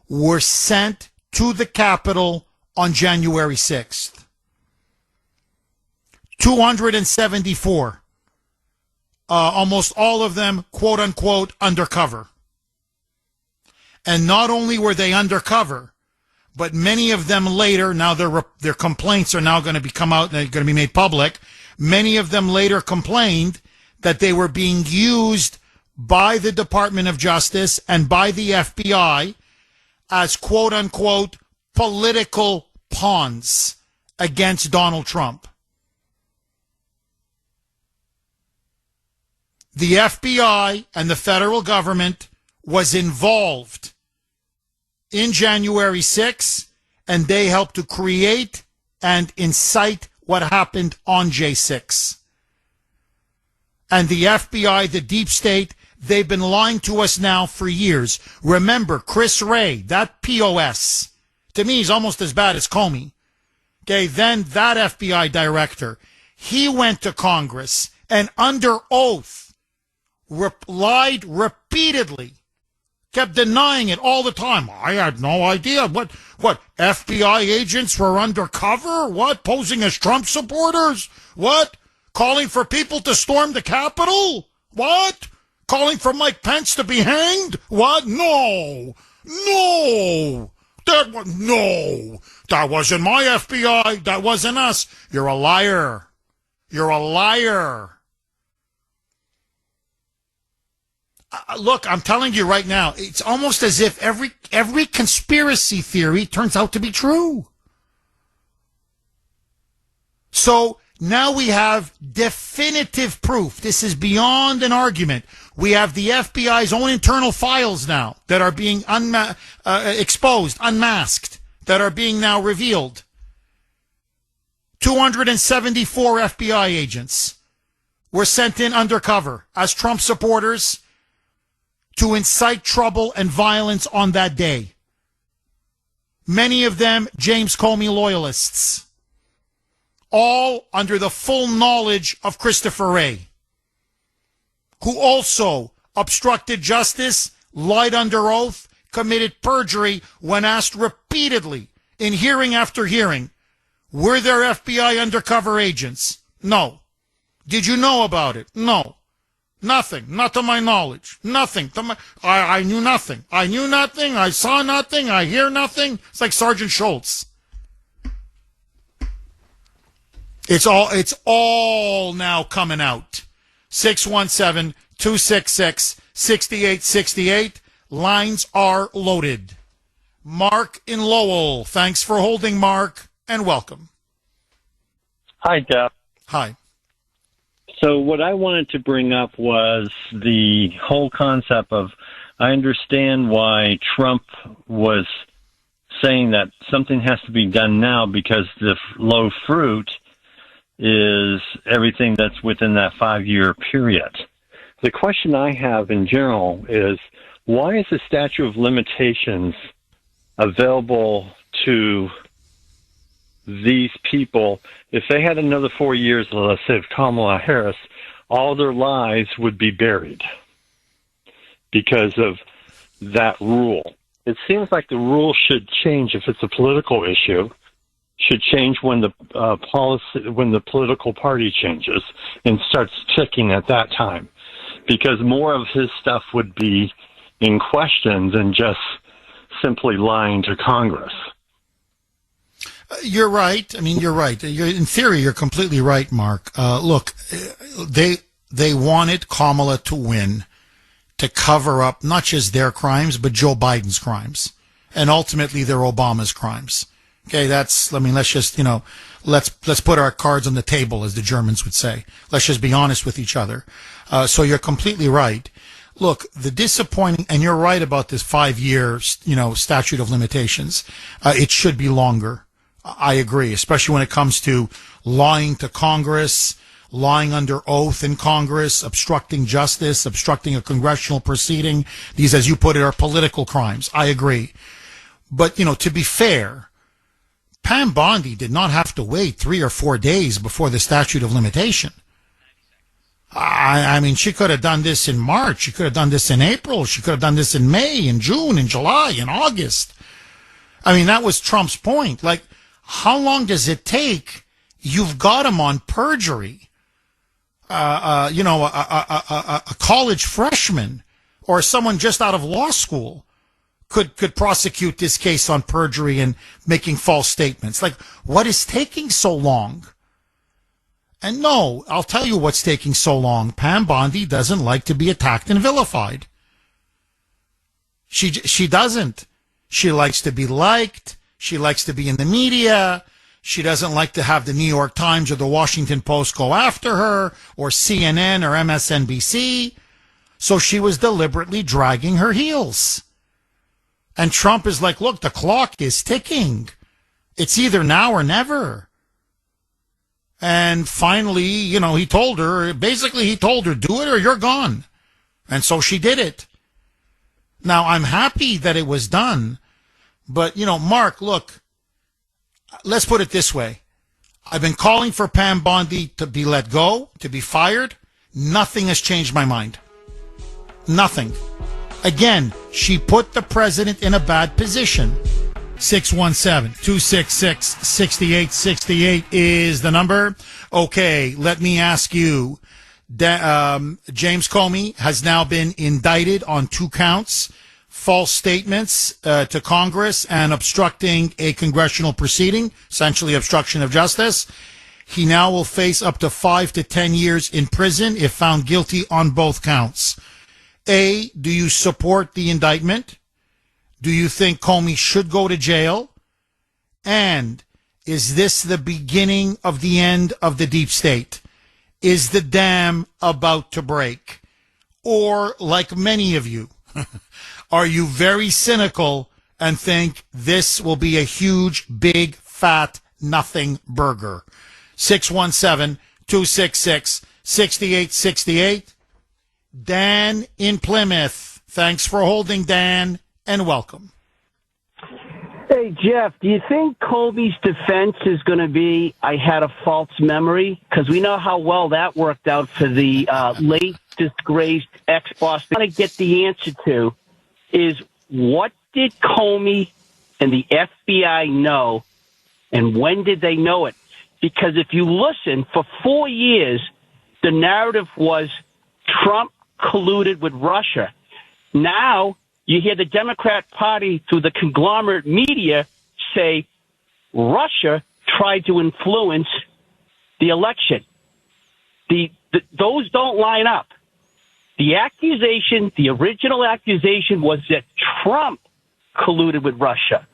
were sent to the Capitol on January 6th. 274. Almost all of them, quote unquote, undercover. And not only were they undercover, but many of them later, now their complaints are now going to come out and they're going to be made public. Many of them later complained that they were being used by the Department of Justice and by the FBI as quote unquote political pawns against Donald Trump. the FBI and the federal government was involved in January 6th, and they helped to create and incite what happened on J6. And the FBI, the deep state, they've been lying to us now for years. Remember, Chris Wray, that POS, to me, is almost as bad as Comey. Okay, then that FBI director, he went to Congress and under oath lied repeatedly, kept denying it all the time. I had no idea. What, FBI agents were undercover? What, posing as Trump supporters? What, calling for people to storm the Capitol? What, calling for Mike Pence to be hanged? What? No. That wasn't my FBI. That wasn't us. You're a liar. You're a liar. Look, I'm telling you right now, it's almost as if every conspiracy theory turns out to be true. So now we have definitive proof. This is beyond an argument. We have the FBI's own internal files now that are being exposed, unmasked, that are being now revealed. 274 FBI agents were sent in undercover as Trump supporters to incite trouble and violence on that day. Many of them James Comey loyalists. All under the full knowledge of Christopher Wray, who also obstructed justice, lied under oath, committed perjury when asked repeatedly in hearing after hearing, were there FBI undercover agents? No. Did you know about it? No. Nothing. Not to my knowledge. Nothing. I knew nothing. I knew nothing. I saw nothing. I hear nothing. It's like Sergeant Schultz. It's all now coming out. 617-266-6868. Lines are loaded. Mark in Lowell. Thanks for holding, Mark, and welcome. Hi, Jeff. Hi. So what I wanted to bring up was the whole concept of, I understand why Trump was saying that something has to be done now because the low fruit is everything that's within that 5-year period. The question I have in general is, why is the statute of limitations available to these people? If they had another 4 years, let's say, of Kamala Harris, all their lives would be buried because of that rule. It seems like the rule should change if it's a political issue. Should change when the when the political party changes and starts ticking at that time, because more of his stuff would be in question than just simply lying to Congress. You're right. I mean, you're right. In theory, you're completely right, Mark. Look, they wanted Kamala to win to cover up not just their crimes, but Joe Biden's crimes, and ultimately their Obama's crimes. Okay, let's just, let's put our cards on the table, as the Germans would say. Let's just be honest with each other. So you're completely right. Look, the disappointing, and you're right about this 5-year, statute of limitations. It should be longer. I agree, especially when it comes to lying to Congress, lying under oath in Congress, obstructing justice, obstructing a congressional proceeding. These, as you put it, are political crimes. I agree. But, to be fair, Pam Bondi did not have to wait 3 or 4 days before the statute of limitation. I mean, she could have done this in March. She could have done this in April. She could have done this in May, in June, in July, in August. I mean, that was Trump's point. Like, how long does it take? You've got him on perjury. A college freshman or someone just out of law school could prosecute this case on perjury and making false statements. Like, what is taking so long? And no, I'll tell you what's taking so long. Pam Bondi doesn't like to be attacked and vilified. She doesn't. She likes to be liked. She likes to be in the media. She doesn't like to have the New York Times or the Washington Post go after her, or CNN or MSNBC. So she was deliberately dragging her heels. And Trump is like, look, the clock is ticking. It's either now or never. And finally, he told her, do it or you're gone. And so she did it. Now, I'm happy that it was done. But, Mark, look, let's put it this way. I've been calling for Pam Bondi to be let go, to be fired. Nothing has changed my mind. Nothing. Again, she put the president in a bad position. 617-266-6868 is the number. Okay, let me ask you. James Comey has now been indicted on 2 counts, false statements to Congress and obstructing a congressional proceeding, essentially obstruction of justice. He now will face up to 5 to 10 years in prison if found guilty on both counts. A, do you support the indictment? Do you think Comey should go to jail? And is this the beginning of the end of the deep state? Is the dam about to break? Or, like many of you, are you very cynical and think this will be a huge, big, fat, nothing burger? 617-266-6868. Dan in Plymouth. Thanks for holding, Dan, and welcome. Hey, Jeff, do you think Comey's defense is going to be, I had a false memory? Because we know how well that worked out for the late disgraced ex-boss. What I want to get the answer to is, what did Comey and the FBI know, and when did they know it? Because if you listen, for 4 years, the narrative was Trump colluded with Russia. Now you hear the Democrat Party through the conglomerate media say Russia tried to influence the election. Those don't line up. The accusation, the original accusation, was that Trump colluded with Russia.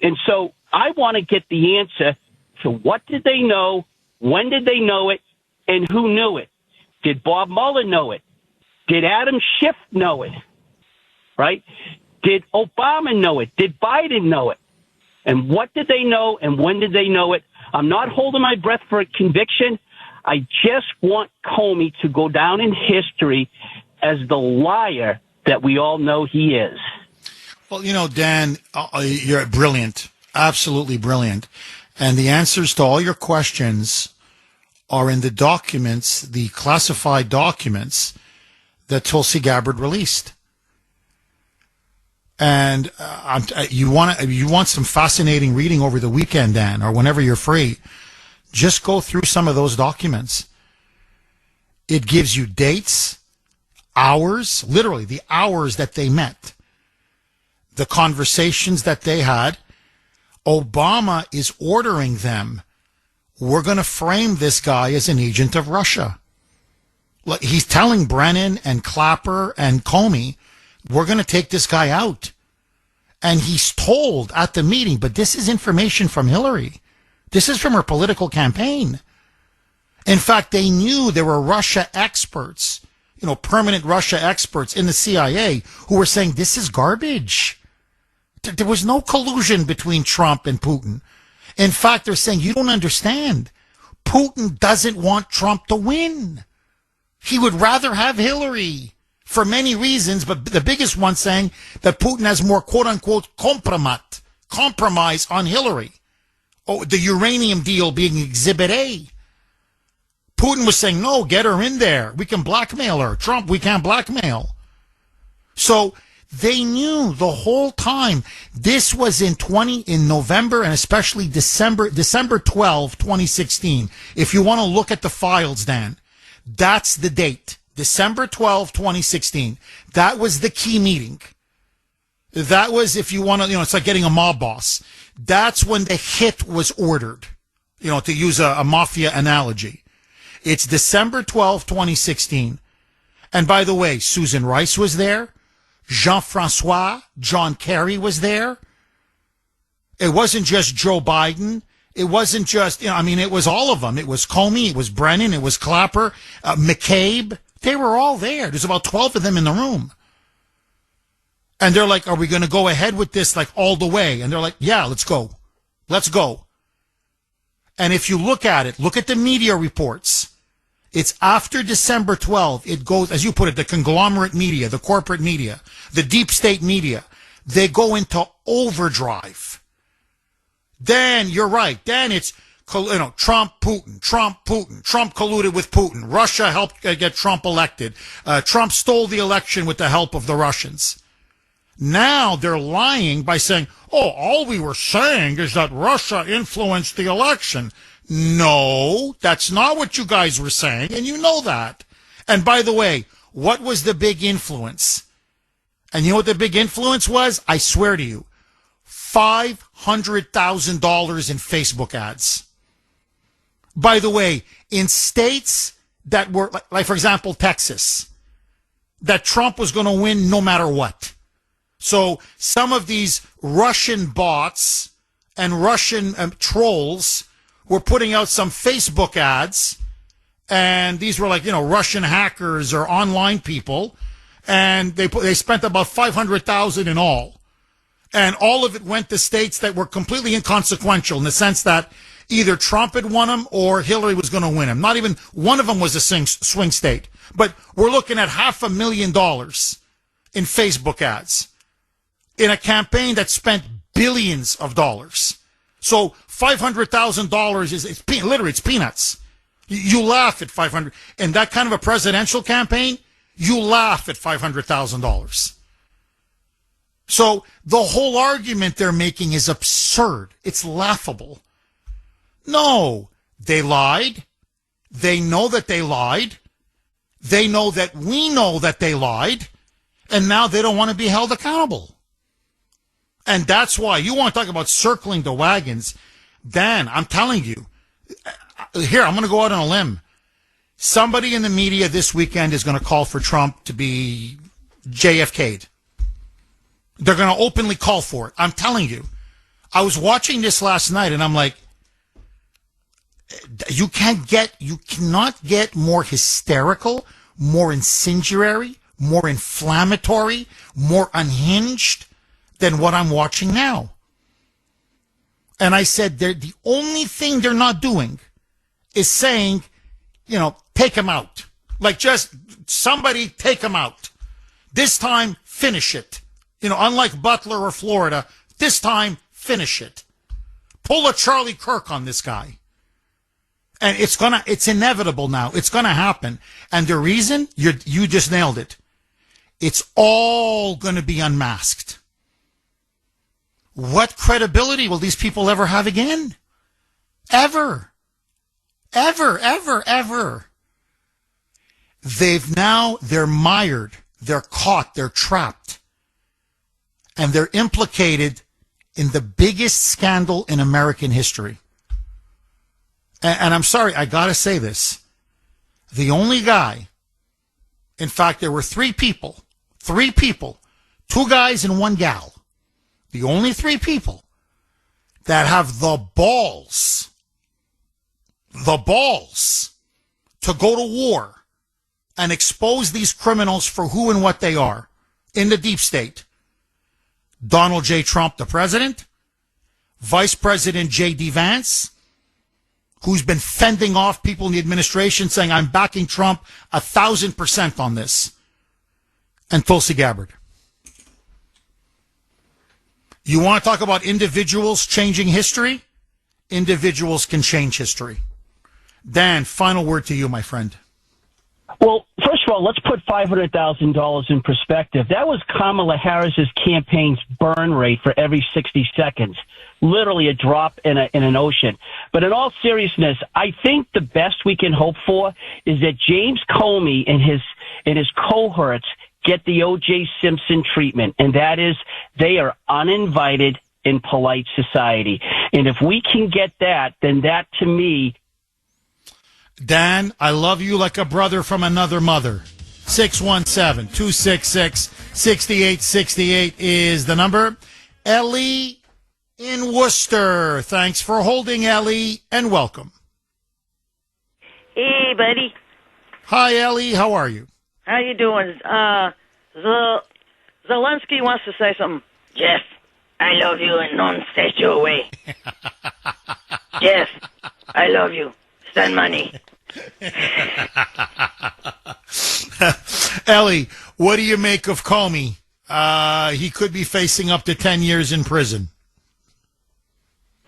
And so I want to get the answer to what did they know, when did they know it, and who knew it? Did Bob Mueller know it? Did Adam Schiff know it? Right? Did Obama know it? Did Biden know it? And what did they know, and when did they know it? I'm not holding my breath for a conviction. I just want Comey to go down in history as the liar that we all know he is. Well, Dan, you're brilliant, absolutely brilliant. And the answers to all your questions are in the documents, the classified documents that Tulsi Gabbard released. And you want some fascinating reading over the weekend, Dan, or whenever you're free. Just go through some of those documents. It gives you dates, hours, literally the hours that they met, the conversations that they had. Obama is ordering them. We're going to frame this guy as an agent of Russia. He's telling Brennan and Clapper and Comey, we're going to take this guy out. And he's told at the meeting, but this is information from Hillary. This is from her political campaign. In fact, they knew there were Russia experts, permanent Russia experts in the CIA who were saying this is garbage. There was no collusion between Trump and Putin. In fact, they're saying, you don't understand. Putin doesn't want Trump to win. He would rather have Hillary for many reasons, but the biggest one saying that Putin has more quote-unquote compromise on Hillary. Oh, the uranium deal being Exhibit A. Putin was saying, no, get her in there. We can blackmail her. Trump, we can't blackmail. So they knew the whole time. This was in November and especially December 12, 2016. If you want to look at the files, Dan, that's the date. December 12, 2016. That was the key meeting. That was, if you want to, it's like getting a mob boss. That's when the hit was ordered, to use a mafia analogy. It's December 12, 2016. And by the way, Susan Rice was there. Jean-Francois, John Kerry was there. It wasn't just Joe Biden It wasn't just, it was all of them. It was Comey, it was Brennan, it was Clapper, McCabe. They were all there. There's about 12 of them in the room. And they're like, are we going to go ahead with this like all the way? And they're like, yeah, let's go. Let's go. And if you look at it, look at the media reports. It's after December 12. It goes, as you put it, the conglomerate media, the corporate media, the deep state media. They go into overdrive. Then you're right. Then it's, Trump, Putin, Trump colluded with Putin. Russia helped get Trump elected. Trump stole the election with the help of the Russians. Now they're lying by saying, all we were saying is that Russia influenced the election. No, that's not what you guys were saying, and you know that. And by the way, what was the big influence? And you know what the big influence was? I swear to you, $500,000 in Facebook ads. By the way, in states that were, like for example, Texas, that Trump was going to win no matter what. So some of these Russian bots and Russian trolls were putting out some Facebook ads, and these were like, Russian hackers or online people, and they spent about $500,000 in all. And all of it went to states that were completely inconsequential in the sense that either Trump had won them or Hillary was going to win them. Not even one of them was a swing state. But we're looking at $500,000 in Facebook ads in a campaign that spent billions of dollars. So $500,000 is literally it's peanuts. You laugh at 500, and that kind of a presidential campaign, you laugh at $500,000. So the whole argument they're making is absurd. It's laughable. No, they lied. They know that they lied. They know that we know that they lied. And now they don't want to be held accountable. And that's why you want to talk about circling the wagons. Dan, I'm telling you, here, I'm going to go out on a limb. Somebody in the media this weekend is going to call for Trump to be JFK'd. They're going to openly call for it. I'm telling you. I was watching this last night and I'm like, you cannot get more hysterical, more incendiary, more inflammatory, more unhinged than what I'm watching now. And I said, the only thing they're not doing is saying, take him out. Like just somebody take him out. This time, finish it. Unlike Butler or Florida, this time, finish it. Pull a Charlie Kirk on this guy. And it's inevitable now. It's gonna happen. And the reason, you just nailed it. It's all gonna be unmasked. What credibility will these people ever have again? Ever. Ever, ever, ever. They're mired. They're caught. They're trapped. And they're implicated in the biggest scandal in American history. And I'm sorry, I gotta say this. The only guy, in fact, there were three people, 2 guys and 1 gal. The only 3 people that have the balls to go to war and expose these criminals for who and what they are in the deep state. Donald J. Trump, the president, Vice President J.D. Vance, who's been fending off people in the administration saying, I'm backing Trump 1,000% on this, and Tulsi Gabbard. You want to talk about individuals changing history? Individuals can change history. Dan, final word to you, my friend. Well, first of all, let's put $500,000 in perspective. That was Kamala Harris's campaign's burn rate for every 60 seconds. Literally a drop in an ocean. But in all seriousness, I think the best we can hope for is that James Comey and his cohorts get the O.J. Simpson treatment, and that is they are uninvited in polite society. And if we can get that, then that to me... Dan, I love you like a brother from another mother. 617-266-6868 is the number. Ellie in Worcester. Thanks for holding, Ellie, and welcome. Hey, buddy. Hi, Ellie. How are you? How you doing? Zelensky wants to say something. Jeff, I love you in non-sexual way. Jeff, I love you. Send money. Ellie, what do you make of Comey? He could be facing up to 10 years in prison.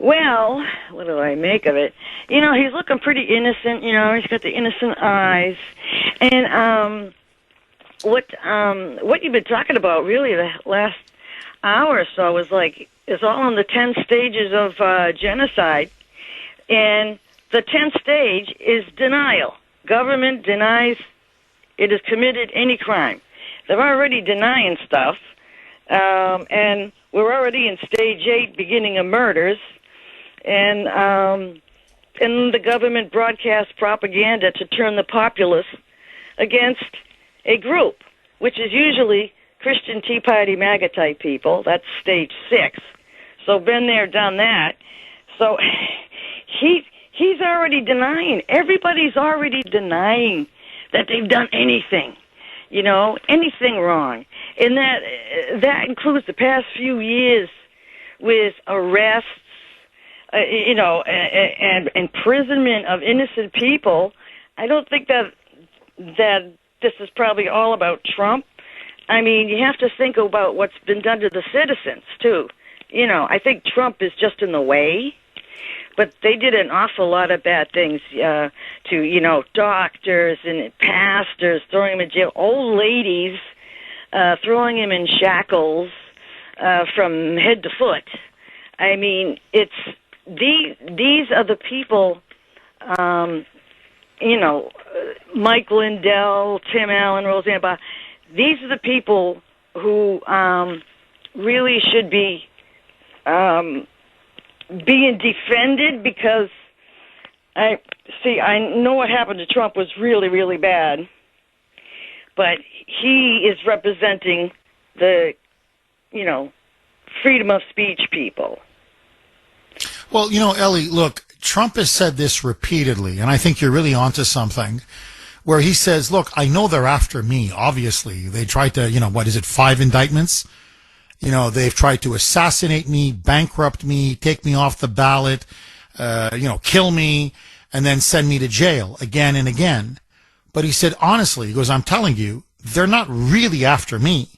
Well, what do I make of it? You know, he's looking pretty innocent. You know, he's got the innocent eyes. And what you've been talking about really the last hour or so is all in the 10 stages of genocide. And the 10th stage is denial. Government denies it has committed any crime. They're already denying stuff. And we're already in stage 8, beginning of murders. And the government broadcasts propaganda to turn the populace against a group, which is usually Christian Tea Party MAGA type people. That's stage 6. So been there, done that. So he's already denying. Everybody's already denying that they've done anything, you know, anything wrong. And that includes the past few years with arrests, and imprisonment of innocent people. I don't think that this is probably all about Trump. I mean, you have to think about what's been done to the citizens, too. You know, I think Trump is just in the way, but they did an awful lot of bad things to, doctors and pastors, throwing them in jail, old ladies, throwing them in shackles from head to foot. I mean, these are the people, Mike Lindell, Tim Allen, Roseanne Barr. These are the people who really should be being defended, because I know what happened to Trump was really, really bad, but he is representing the, freedom of speech people. Well, Ellie, look, Trump has said this repeatedly, and I think you're really onto something, where he says, look, I know they're after me, obviously. They tried to, 5 indictments? They've tried to assassinate me, bankrupt me, take me off the ballot, kill me, and then send me to jail again and again. But he said, honestly, he goes, I'm telling you, they're not really after me.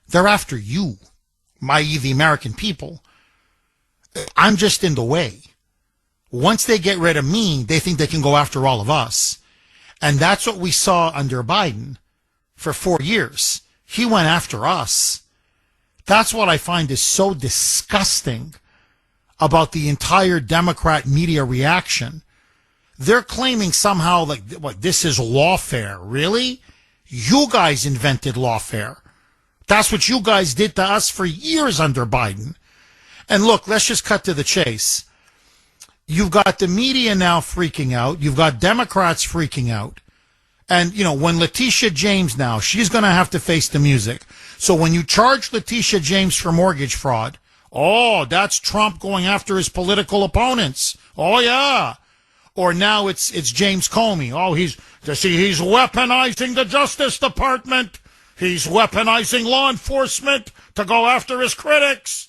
They're after you, i.e. the American people. I'm just in the way. Once they get rid of me, they think they can go after all of us. And that's what we saw under Biden for 4 years. He went after us. That's what I find is so disgusting about the entire Democrat media reaction. They're claiming somehow this is lawfare. Really? You guys invented lawfare. That's what you guys did to us for years under Biden. And look, let's just cut to the chase. You've got the media now freaking out. You've got Democrats freaking out. And, when Letitia James now, she's going to have to face the music. So when you charge Letitia James for mortgage fraud, oh, that's Trump going after his political opponents. Oh, yeah. Or now it's James Comey. Oh, he's weaponizing the Justice Department. He's weaponizing law enforcement to go after his critics.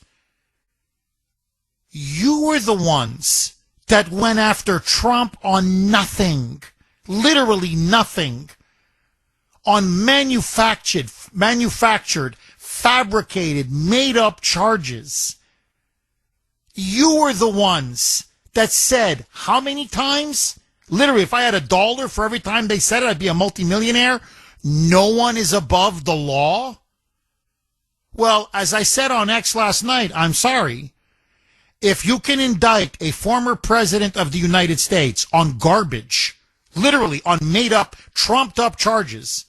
You were the ones that went after Trump on nothing, literally nothing, on manufactured, fabricated, made-up charges. You were the ones that said, how many times? Literally, if I had $1 for every time they said it, I'd be a multimillionaire. No one is above the law. Well, as I said on X last night, I'm sorry. If you can indict a former president of the United States on garbage, literally on made-up, trumped-up charges,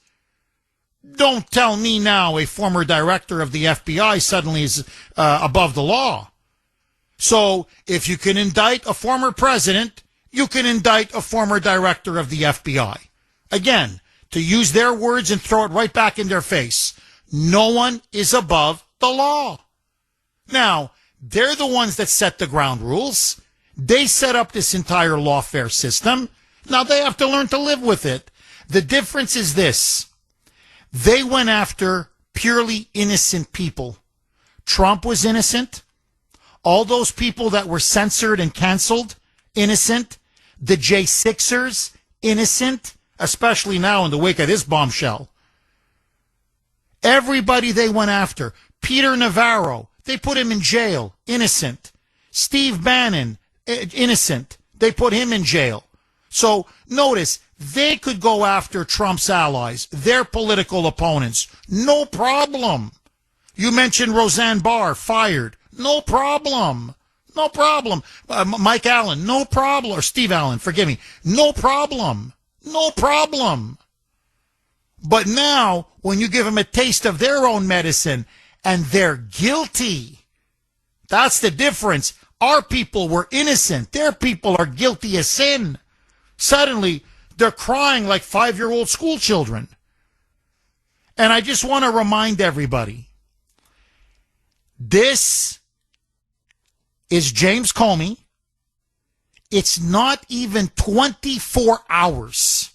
don't tell me now a former director of the FBI suddenly is above the law. So if you can indict a former president, you can indict a former director of the FBI. Again, to use their words and throw it right back in their face, no one is above the law. Now, They're the ones that set the ground rules. They set up this entire lawfare system. Now they have to learn to live with it. The difference is this. They went after purely innocent people. Trump was innocent. All those people that were censored and canceled, innocent. The J6ers, innocent, especially now in the wake of this bombshell. Everybody they went after. Peter Navarro, they put him in jail, innocent. Steve Bannon, innocent. They put him in jail. So notice, they could go after Trump's allies, their political opponents. No problem. You mentioned Roseanne Barr, fired. No problem. No problem. Mike Allen, no problem. Or Steve Allen, forgive me. No problem. No problem. But now, when you give them a taste of their own medicine and they're guilty, that's the difference. Our people were innocent. Their people are guilty of sin. Suddenly, they're crying like 5-year-old school children. And I just want to remind everybody, this is James Comey. It's not even 24 hours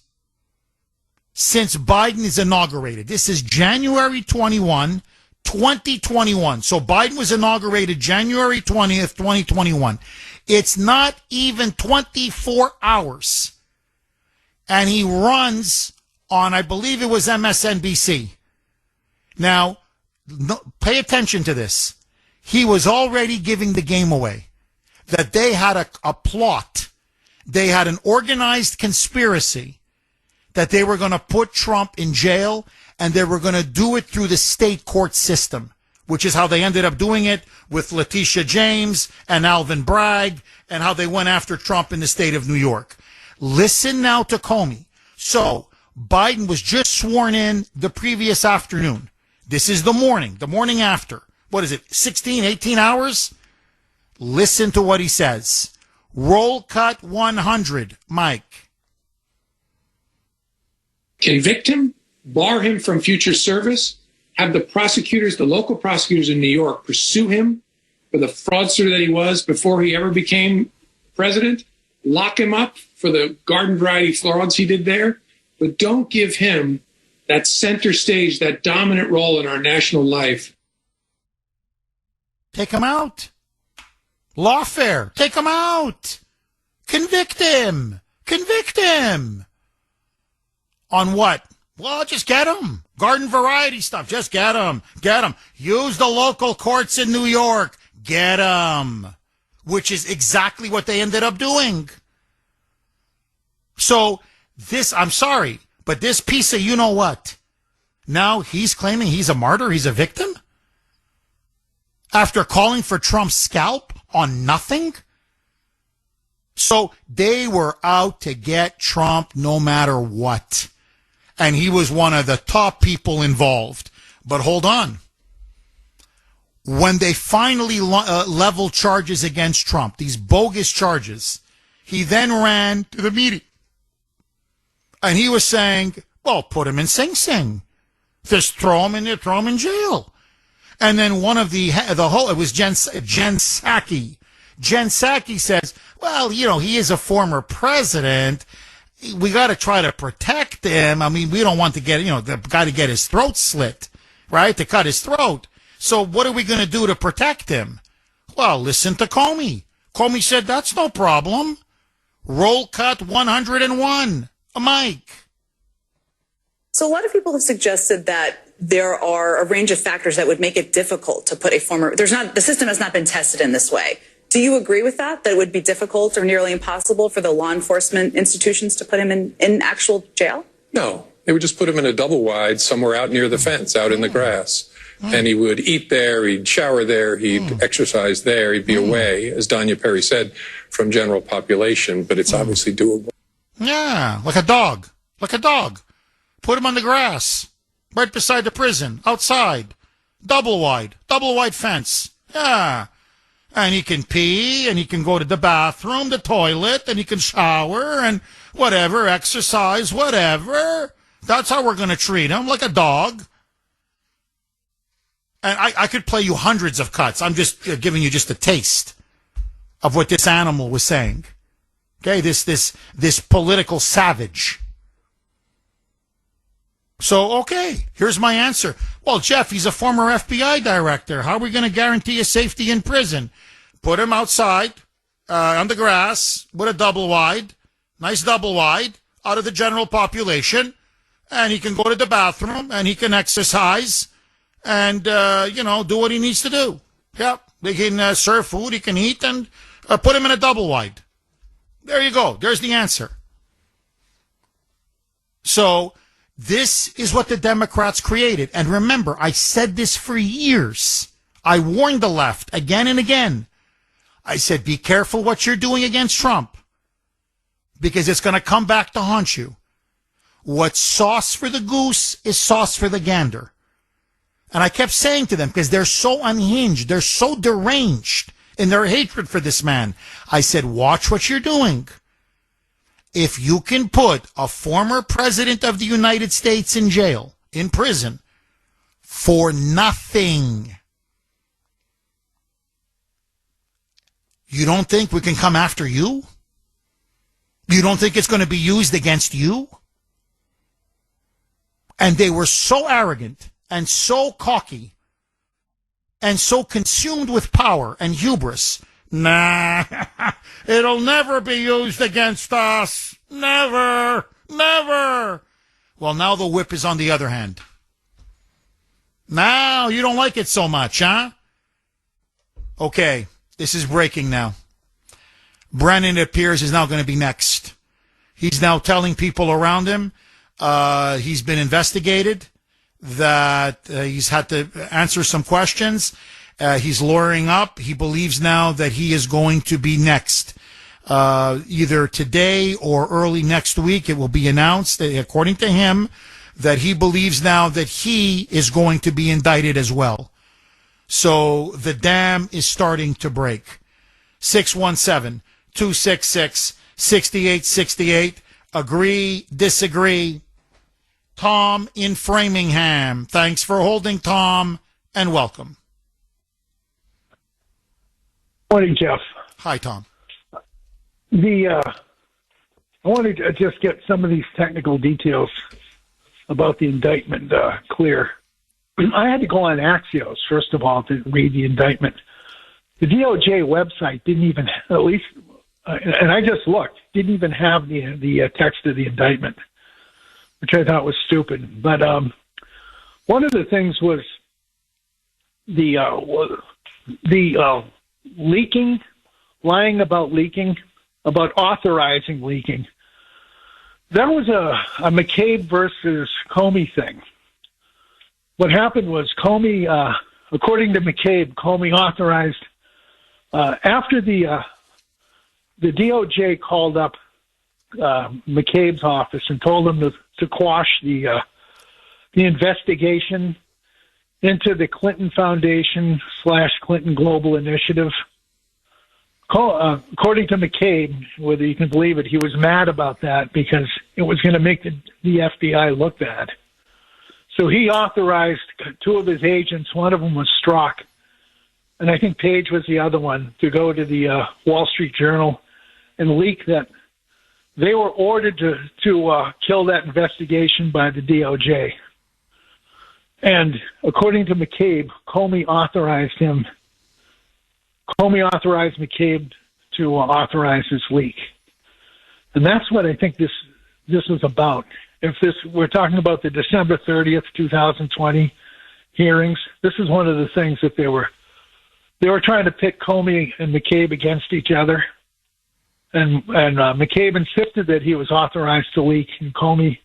since Biden is inaugurated. This is January 21, 2021. So Biden was inaugurated January 20th, 2021. It's not even 24 hours. And he runs on, I believe it was MSNBC. Now, pay attention to this. He was already giving the game away. That they had a plot. They had an organized conspiracy that they were going to put Trump in jail, and they were going to do it through the state court system, which is how they ended up doing it with Letitia James and Alvin Bragg, and how they went after Trump in the state of New York. Listen now to Comey. So, Biden was just sworn in the previous afternoon. This is the morning after. What is it, 16, 18 hours? Listen to what he says. Roll cut 100, Mike. Convict him, bar him from future service, have the prosecutors, the local prosecutors in New York, pursue him for the fraudster that he was before he ever became president, lock him up for the garden variety frauds he did there, but don't give him that center stage, that dominant role in our national life. Take him out. Lawfare. Take him out. Convict him. Convict him. On what? Well, just get him. Garden variety stuff. Just get him. Get him. Use the local courts in New York. Get him. Which is exactly what they ended up doing. So this, I'm sorry, but this piece of you-know-what, now he's claiming he's a martyr, he's a victim? After calling for Trump's scalp on nothing? So they were out to get Trump no matter what. And he was one of the top people involved. But hold on. When they finally leveled charges against Trump, these bogus charges, he then ran to the media. And he was saying, well, put him in Sing Sing. Just throw him in there, throw him in jail. And then one of the whole, it was Jen Psaki. Jen Psaki says, well, you know, he is a former president. We got to try to protect him. I mean, we don't want to get, you know, the guy to get his throat slit, right? To cut his throat. So what are we going to do to protect him? Well, listen to Comey. Comey said, that's no problem. Roll cut 101. Mike. So a lot of people have suggested that there are a range of factors that would make it difficult to put a former, the system has not been tested in this way. Do you agree with that it would be difficult or nearly impossible for the law enforcement institutions to put him in actual jail? No, they would just put him in a double wide somewhere out near the fence, out in the grass. And he would eat there, he'd shower there, he'd exercise there, he'd be away, as Danya Perry said, from general population, but it's obviously doable. Yeah, like a dog. Like a dog. Put him on the grass. Right beside the prison. Outside. Double wide fence. Yeah. And he can pee, and he can go to the bathroom, the toilet, and he can shower, and whatever, exercise, whatever. That's how we're going to treat him, like a dog. And I could play you hundreds of cuts. I'm just giving you just a taste of what this animal was saying. Okay, this political savage. So, okay, here's my answer. Well, Jeff, he's a former FBI director. How are we going to guarantee his safety in prison? Put him outside on the grass with a double wide, nice double wide, out of the general population, and he can go to the bathroom and he can exercise and, do what he needs to do. Yep, they can serve food, he can eat, and put him in a double wide. There you go. There's the answer. So this is what the Democrats created. And remember, I said this for years. I warned the left again and again. I said, be careful what you're doing against Trump, because it's going to come back to haunt you. What's sauce for the goose is sauce for the gander. And I kept saying to them, because they're so unhinged, they're so deranged in their hatred for this man. I said, watch what you're doing. If you can put a former president of the United States in jail, in prison, for nothing, you don't think we can come after you? You don't think it's going to be used against you? And they were so arrogant and so cocky and so consumed with power and hubris. Nah, it'll never be used against us. Never, never. Well, now the whip is on the other hand. Now you don't like it so much, huh? Okay, this is breaking now. Brennan, it appears, is now going to be next. He's now telling people around him he's been investigated, that he's had to answer some questions. He's lawyering up. He believes now that he is going to be next. Either today or early next week, it will be announced, according to him, that he believes now that he is going to be indicted as well. So the dam is starting to break. 617-266-6868. Agree, disagree. Tom in Framingham. Thanks for holding, Tom, and welcome. Morning, Jeff. Hi, Tom. I wanted to just get some of these technical details about the indictment clear. I had to go on Axios, first of all, to read the indictment. The DOJ website didn't even, at least, and I just looked, didn't even have the text of the indictment, which I thought was stupid. But one of the things was the leaking, lying about leaking, about authorizing leaking. That was a McCabe versus Comey thing. What happened was Comey, according to McCabe, Comey authorized, after the DOJ called up McCabe's office and told him to quash the investigation into the Clinton Foundation / Clinton Global Initiative. According to McCabe, whether you can believe it, he was mad about that because it was going to make the FBI look bad. So he authorized two of his agents, one of them was Strzok, and I think Page was the other one, to go to the Wall Street Journal and leak that they were ordered to kill that investigation by the DOJ. And according to McCabe, Comey authorized McCabe to authorize this leak. And that's what I think this was about. We're talking about the December 30th, 2020 hearings. This is one of the things that they were trying to pit Comey and McCabe against each other. And McCabe insisted that he was authorized to leak, and Comey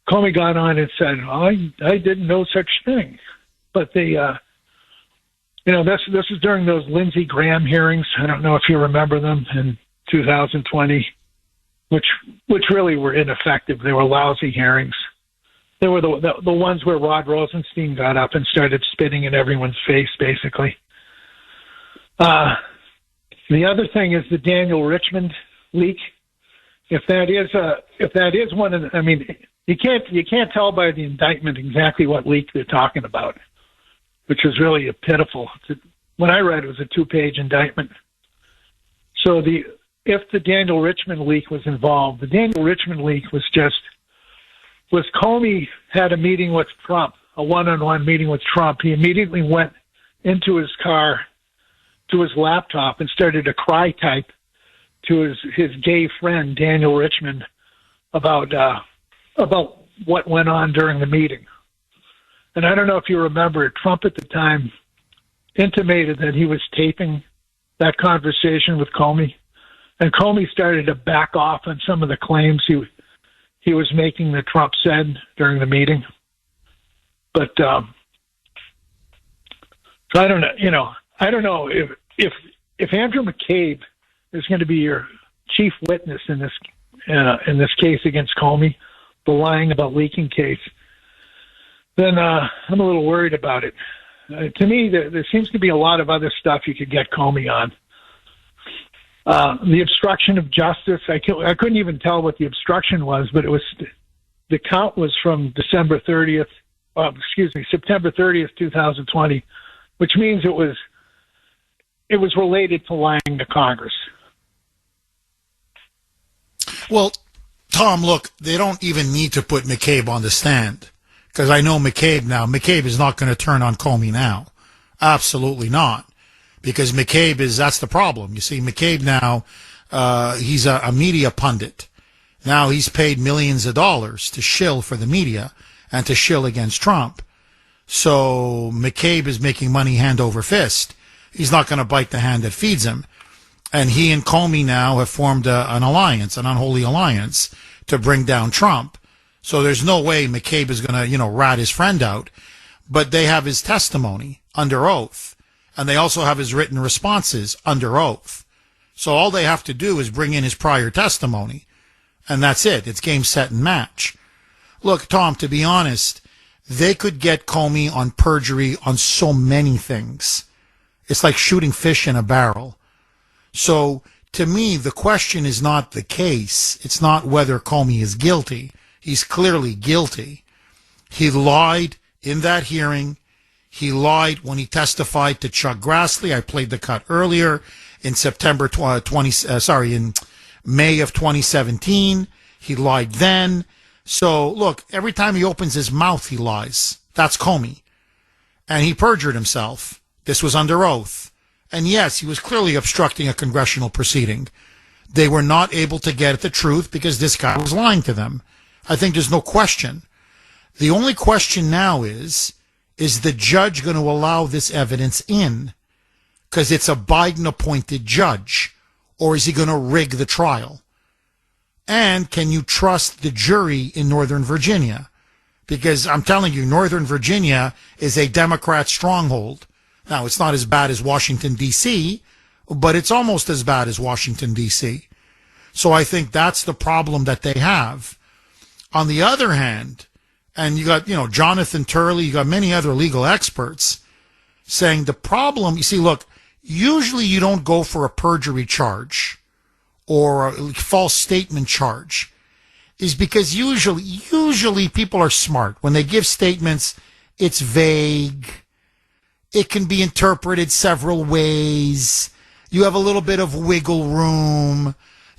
got on and said, I didn't know such thing. But they, this is during those Lindsey Graham hearings. I don't know if you remember them in 2020, which really were ineffective. They were lousy hearings. They were the ones where Rod Rosenstein got up and started spitting in everyone's face, basically. The other thing is the Daniel Richmond leak. If that is one of the, I mean, you can't tell by the indictment exactly what leak they're talking about. which was really pitiful. When I read it, was a 2-page indictment. So if the Daniel Richmond leak was involved, the Daniel Richmond leak was Comey had a meeting with Trump, a one-on-one meeting with Trump. He immediately went into his car, to his laptop, and started to cry type to his gay friend, Daniel Richmond, about what went on during the meeting. And I don't know if you remember, Trump at the time intimated that he was taping that conversation with Comey. And Comey started to back off on some of the claims he was making that Trump said during the meeting. But so I don't know. I don't know if Andrew McCabe is going to be your chief witness in this case against Comey, the lying about leaking case. Then I'm a little worried about it. To me, there seems to be a lot of other stuff you could get Comey on. The obstruction of justice, I couldn't even tell what the obstruction was, but the count was from September 30th, 2020, which means it was related to lying to Congress. Well, Tom, look, they don't even need to put McCabe on the stand, because I know McCabe now. McCabe is not going to turn on Comey now. Absolutely not. Because that's the problem. You see, McCabe now, he's a media pundit. Now he's paid millions of dollars to shill for the media and to shill against Trump. So McCabe is making money hand over fist. He's not going to bite the hand that feeds him. And he and Comey now have formed an alliance, an unholy alliance, to bring down Trump. So there's no way McCabe is going to, rat his friend out. But they have his testimony under oath. And they also have his written responses under oath. So all they have to do is bring in his prior testimony. And that's it. It's game, set, and match. Look, Tom, to be honest, they could get Comey on perjury on so many things. It's like shooting fish in a barrel. So to me, the question is not the case. It's not whether Comey is guilty. He's clearly guilty. He lied in that hearing. He lied when he testified to Chuck Grassley. I played the cut earlier in in May of 2017. He lied then. So look, every time he opens his mouth, he lies. That's Comey. And he perjured himself. This was under oath. And yes, he was clearly obstructing a congressional proceeding. They were not able to get at the truth because this guy was lying to them. I think there's no question. The only question now is the judge going to allow this evidence in? Because it's a Biden-appointed judge. Or is he going to rig the trial? And can you trust the jury in Northern Virginia? Because I'm telling you, Northern Virginia is a Democrat stronghold. Now, it's not as bad as Washington, D.C., but it's almost as bad as Washington, D.C. So I think that's the problem that they have. On the other hand, and you got, Jonathan Turley, you got many other legal experts saying the problem, you see, look, usually you don't go for a perjury charge or a false statement charge is because usually people are smart. When they give statements, it's vague. It can be interpreted several ways. You have a little bit of wiggle room,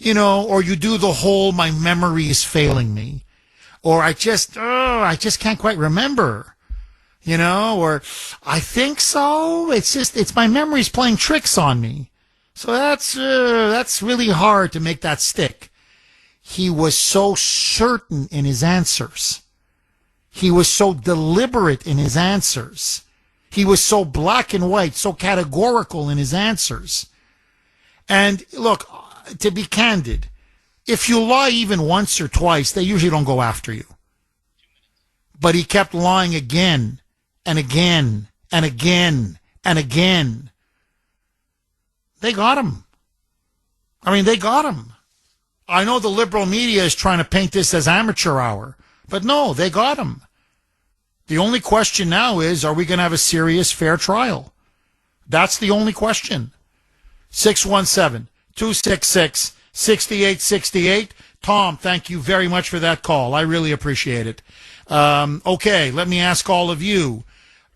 or you do the whole, my memory is failing me. Or I just can't quite remember, or I think so. It's my memory's playing tricks on me. So that's really hard to make that stick. He was so certain in his answers. He was so deliberate in his answers. He was so black and white, so categorical in his answers. And look, to be candid, if you lie even once or twice, they usually don't go after you. But he kept lying again and again and again and again. They got him. They got him. I know the liberal media is trying to paint this as amateur hour, but no, they got him. The only question now is, are we going to have a serious, fair trial? That's the only question. 617-266-6868. Tom, thank you very much for that call. I really appreciate it. Okay, let me ask all of you.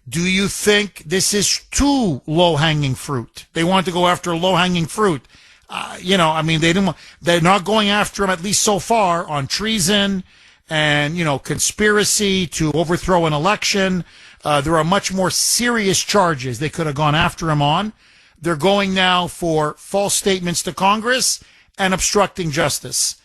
Do you think this is too low-hanging fruit? They want to go after low-hanging fruit. They're not going after him, at least so far, on treason and, conspiracy to overthrow an election. There are much more serious charges they could have gone after him on. They're going now for false statements to Congress and obstructing justice.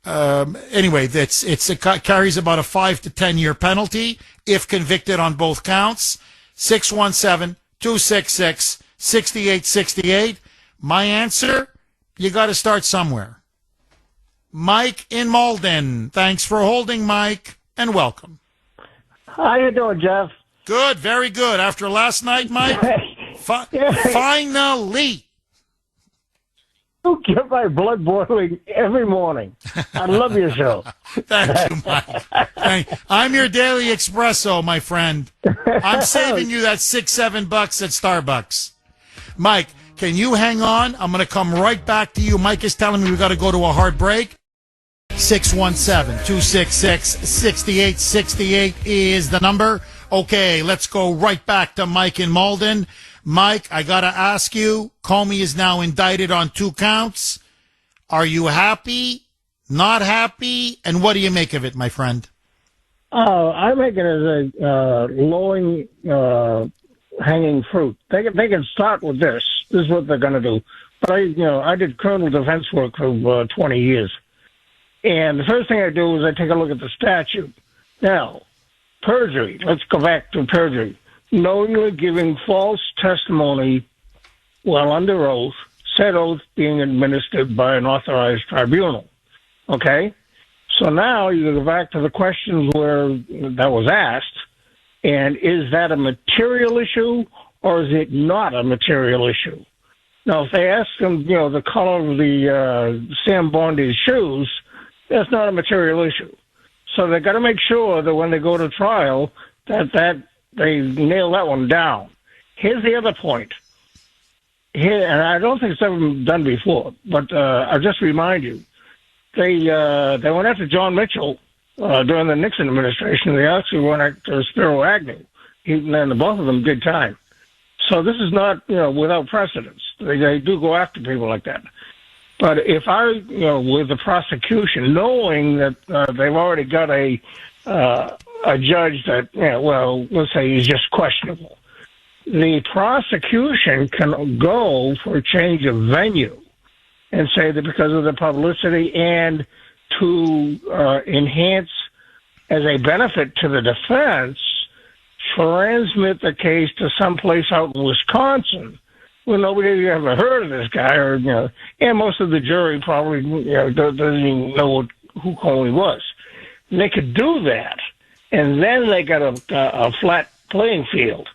It carries about a 5 to 10 year penalty if convicted on both counts. 617-266-6868. My answer, you got to start somewhere. Mike in Malden. Thanks for holding, Mike, and welcome. How you doing, Jeff? Good, very good. After last night, Mike, finally. You get my blood boiling every morning. I love your show. Thank you, Mike. I'm your daily espresso, my friend. I'm saving you that $6-7 at Starbucks. Mike, can you hang on? I'm going to come right back to you. Mike is telling me we got to go to a hard break. 617-266-6868 is the number. Okay, let's go right back to Mike in Malden. Mike, I got to ask you, Comey is now indicted on 2 counts. Are you happy, not happy, and what do you make of it, my friend? I make it as a lowing hanging fruit. They can start with this. This is what they're going to do. But I did criminal defense work for 20 years. And the first thing I do is I take a look at the statute. Now, perjury. Let's go back to perjury. Knowingly giving false testimony while under oath, said oath being administered by an authorized tribunal. Okay? So now you go back to the questions where that was asked, and is that a material issue or is it not a material issue? Now, if they ask them, the color of the Sam Bondi's shoes, that's not a material issue. So they got to make sure that when they go to trial, that they nail that one down. Here's the other point. Here, and I don't think it's ever been done before, but I'll just remind you. They went after John Mitchell during the Nixon administration. They actually went after Spiro Agnew. And both of them did time. So this is not, without precedence. They do go after people like that. But if I, with the prosecution, knowing that they've already got a judge that, let's say he's just questionable, the prosecution can go for a change of venue and say that because of the publicity and to enhance as a benefit to the defense, transmit the case to someplace out in Wisconsin. Well, nobody ever heard of this guy, and most of the jury probably doesn't even know who Comey was. And they could do that, and then they got a flat playing field,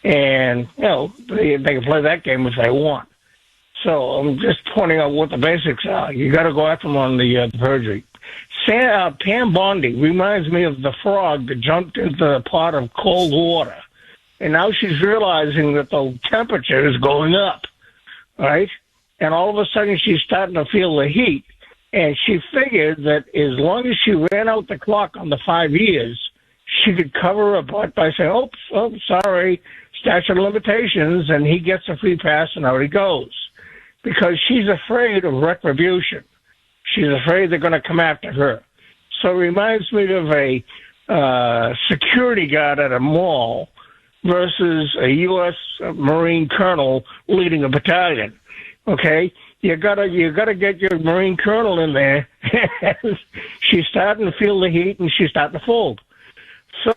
and they can play that game if they want. So I'm just pointing out what the basics are. You got to go after them on the perjury. Pam Bondi reminds me of the frog that jumped into the pot of cold water. And now she's realizing that the temperature is going up, right? And all of a sudden she's starting to feel the heat. And she figured that as long as she ran out the clock on the 5 years, she could cover her butt by saying, oh, sorry, statute of limitations, and he gets a free pass and out he goes. Because she's afraid of retribution. She's afraid they're going to come after her. So it reminds me of a security guard at a mall versus a U.S. Marine colonel leading a battalion. Okay, you gotta get your Marine colonel in there. She's starting to feel the heat and she's starting to fold. So,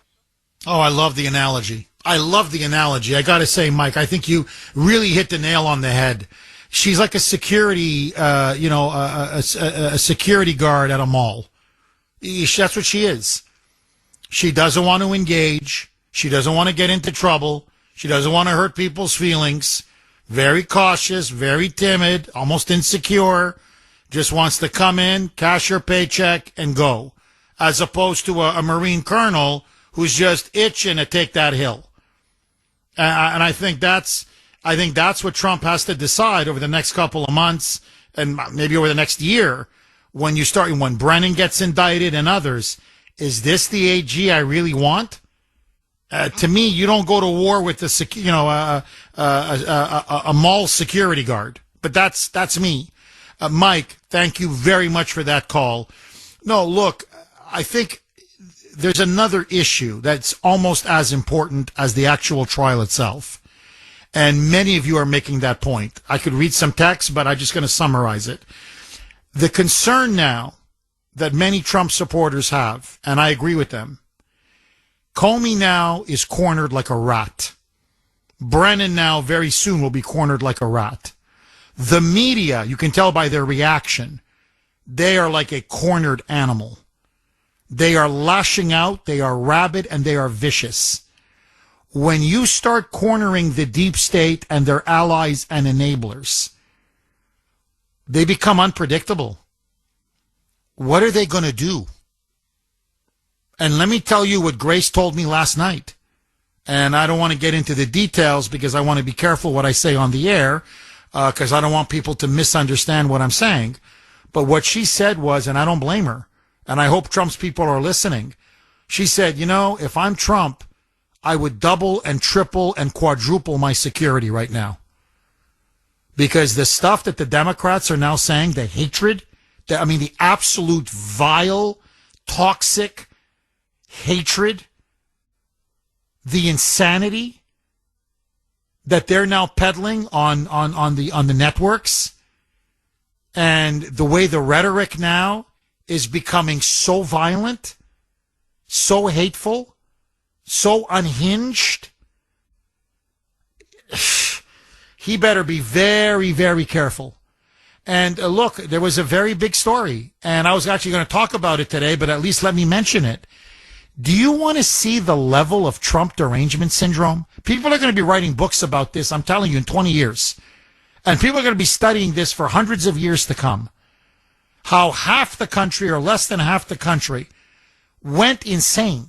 I love the analogy. I got to say, Mike, I think you really hit the nail on the head. She's like a security, a security guard at a mall. That's what she is. She doesn't want to engage. She doesn't want to get into trouble. She doesn't want to hurt people's feelings. Very cautious, very timid, almost insecure. Just wants to come in, cash her paycheck, and go. As opposed to a Marine colonel who's just itching to take that hill. And I think that's what Trump has to decide over the next couple of months and maybe over the next year when Brennan gets indicted and others. Is this the AG I really want? To me, you don't go to war with a mall security guard. But that's me. Mike, thank you very much for that call. No, look, I think there's another issue that's almost as important as the actual trial itself. And many of you are making that point. I could read some text, but I'm just going to summarize it. The concern now that many Trump supporters have, and I agree with them, Comey now is cornered like a rat. Brennan now very soon will be cornered like a rat. The media, you can tell by their reaction, they are like a cornered animal. They are lashing out, they are rabid, and they are vicious. When you start cornering the deep state and their allies and enablers, they become unpredictable. What are they going to do? And let me tell you what Grace told me last night. And I don't want to get into the details because I want to be careful what I say on the air, because I don't want people to misunderstand what I'm saying. But what she said was, and I don't blame her, and I hope Trump's people are listening, she said, you know, if I'm Trump, I would double and triple and quadruple my security right now. Because the stuff that the Democrats are now saying, the hatred, the absolute vile, toxic hatred, the insanity that they're now peddling on the networks, and the way the rhetoric now is becoming so violent, so hateful, so unhinged. He better be very, very careful. And look, there was a very big story, and I was actually going to talk about it today, but at least let me mention it. Do you want to see the level of Trump derangement syndrome? People are going to be writing books about this, I'm telling you, in 20 years. And people are going to be studying this for hundreds of years to come. How half the country, or less than half the country, went insane.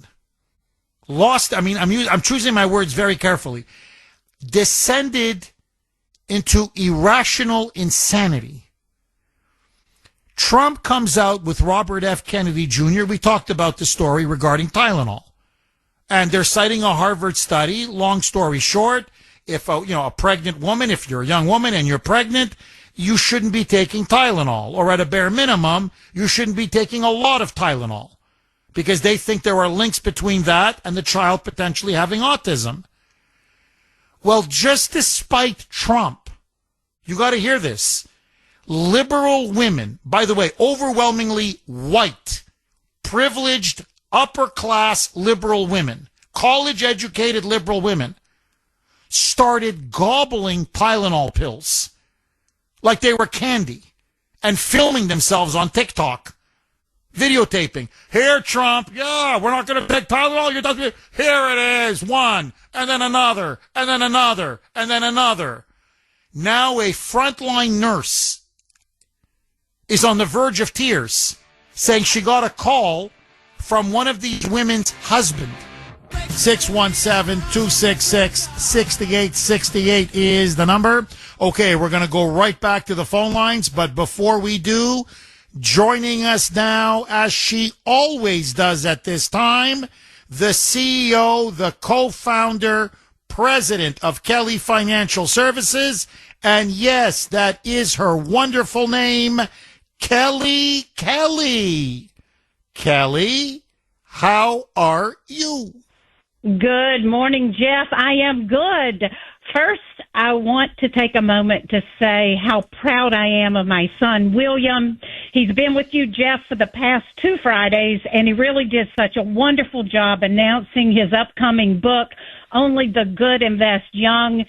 Lost, I'm choosing my words very carefully. Descended into irrational insanity. Trump comes out with Robert F. Kennedy Jr. We talked about the story regarding Tylenol. And they're citing a Harvard study. Long story short, if a pregnant woman, if you're a young woman and you're pregnant, you shouldn't be taking Tylenol. Or at a bare minimum, you shouldn't be taking a lot of Tylenol. Because they think there are links between that and the child potentially having autism. Well, just despite Trump, you got to hear this. Liberal women, by the way, overwhelmingly white, privileged, upper-class liberal women, college-educated liberal women, started gobbling Tylenol pills like they were candy and filming themselves on TikTok, videotaping. Here, Trump, yeah, we're not going to take Tylenol. Here it is, one, and then another, and then another, and then another. Now a frontline nurse is on the verge of tears, saying she got a call from one of these women's husband. 617-266-6868 is the number. Okay, we're going to go right back to the phone lines, but before we do, joining us now, as she always does at this time, the CEO, the co-founder, president of Kelly Financial Services, and yes, that is her wonderful name, Kelly. Kelly, how are you? Good morning, Jeff. I am good. First, I want to take a moment to say how proud I am of my son, William. He's been with you, Jeff, for the past 2 Fridays, and he really did such a wonderful job announcing his upcoming book, Only the Good Invest Young,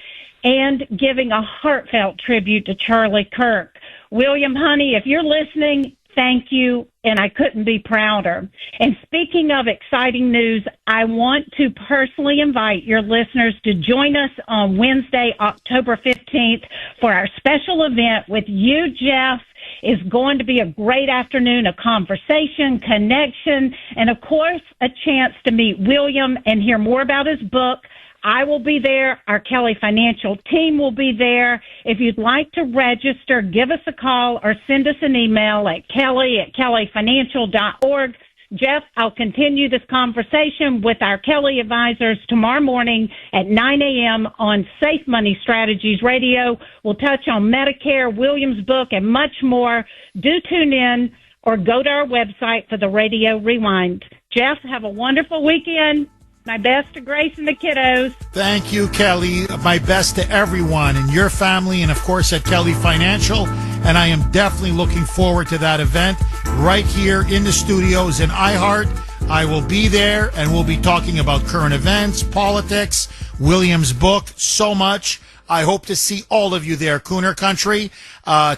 and giving a heartfelt tribute to Charlie Kirk. William, honey, if you're listening, thank you, and I couldn't be prouder. And speaking of exciting news, I want to personally invite your listeners to join us on Wednesday, October 15th, for our special event with you, Jeff. It's going to be a great afternoon of conversation, connection, and, of course, a chance to meet William and hear more about his book. I will be there. Our Kelly Financial team will be there. If you'd like to register, give us a call or send us an email at kelly@kellyfinancial.org. Jeff, I'll continue this conversation with our Kelly advisors tomorrow morning at 9 a.m. on Safe Money Strategies Radio. We'll touch on Medicare, Williams' book, and much more. Do tune in or go to our website for the Radio Rewind. Jeff, have a wonderful weekend. My best to Grace and the kiddos. Thank you, Kelly. My best to everyone and your family and, of course, at Kelly Financial. And I am definitely looking forward to that event right here in the studios in iHeart. I will be there, and we'll be talking about current events, politics, Williams' book, so much. I hope to see all of you there, Kuhner Country.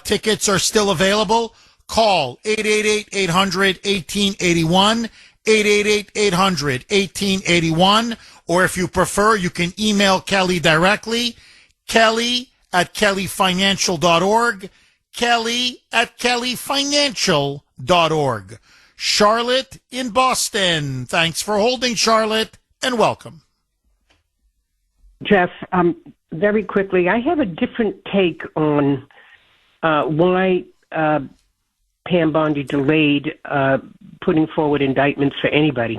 Tickets are still available. Call 888-800-1881. 888-800-1881, or if you prefer, you can email Kelly directly, kelly@kellyfinancial.org, kelly@kellyfinancial.org. Charlotte in Boston. Thanks for holding, Charlotte, and welcome. Jeff, very quickly, I have a different take on why Pam Bondi delayed putting forward indictments for anybody.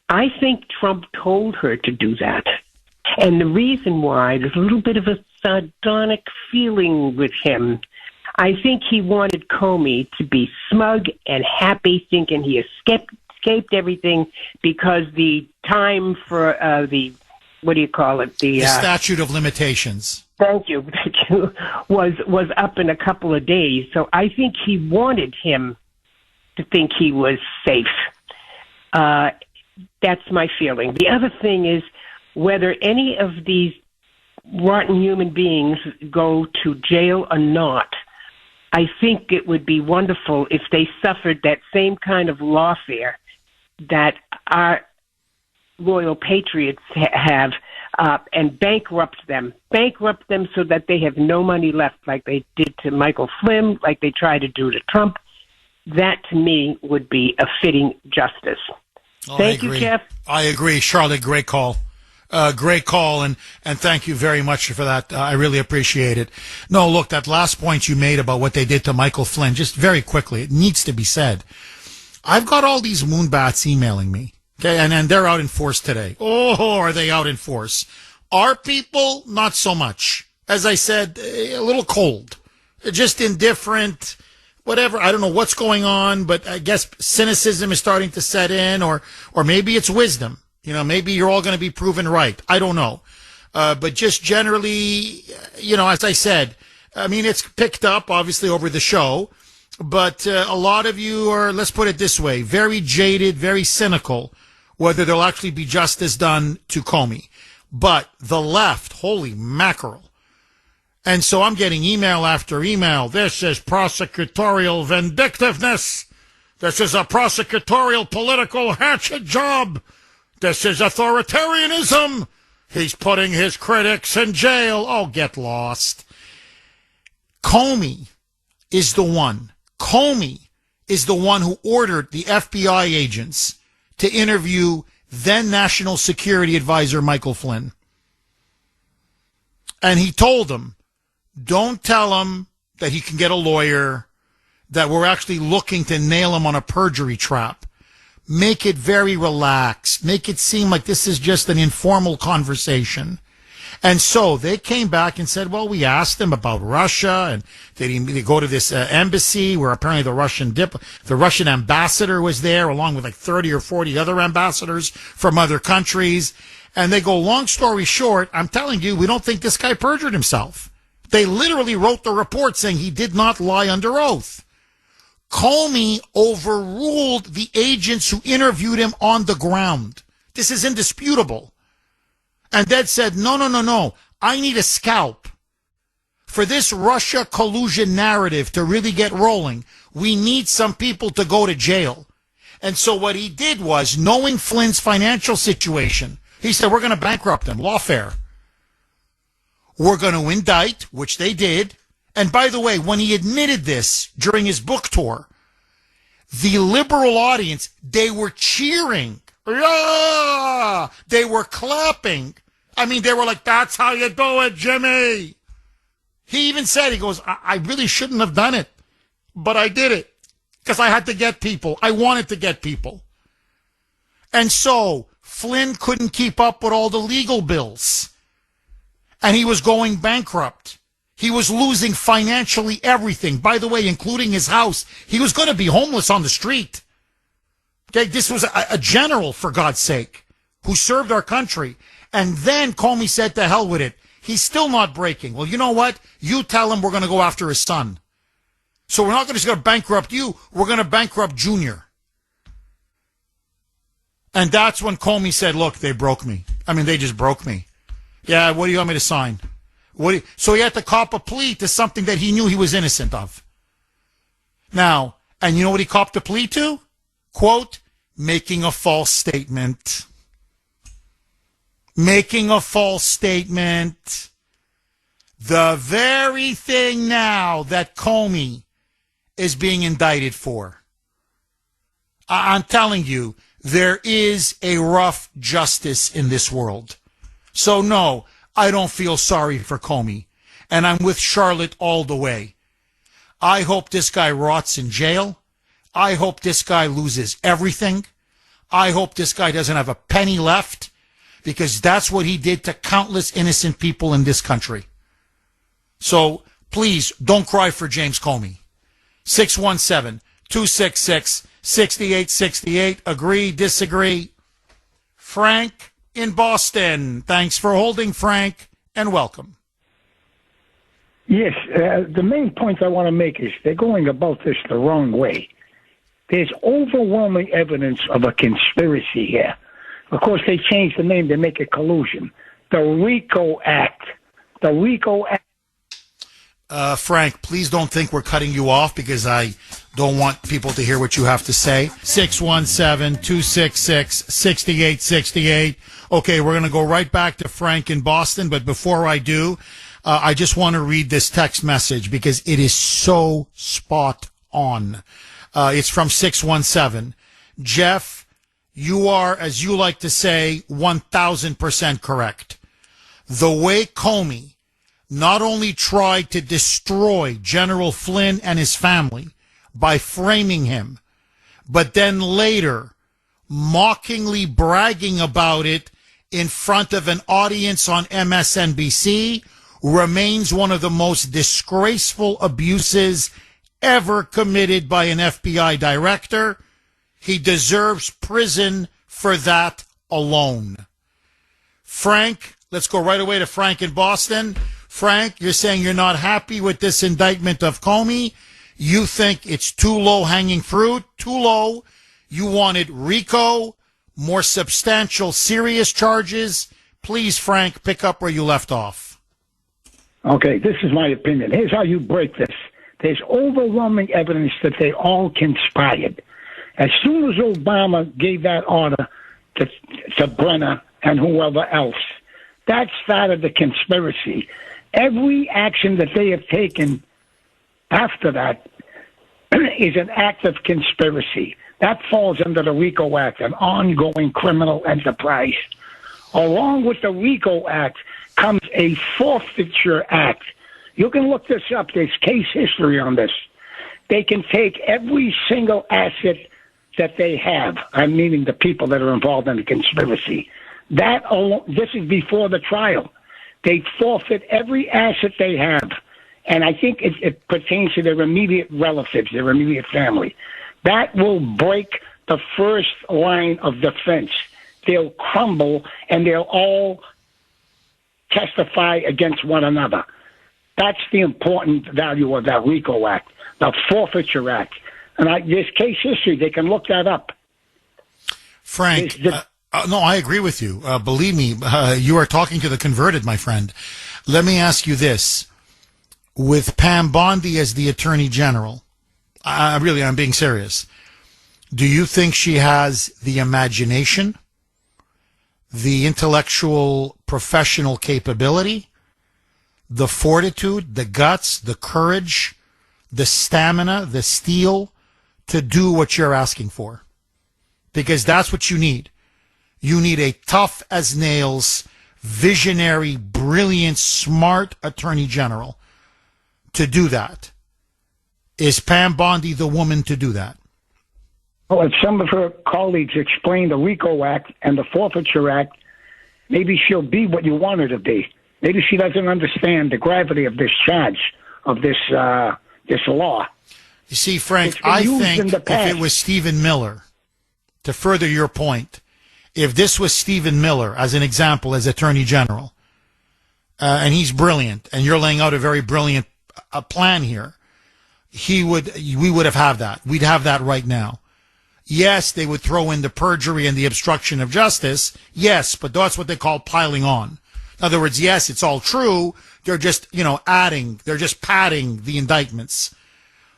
I think Trump told her to do that. And the reason why, there's a little bit of a sardonic feeling with him. I think he wanted Comey to be smug and happy, thinking he escaped everything because the time for the statute of limitations. Thank you. Was up in a couple of days. So I think he wanted him to think he was safe. That's my feeling. The other thing is whether any of these rotten human beings go to jail or not. I think it would be wonderful if they suffered that same kind of lawfare that our loyal patriots have, and bankrupt them so that they have no money left, like they did to Michael Flynn, like they tried to do to Trump. That, to me, would be a fitting justice. Thank you, Jeff. I agree. Charlotte, great call. Great call, and thank you very much for that. I really appreciate it. No, look, that last point you made about what they did to Michael Flynn, just very quickly, it needs to be said. I've got all these moonbats emailing me, okay, and they're out in force today. Oh, are they out in force? Our people, not so much. As I said, a little cold, just indifferent, whatever. I don't know what's going on, but I guess cynicism is starting to set in, or maybe it's wisdom. You know, maybe you're all going to be proven right. I don't know. But just generally, you know, as I said, I mean, it's picked up, obviously, over the show. But a lot of you are, let's put it this way, very jaded, very cynical, whether there'll actually be justice done to Comey. But the left, holy mackerel. And so I'm getting email after email. This is prosecutorial vindictiveness. This is a prosecutorial political hatchet job. This is authoritarianism. He's putting his critics in jail. Oh, get lost. Comey is the one. Comey is the one who ordered the FBI agents to interview then National Security Advisor Michael Flynn. And he told them, don't tell him that he can get a lawyer, that we're actually looking to nail him on a perjury trap. Make it very relaxed. Make it seem like this is just an informal conversation. And so they came back and said, well, we asked him about Russia, and they go to this embassy where apparently the Russian ambassador was there, along with like 30 or 40 other ambassadors from other countries. And they go, long story short, I'm telling you, we don't think this guy perjured himself. They literally wrote the report saying he did not lie under oath. Comey overruled the agents who interviewed him on the ground. This is indisputable. And that said, no. I need a scalp. For this Russia collusion narrative to really get rolling, we need some people to go to jail. And so what he did was, knowing Flynn's financial situation, he said, we're going to bankrupt him, lawfare. We're going to indict, which they did. And by the way, when he admitted this during his book tour, the liberal audience, they were cheering. Yeah! They were clapping. I mean, they were like, that's how you do it, Jimmy. He even said, he goes, I really shouldn't have done it, but I did it because I had to get people. I wanted to get people. And so Flynn couldn't keep up with all the legal bills. And he was going bankrupt. He was losing financially everything. By the way, including his house. He was going to be homeless on the street. Okay, this was a general, for God's sake, who served our country. And then Comey said, to hell with it. He's still not breaking. Well, you know what? You tell him we're going to go after his son. So we're not just going to bankrupt you. We're going to bankrupt Junior. And that's when Comey said, look, they broke me. I mean, they just broke me. Yeah, what do you want me to sign? So he had to cop a plea to something that he knew he was innocent of. Now, and you know what he copped a plea to? Quote, making a false statement. Making a false statement. The very thing now that Comey is being indicted for. I'm telling you, there is a rough justice in this world. So no, I don't feel sorry for Comey. And I'm with Charlotte all the way. I hope this guy rots in jail. I hope this guy loses everything. I hope this guy doesn't have a penny left, because that's what he did to countless innocent people in this country. So please don't cry for James Comey. 617-266-6868. Agree, disagree. Frank in Boston. Thanks for holding, Frank, and welcome. Yes, the main point I want to make is they're going about this the wrong way. There's overwhelming evidence of a conspiracy here. Of course, they changed the name. They make it collusion. The RICO Act. The RICO Act. Frank, please don't think we're cutting you off, because I don't want people to hear what you have to say. 617-266-6868. Okay, we're going to go right back to Frank in Boston. But before I do, I just want to read this text message because it is so spot on. It's from 617. Jeff, you are, as you like to say, 1,000% correct. The way Comey not only tried to destroy General Flynn and his family by framing him, but then later mockingly bragging about it in front of an audience on MSNBC remains one of the most disgraceful abuses ever committed by an FBI director. He deserves prison for that alone. Frank, let's go right away to Frank in Boston. Frank, you're saying you're not happy with this indictment of Comey. You think it's too low-hanging fruit, too low. You wanted RICO, more substantial, serious charges. Please, Frank, pick up where you left off. Okay, this is my opinion. Here's how you break this. There's overwhelming evidence that they all conspired. As soon as Obama gave that order to Brenner and whoever else, that started the conspiracy. Every action that they have taken after that is an act of conspiracy. That falls under the RICO Act, an ongoing criminal enterprise. Along with the RICO Act comes a forfeiture act. You can look this up. There's case history on this. They can take every single asset that they have, I'm meaning the people that are involved in the conspiracy. That alone, this is before the trial. They forfeit every asset they have. And I think it pertains to their immediate relatives, their immediate family. That will break the first line of defense. They'll crumble, and they'll all testify against one another. That's the important value of that RICO Act, the Forfeiture Act. And there's case history. They can look that up. Frank, no, I agree with you. Believe me, you are talking to the converted, my friend. Let me ask you this. With Pam Bondi as the Attorney General, I'm being serious. Do you think she has the imagination, the intellectual, professional capability, the fortitude, the guts, the courage, the stamina, the steel to do what you're asking for? Because that's what you need. You need a tough as nails, visionary, brilliant, smart Attorney General to do that. Is Pam Bondi the woman to do that? Well, if some of her colleagues explain the RICO Act and the Forfeiture Act, maybe she'll be what you want her to be. Maybe she doesn't understand the gravity of this charge, of this law. You see, Frank, I think if it was Stephen Miller, to further your point, if this was Stephen Miller, as an example, as Attorney General, and he's brilliant, and you're laying out a very brilliant plan here, we would have had that. We'd have that right now. Yes, they would throw in the perjury and the obstruction of justice. Yes, but that's what they call piling on. In other words, yes, it's all true. They're just, adding. They're just padding the indictments.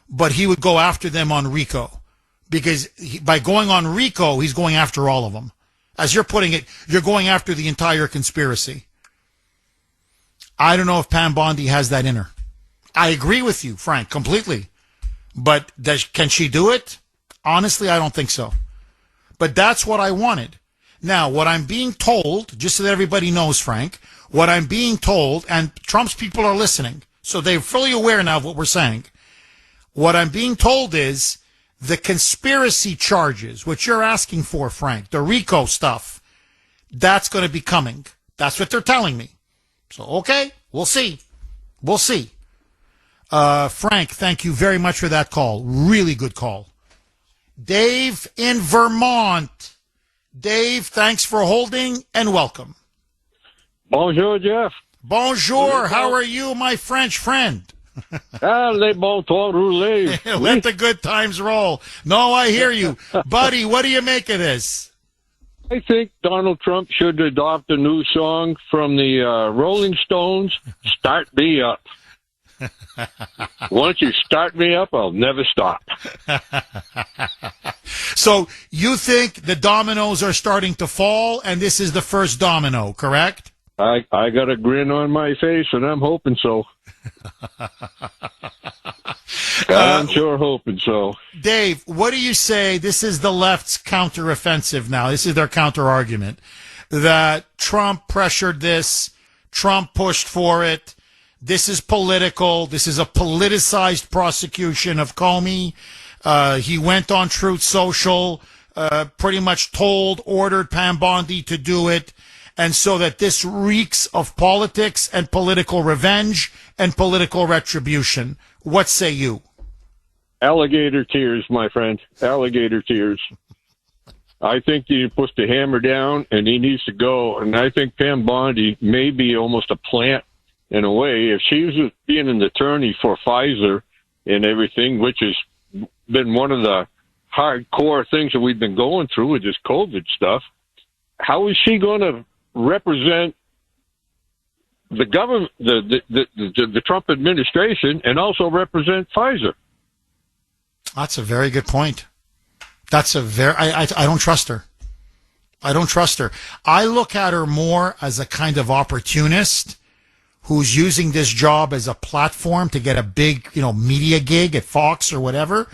But he would go after them on RICO. Because by going on RICO, he's going after all of them. As you're putting it, you're going after the entire conspiracy. I don't know if Pam Bondi has that in her. I agree with you, Frank, completely. But can she do it? Honestly, I don't think so. But that's what I wanted. Now, what I'm being told, just so that everybody knows, Frank, what I'm being told, and Trump's people are listening, so they're fully aware now of what we're saying. What I'm being told is the conspiracy charges, which you're asking for, Frank, the RICO stuff, that's going to be coming. That's what they're telling me. So, okay, we'll see. We'll see. Frank, thank you very much for that call. Really good call. Dave in Vermont. Dave, thanks for holding and welcome. Bonjour, Jeff. Bonjour. How are you, my French friend? Les bons temps roulés. Let the good times roll. No, I hear you. Buddy, what do you make of this? I think Donald Trump should adopt a new song from the Rolling Stones, Start Me Up. Once you start me up, I'll never stop. So you think the dominoes are starting to fall, and this is the first domino, correct? I got a grin on my face, and I'm hoping so. I'm sure hoping so. Dave, what do you say? This is the left's counteroffensive now. This is their counter-argument, that Trump pressured this, Trump pushed for it. This is political. This is a politicized prosecution of Comey. He went on Truth Social, pretty much ordered Pam Bondi to do it. And so that this reeks of politics and political revenge and political retribution. What say you? Alligator tears, my friend. Alligator tears. I think he puts the hammer down and he needs to go. And I think Pam Bondi may be almost a plant in a way. If she was being an attorney for Pfizer and everything, which has been one of the hardcore things that we've been going through with this COVID stuff, how is she going to represent the government, the Trump administration, and also represent Pfizer? That's a very good point. That's a very, I don't trust her. I don't trust her. I look at her more as a kind of opportunist who's using this job as a platform to get a big, media gig at Fox or whatever.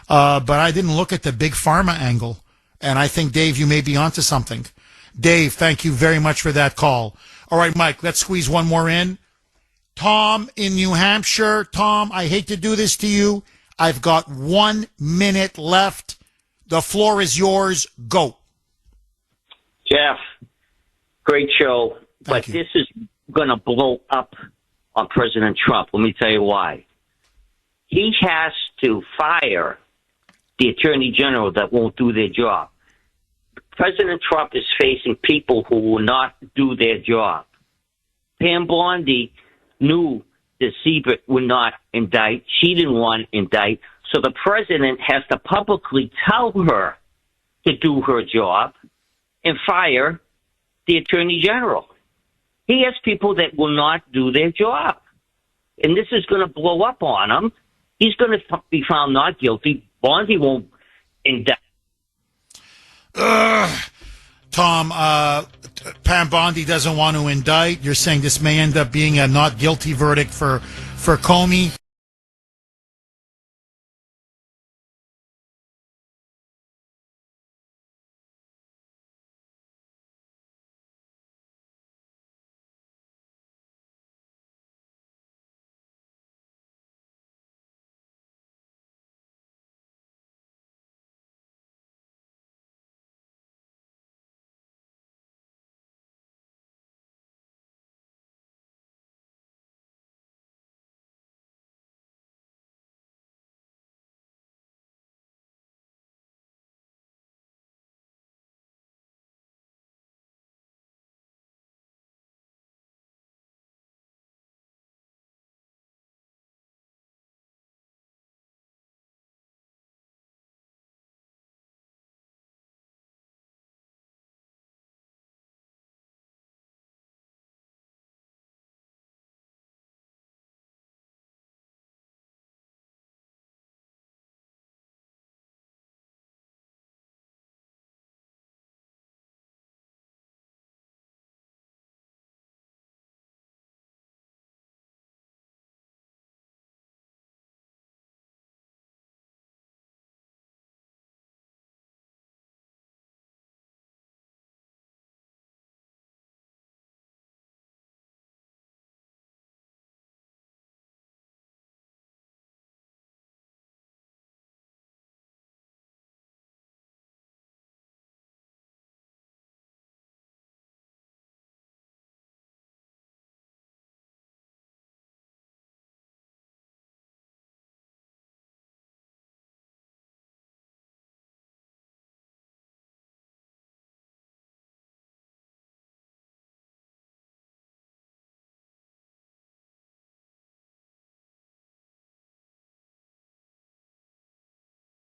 But I didn't look at the big pharma angle. And I think, Dave, you may be onto something. Dave, thank you very much for that call. All right, Mike, let's squeeze one more in. Tom in New Hampshire. Tom, I hate to do this to you. I've got 1 minute left. The floor is yours. Go. Jeff, great show. But this is going to blow up on President Trump. Let me tell you why. He has to fire the attorney general that won't do their job. President Trump is facing people who will not do their job. Pam Bondi knew that Siebert would not indict. She didn't want to indict. So the president has to publicly tell her to do her job and fire the attorney general. He has people that will not do their job. And this is going to blow up on him. He's going to be found not guilty. Bondi won't indict. Tom, Pam Bondi doesn't want to indict. You're saying this may end up being a not guilty verdict for Comey.